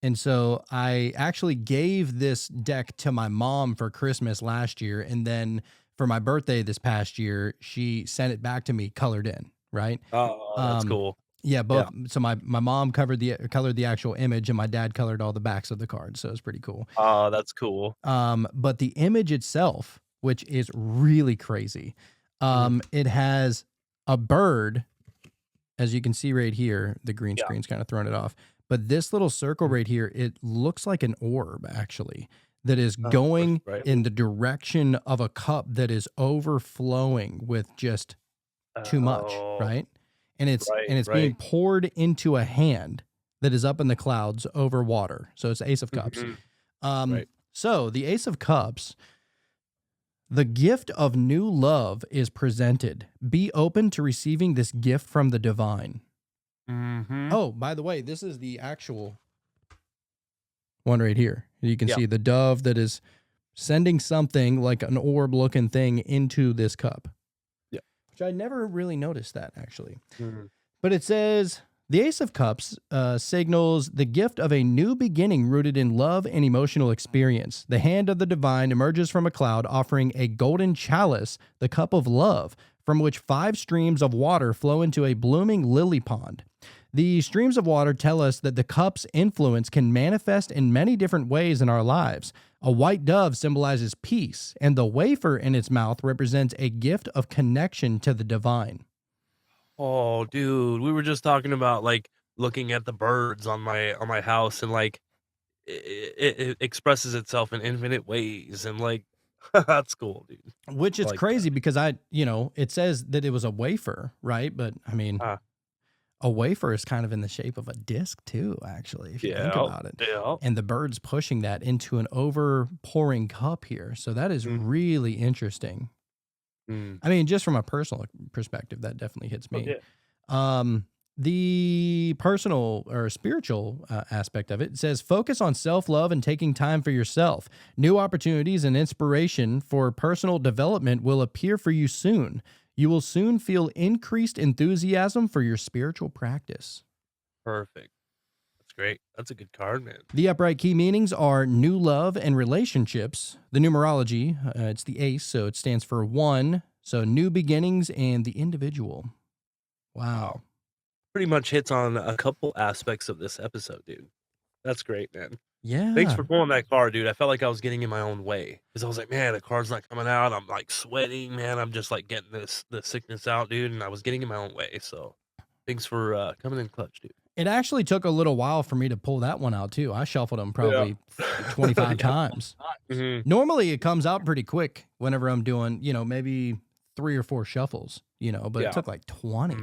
And so I actually gave this deck to my mom for Christmas last year, and then for my birthday this past year, she sent it back to me colored in, right? Oh, that's Um, cool. yeah, Yeah. both. So my mom colored the actual image, and my dad colored all the backs of the cards. So it's pretty cool. Oh, that's cool. But the image itself, which is really crazy, Mhm. it has a bird, as you can see right here. The green Yeah. screen's kind of throwing it off, but this little circle Mhm. right here, it looks like an orb actually that is Of course, going right? in the direction of a cup that is overflowing with just too much, Oh, right? And right, it's being right. poured into a hand that is up in the clouds over water. So it's Ace of Cups. Mhm. Um, Right. so the Ace of Cups, the gift of new love is presented. Be open to receiving this gift from the divine. Mhm. Oh, by the way, this is the actual one right here. You can Yeah. see the dove that is sending something like an orb looking thing into this cup. Yeah. Which I never really noticed that actually. Mhm. But it says the Ace of Cups signals the gift of a new beginning rooted in love and emotional experience. The hand of the divine emerges from a cloud, offering a golden chalice, the cup of love, from which 5 streams of water flow into a blooming lily pond. The streams of water tell us that the cup's influence can manifest in many different ways in our lives. A white dove symbolizes peace, and the wafer in its mouth represents a gift of connection to the divine. Oh, dude, we were just talking about, like, looking at the birds on my house and, like, it expresses itself in infinite ways and, like, that's cool, dude. Which I is like that. crazy because it says that it was a wafer, right? But I mean, Uh, a wafer is kind of in the shape of a disc too, actually, if you think yeah, about it. yeah. And the bird's pushing that into an overpouring cup here. So that is Mm, really interesting. mm. I mean, just from a personal perspective, that definitely hits Oh, me. yeah. Um, the personal or spiritual aspect of it says focus on self love and taking time for yourself. New opportunities and inspiration for personal development will appear for you soon. You will soon feel increased enthusiasm for your spiritual practice. Perfect. That's great. That's a good card, man. The upright key meanings are new love and relationships. The numerology, it's the ace, so it stands for 1, So new beginnings and the individual. Wow. Pretty much hits on a couple aspects of this episode, dude. That's great, man. Thanks Yeah. for pulling that car, dude. I felt like I was getting in my own way because I was like, man, the car's not coming out. I'm like sweating, man. I'm just like getting the sickness out, dude. And I was getting in my own way. So thanks for coming in clutch, dude. It actually took a little while for me to pull that one out too. I shuffled them probably 25 times. Mm-hmm. Normally it comes out pretty quick whenever I'm doing, maybe 3 or 4 shuffles, but it took like 20.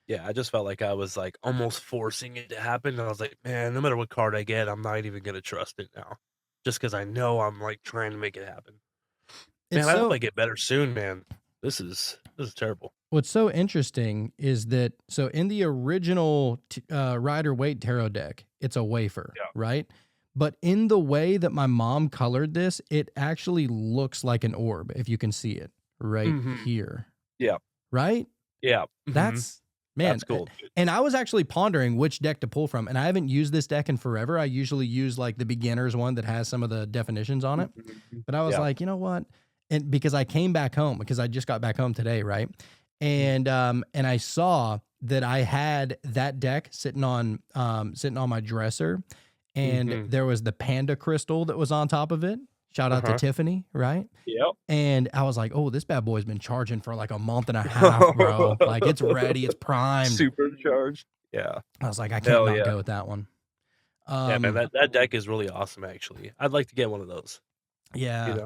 Yeah, I just felt like I was like almost forcing it to happen. And I was like, man, no matter what card I get, I'm not even gonna trust it now. Just because I know I'm like trying to make it happen. Man, I hope I get better soon, man. This is terrible. What's so interesting is that, so in the original Rider-Waite tarot deck, it's a wafer, right? But in the way that my mom colored this, it actually looks like an orb, if you can see it right here. Yeah. Right? Yeah. That's, man. That's cool, dude. And I was actually pondering which deck to pull from, and I haven't used this deck in forever. I usually use like the beginner's one that has some of the definitions on it. But I was like, you know what? And because I came back home, because I just got back home today, right? And I saw that I had that deck sitting on my dresser, and there was the panda crystal that was on top of it. Shout out to Tiffany, right? Yep. And I was like, oh, this bad boy's been charging for like a month and a half, bro. Like it's ready, it's primed, supercharged. Yeah. I was like, I can't not go with that one. Yeah, man, that deck is really awesome. Actually, I'd like to get one of those. Yeah.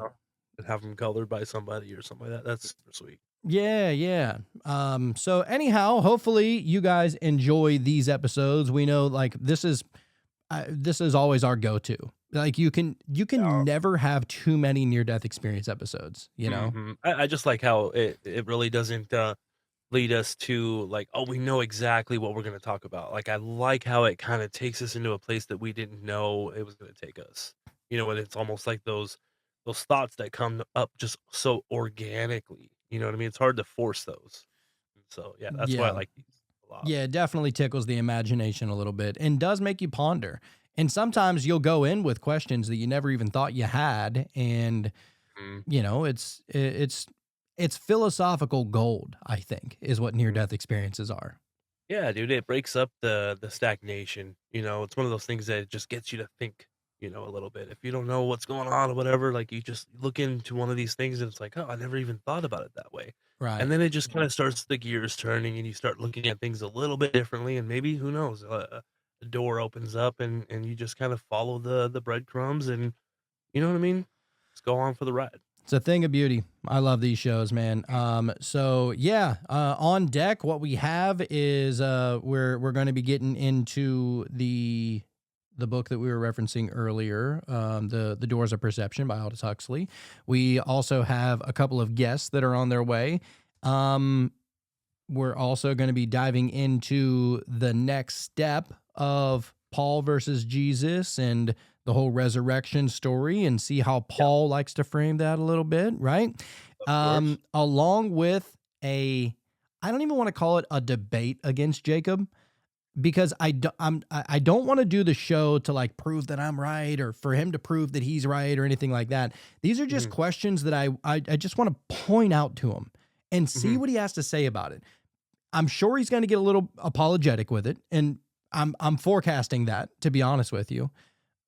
And have them colored by somebody or something like that. That's super sweet. Yeah. So anyhow, hopefully you guys enjoy these episodes. We know like this is always our go-to. Like you can never have too many near-death experience episodes, I just like how it really doesn't lead us to like, oh, we know exactly what we're going to talk about. Like I like how it kind of takes us into a place that we didn't know it was going to take us. And it's almost like those thoughts that come up just so organically. You know what I mean? It's hard to force those. So yeah, that's why I like these a lot. Yeah, it definitely tickles the imagination a little bit and does make you ponder. And sometimes you'll go in with questions that you never even thought you had. And, it's philosophical gold, I think, is what near-death experiences are. Yeah, dude, it breaks up the stagnation. It's one of those things that just gets you to think, a little bit. If you don't know what's going on or whatever, like you just look into one of these things and it's like, oh, I never even thought about it that way. Right. And then it just kind of starts the gears turning and you start looking at things a little bit differently. And maybe, who knows, the door opens up and you just kind of follow the breadcrumbs and, you know what I mean? Just go on for the ride. It's a thing of beauty. I love these shows, man. So yeah, on deck, what we have is we're going to be getting into the book that we were referencing earlier, the Doors of Perception by Aldous Huxley. We also have a couple of guests that are on their way. We're also going to be diving into the next step of Paul versus Jesus and the whole resurrection story and see how Paul likes to frame that a little bit, right? Along with I don't even want to call it a debate against Jacob, because I don't want to do the show to like prove that I'm right or for him to prove that he's right or anything like that. These are just questions that I just want to point out to him and see what he has to say about it. I'm sure he's going to get a little apologetic with it, and I'm forecasting that, to be honest with you.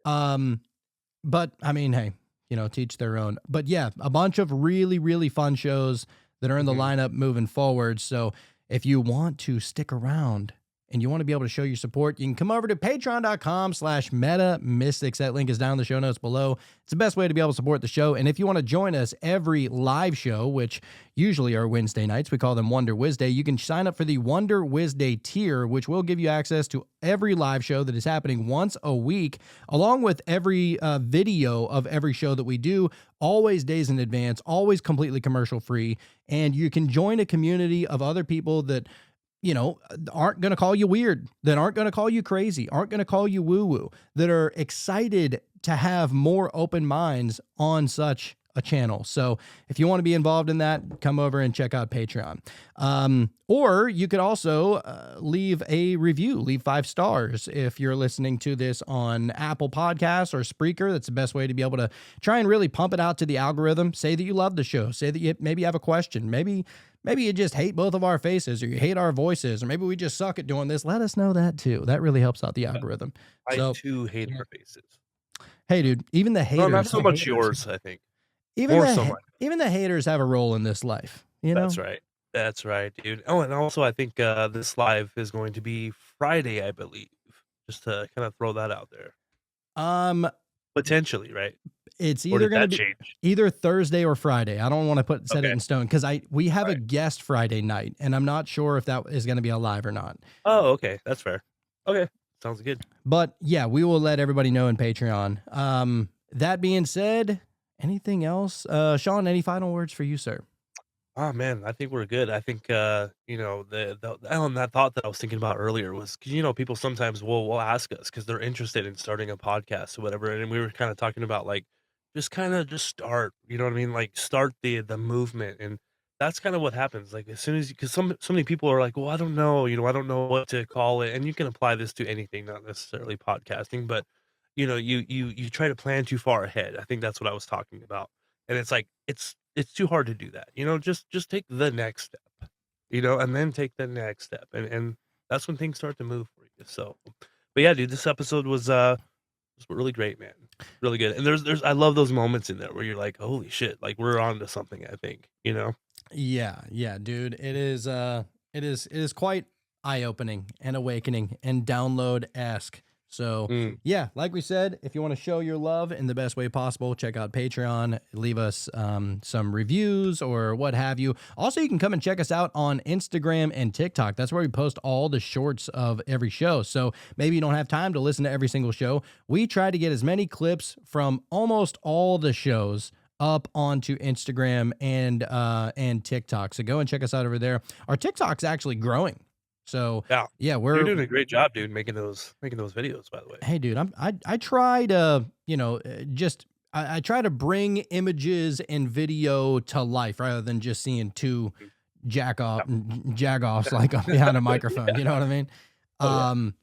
But I mean, hey, teach their own. But yeah, a bunch of really, really fun shows that are in the lineup moving forward. So if you want to stick around and you want to be able to show your support, you can come over to patreon.com/metamystics. That link is down in the show notes below. It's the best way to be able to support the show. And if you want to join us every live show, which usually are Wednesday nights, we call them Wonder Wednesday, you can sign up for the Wonder Wednesday tier, which will give you access to every live show that is happening once a week, along with every video of every show that we do, always days in advance, always completely commercial free. And you can join a community of other people that aren't going to call you weird, that aren't going to call you crazy, aren't going to call you woo-woo, that are excited to have more open minds on such a channel. So if you want to be involved in that, come over and check out Patreon. Or you could also leave a review, leave 5 stars. If you're listening to this on Apple Podcasts or Spreaker, that's the best way to be able to try and really pump it out to the algorithm. Say that you love the show. Say that you maybe have a question. Maybe you just hate both of our faces, or you hate our voices, or maybe we just suck at doing this. Let us know that too. That really helps out the algorithm. I too hate our faces. Hey, dude, even the haters. Well, not so much yours, I think. Even the haters have a role in this life. You know? That's right. That's right, dude. Oh, and also I think this live is going to be Friday, I believe. Just to kind of throw that out there. Potentially, right? It's either going to be either Thursday or Friday. I don't want to set it in stone because we have a guest Friday night, and I'm not sure if that is going to be a live or not. Oh, okay, that's fair. Okay, sounds good. But yeah, we will let everybody know in Patreon. That being said, anything else, Sean? Any final words for you, sir? Oh man, I think we're good. I think you know that thought that I was thinking about earlier was, you know, people sometimes will ask us because they're interested in starting a podcast or whatever, and we were kind of talking about like just start, you know what I mean, like start the movement, and that's kind of what happens. Like as soon as, because so many people are like, well, I don't know, you know, I don't know what to call it, and you can apply this to anything, not necessarily podcasting, but you know, you try to plan too far ahead. I think that's what I was talking about, and it's like it's too hard to do that, you know. Just take the next step, you know, and then take the next step, and that's when things start to move for you. So, but yeah, dude, this episode was really great, man, really good. And there's I love those moments in there where you're like, holy shit, like we're on to something, I think, you know. Yeah, dude, it is quite eye-opening and awakening and download-esque. So yeah, like we said, if you want to show your love in the best way possible, check out Patreon, leave us some reviews or what have you. Also, you can come and check us out on Instagram and TikTok. That's where we post all the shorts of every show. So maybe you don't have time to listen to every single show. We try to get as many clips from almost all the shows up onto Instagram and TikTok. So go and check us out over there. Our TikTok's actually growing. So yeah, you're doing a great job, dude, making those videos, by the way. Hey, dude, I try to, you know, I try to bring images and video to life rather than just seeing two jagoffs like behind a microphone. You know what I mean?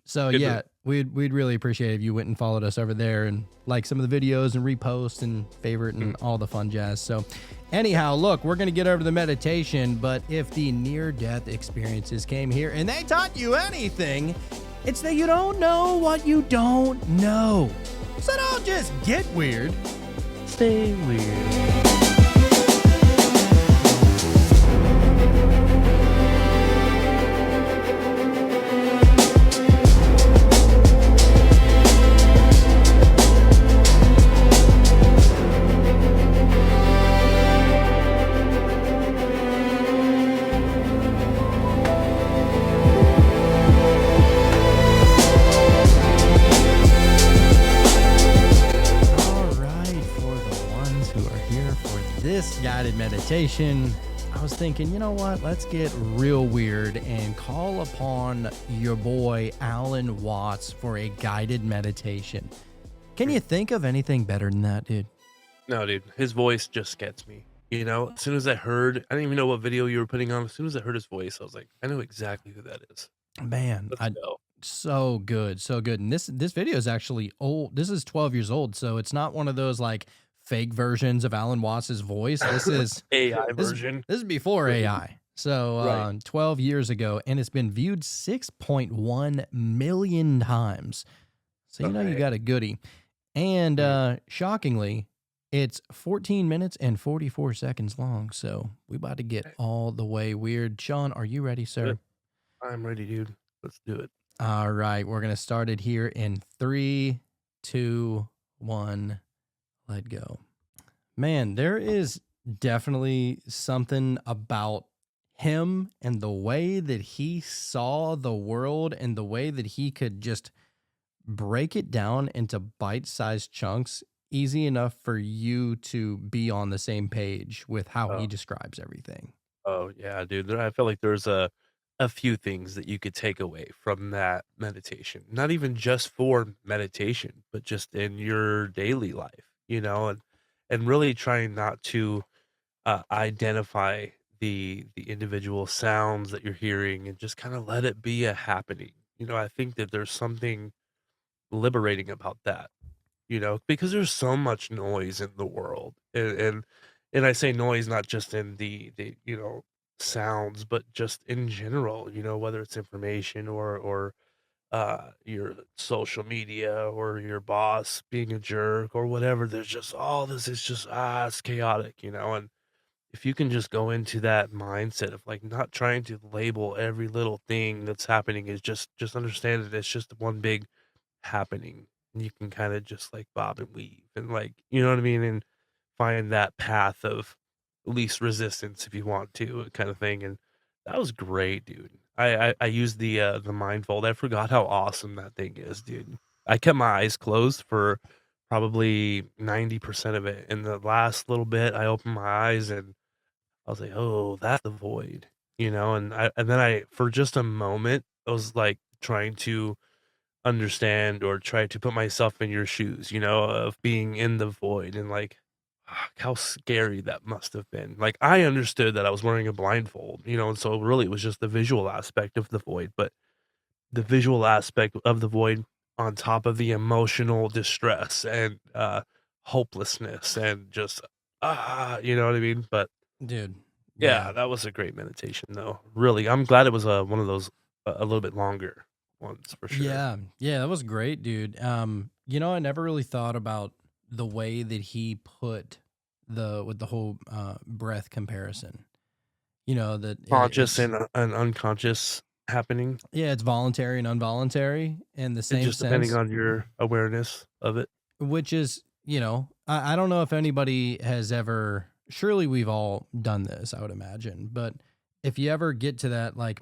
So good yeah, we'd really appreciate if you went and followed us over there and like some of the videos and repost and favorite and all the fun jazz. So anyhow, look, we're going to get over to the meditation, but if the near-death experiences came here and they taught you anything, it's that you don't know what you don't know. So don't just get weird. Stay weird. Guided meditation, I was thinking, you know what, let's get real weird and call upon your boy Alan Watts for a guided meditation. Can you think of anything better than that, dude? No, dude, his voice just gets me. You know, as soon as I didn't even know what video you were putting on. As soon as I heard his voice, I was like, I know exactly who that is. Man, so good. And this video is actually old. This is 12 years old, so it's not one of those like fake versions of Alan Watts' voice. This is AI version. This is before AI. So 12 years ago, and it's been viewed 6.1 million times. So you know you got a goodie. And shockingly, it's 14 minutes and 44 seconds long. So we about to get all the way weird. Sean, are you ready, sir? I'm ready, dude. Let's do it. All right. We're going to start it here in 3, 2, 1. Let go. Man, there is definitely something about him and the way that he saw the world and the way that he could just break it down into bite-sized chunks, easy enough for you to be on the same page with how he describes everything. Oh, yeah, dude. I feel like there's a few things that you could take away from that meditation. Not even just for meditation, but just in your daily life, you know? and really trying not to identify the individual sounds that you're hearing and just kind of let it be a happening. I think that there's something liberating about that, because there's so much noise in the world. And I say noise not just in the sounds, but just in general, whether it's information or your social media or your boss being a jerk or whatever. There's just all this is just it's chaotic, and if you can just go into that mindset of like not trying to label every little thing that's happening, is just understand that it's just one big happening. And you can kind of just like bob and weave and like, you know what I mean? And find that path of least resistance if you want to, kind of thing. And that was great, dude. I used the mindfold. I forgot how awesome that thing is, dude. I kept my eyes closed for probably 90% of it. And the last little bit, I opened my eyes and I was like, "Oh, that's the void," and then I for just a moment, I was, like, trying to understand or try to put myself in your shoes, of being in the void and, like, how scary that must have been. Like, I understood that I was wearing a blindfold, and so really it was just the visual aspect of the void, but the visual aspect of the void on top of the emotional distress and, hopelessness and just, you know what I mean? But Dude. yeah, Yeah. that was a great meditation, though. Really, I'm glad it was, one of those a little bit longer ones for sure. Yeah. Yeah, that was great, dude. I never really thought about the way that he put with the whole breath comparison. That Conscious it's and unconscious happening, yeah, it's voluntary and involuntary in the it same just depending sense, on your awareness of it. which is, I don't know if anybody has ever, surely we've all done this, I would imagine, but if you ever get to that, like,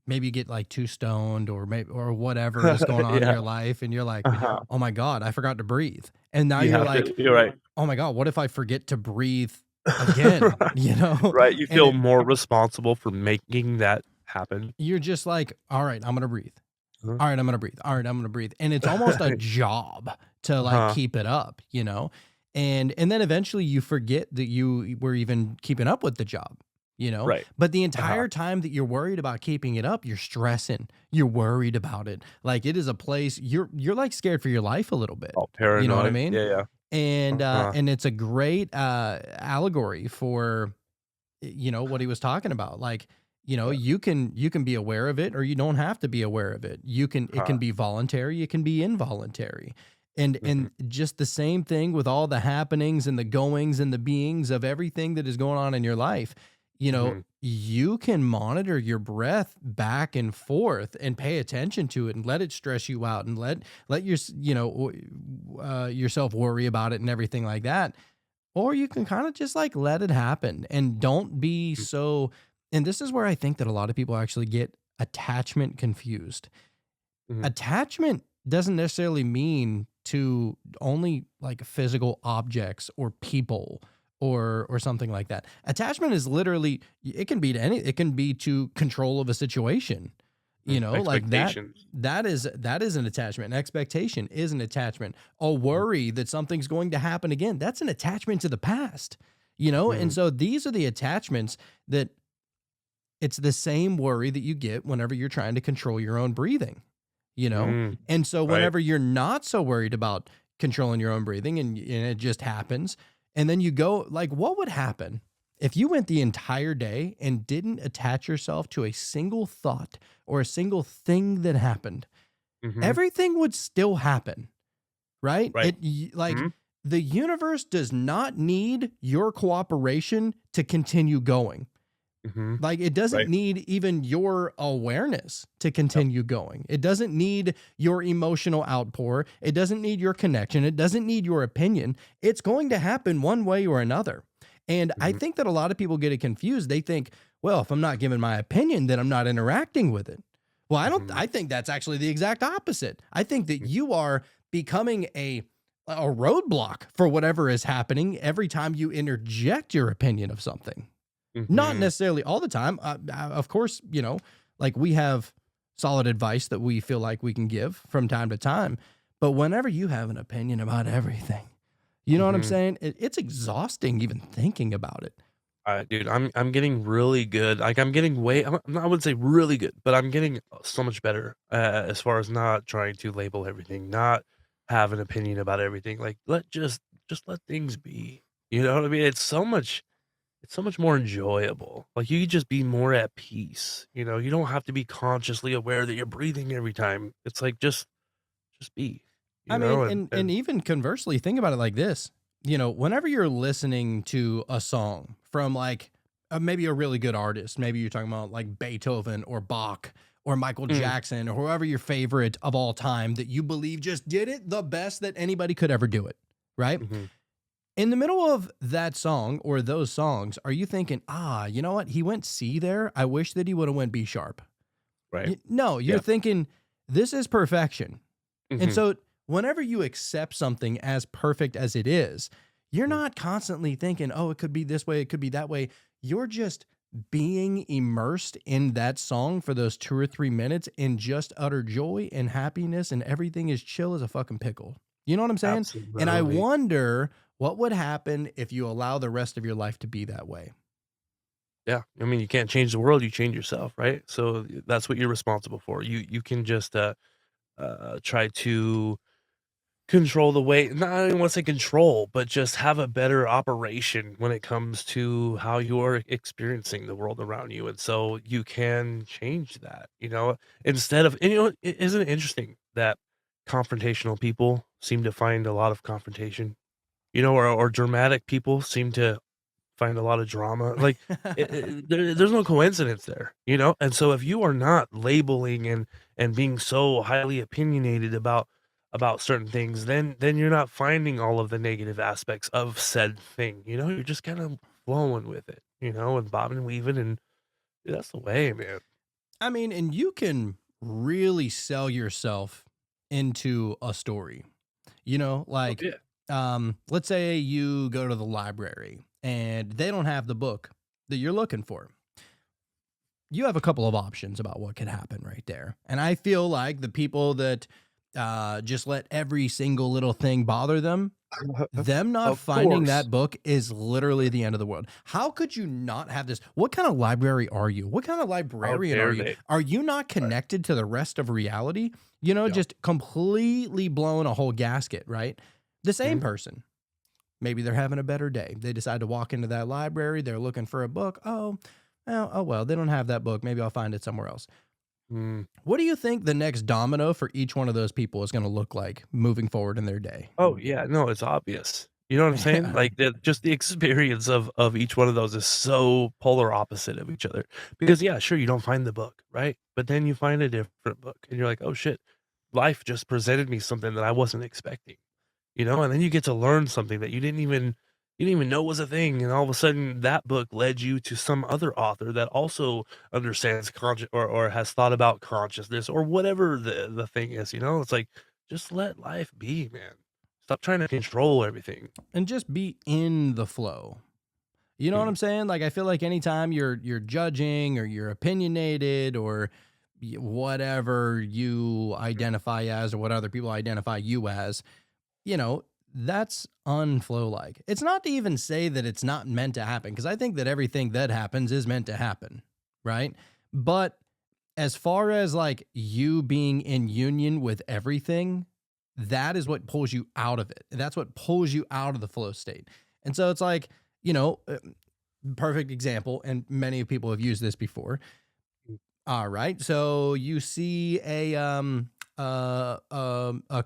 maybe you get like too stoned or maybe, or whatever is going on in Yeah, your life and you're like, uh-huh. oh my God, I forgot to breathe. And now You you're have like, to you're right. oh my God, what if I forget to breathe again? Right, right, you And feel more responsible for making that happen. you're just like, all right, I'm going to breathe. Uh-huh. All right, I'm going to breathe. All right, I'm going to breathe. And it's almost a job to like Uh-huh, keep it up. And then eventually you forget that you were even keeping up with the job. right. But the Uh-huh. entire time that you're worried about keeping it up, you're stressing. You're worried about it. Like it is a place you're like scared for your life a little bit. All You know what I paranoid. mean? Yeah, yeah. Uh-huh. And it's a great allegory for what he was talking about. Like, Yeah. you can be aware of it or you don't have to be aware of it. It Uh-huh. can be voluntary, it can be involuntary. And Mhm, just the same thing with all the happenings and the goings and the beings of everything that is going on in your life. mhm, You can monitor your breath back and forth and pay attention to it and let it stress you out and let yourself worry about it and everything like that, or you can kind of just like let it happen and don't be mm, so. And this is where I think that a lot of people actually get attachment confused. mhm, Attachment doesn't necessarily mean to only like physical objects or people or something like that. Attachment is literally, it can be to it can be to control of a situation. Like that expectations. that is an attachment. An expectation is an attachment. A worry that something's going to happen again, that's an attachment to the past. And Mhm, so these are the attachments that it's the same worry that you get whenever you're trying to control your own breathing. mm, And so right. whenever you're not so worried about controlling your own breathing and it just happens, and then you go, like, what would happen if you went the entire day and didn't attach yourself to a single thought or a single thing that happened? Mhm, Everything would still happen, right? right. Like Mhm, the universe does not need your cooperation to continue going. mhm, Like it doesn't right. need even your awareness to Yep. continue going. It doesn't need your emotional outpour. It doesn't need your connection. It doesn't need your opinion. It's going to happen one way or another. And I Mhm, think that a lot of people get it confused. They think, well, if I'm not giving my opinion, then I'm not interacting with it. Well, mhm, I think that's actually the exact opposite. I think that mm, you are becoming a roadblock for whatever is happening every time you interject your opinion of something. Not mhm, necessarily all the time. Of course, like we have solid advice that we feel like we can give from time to time. But whenever you have an opinion about everything, You know what I'm Mhm. saying? It's exhausting even thinking about it. Dude, I'm getting really good. Like, I'm getting way I wouldn't say really good, but I'm getting so much better, as far as not trying to label everything, not have an opinion about everything. Like, just let things be. You know what I mean? It's so much more enjoyable. Like, you could just be more at peace, you know? You don't have to be consciously aware that you're breathing every time. It's like, just be, I you mean, know? and even conversely, think about it like this. You know, whenever you're listening to a song from like maybe a really good artist, maybe you're talking about like Beethoven or Bach or Michael Mm, Jackson or whoever your favorite of all time that you believe just did it the best that anybody could ever do it, right? mhm, In the middle of that song or those songs, are you thinking, ah, you know what? He went C there. I wish that he would have went B sharp. right. No, you're Yeah. thinking this is perfection. And Mhm, so whenever you accept something as perfect as it is, you're mm. not constantly thinking, oh, it could be this way, it could be that way. You're just being immersed in that song for those 2 or 3 minutes in just utter joy and happiness, and everything is chill as a fucking pickle. You know what I'm saying? And I Absolutely. wonder what would happen if you allow the rest of your life to be that way. Yeah, I mean, you can't change the world, you change yourself, right? So, that's what you're responsible for. You can just, try to control the way not I don't wanna say control, but just have a better operation when it comes to how you're experiencing the world around you, and so you can change that, you know? Instead of and, you know, isn't it interesting that confrontational people seem to find a lot of confrontation, you know, or dramatic people seem to find a lot of drama, like, there's no coincidence there, you know? And so if you are not labeling and being so highly opinionated about certain things, then you're not finding all of the negative aspects of said thing, you know? You're just kinda flowing with it, you know, and bobbing and weaving, and that's the way, man. I mean, and you can really sell yourself into a story. You know, Oh, like, yeah. let's say you go to the library and they don't have the book that you're looking for. You have a couple of options about what could happen right there. And I feel like the people that just let every single little thing bother them, them not Of finding course. that book is literally the end of the world. How could you not have this? What kind of library are you? What kind of How librarian are dare you? they? Are you not Right. connected to the rest of reality? You know, Yep. just completely blowing a whole gasket, right? The same Mhm. person. Maybe they're having a better day. They decide to walk into that library. They're looking for a book. Oh well, they don't have that book. Maybe I'll find it somewhere else. Mm. What do you think the next domino for each one of those people is going to look like moving forward in their day? Oh, yeah, no, it's obvious. You know what I'm saying? Yeah. Like, just the experience of each one of those is so polar opposite of each other. Because, yeah, sure, you don't find the book, right? But then you find a different book, and you're like, "Oh, shit, life just presented me something that I wasn't expecting." You know? And then you get to learn something that you didn't even know was a thing, and all of a sudden, that book led you to some other author that also understands conscious or has thought about consciousness or whatever the thing is, you know? It's like, just let life be, man. Stop trying to control everything. And just be in the flow. You know what Mm, I'm saying? Like I feel like anytime you're judging or you're opinionated or whatever you identify as or what other people identify you as, you know, that's unflow like. It's not to even say that it's not meant to happen because I think that everything that happens is meant to happen, right? But as far as like you being in union with everything, that is what pulls you out of it. That's what pulls you out of the flow state. And so it's like, you know, perfect example, and many people have used this before. mm, All right, so you see a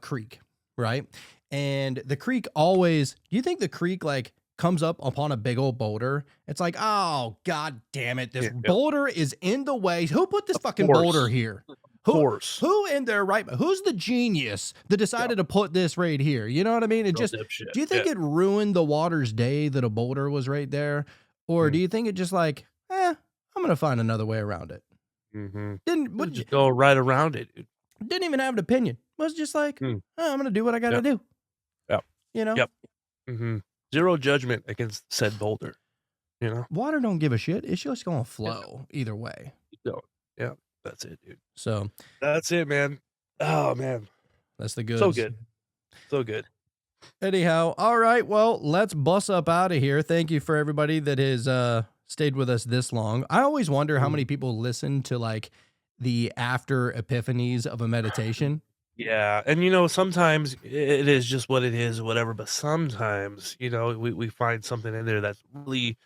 creek, right? And the creek always. Do you think the creek like comes up upon a big old boulder? It's like, oh god damn it, this yeah, yep. boulder is in the way. Who put this Of fucking boulder course, here? of Who course. who in their right? Who's the genius that Yep, decided to put this right here? You know what I mean? It real just. dipshit, Do you think yeah. it ruined the water's day that a boulder was right there, or do Mm, you think it just like, I'm gonna find another way around it? mhm. Didn't You what just go right around it, dude. didn't even have an opinion. Was just like, Mm, I'm gonna do what I gotta yep, do. yep, You know, yep. Mhm. Zero judgment against said boulder, you know? water don't give a shit. It's just gonna Yeah, flow either way. you don't. Yeah, that's it, dude. So That's it, man. Oh, man. that's the So goods. good. So good. Anyhow, all right. Well, let's bus up out of here. Thank you for everybody that has stayed with us this long. I always wonder how many people listen to like the after epiphanies of a meditation. Yeah, and sometimes it is just what it is or whatever, but sometimes, we find something in there that's really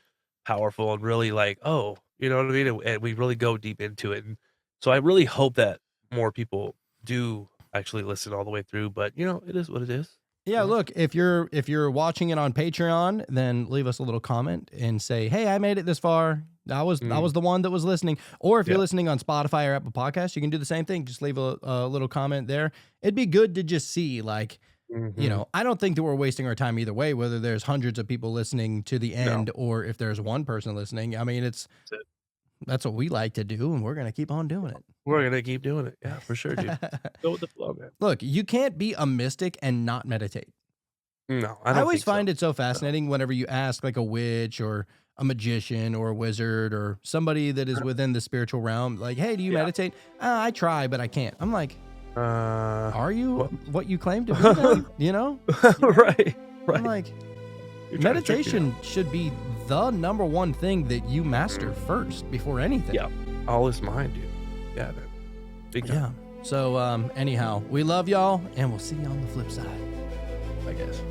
powerful and really like, oh, you know what I mean? And we really go deep into it. And so I really hope that more people do actually listen all the way through, but it is what it is. Yeah, look, if you're watching it on Patreon, then leave us a little comment and say, "Hey, I made it this far. I was the one that was listening." Or if you're listening on Spotify or Apple Podcasts, you can do the same thing. Just leave a little comment there. It'd be good to just see, like, I don't think that we're wasting our time either way, whether there's hundreds of people listening to the end or if there's one person listening. I mean, that's what we like to do, and we're gonna keep on doing it. We're gonna keep doing it. Yeah, for sure, dude. Go with the flow, man. Look, you can't be a mystic and not meditate. No, I always find it so fascinating whenever you ask like a witch or a magician or a wizard or somebody that is within the spiritual realm, like, "Hey, do you meditate?" I try, but I can't. I'm like, are you what you claim to be? Then? Right. I'm like, meditation should be the number one thing that you master first before anything. Yeah, all is mine, dude. Yeah, man. Big time. Yeah. So, anyhow, we love y'all, and we'll see you on the flip side, I guess.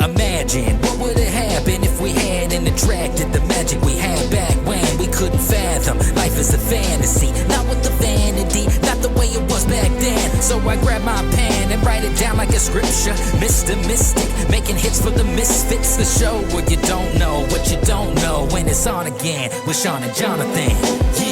Imagine what would have happened if we hadn't attracted the magic we had back when we couldn't fathom. Life is a fantasy, not with the vanity, not the way it was back then. So I grab my pen and write it down like a scripture. Mr. Mystic, making hits for the misfits. The show where you don't know what you don't know when it's on again with Sean and Jonathan. Yeah.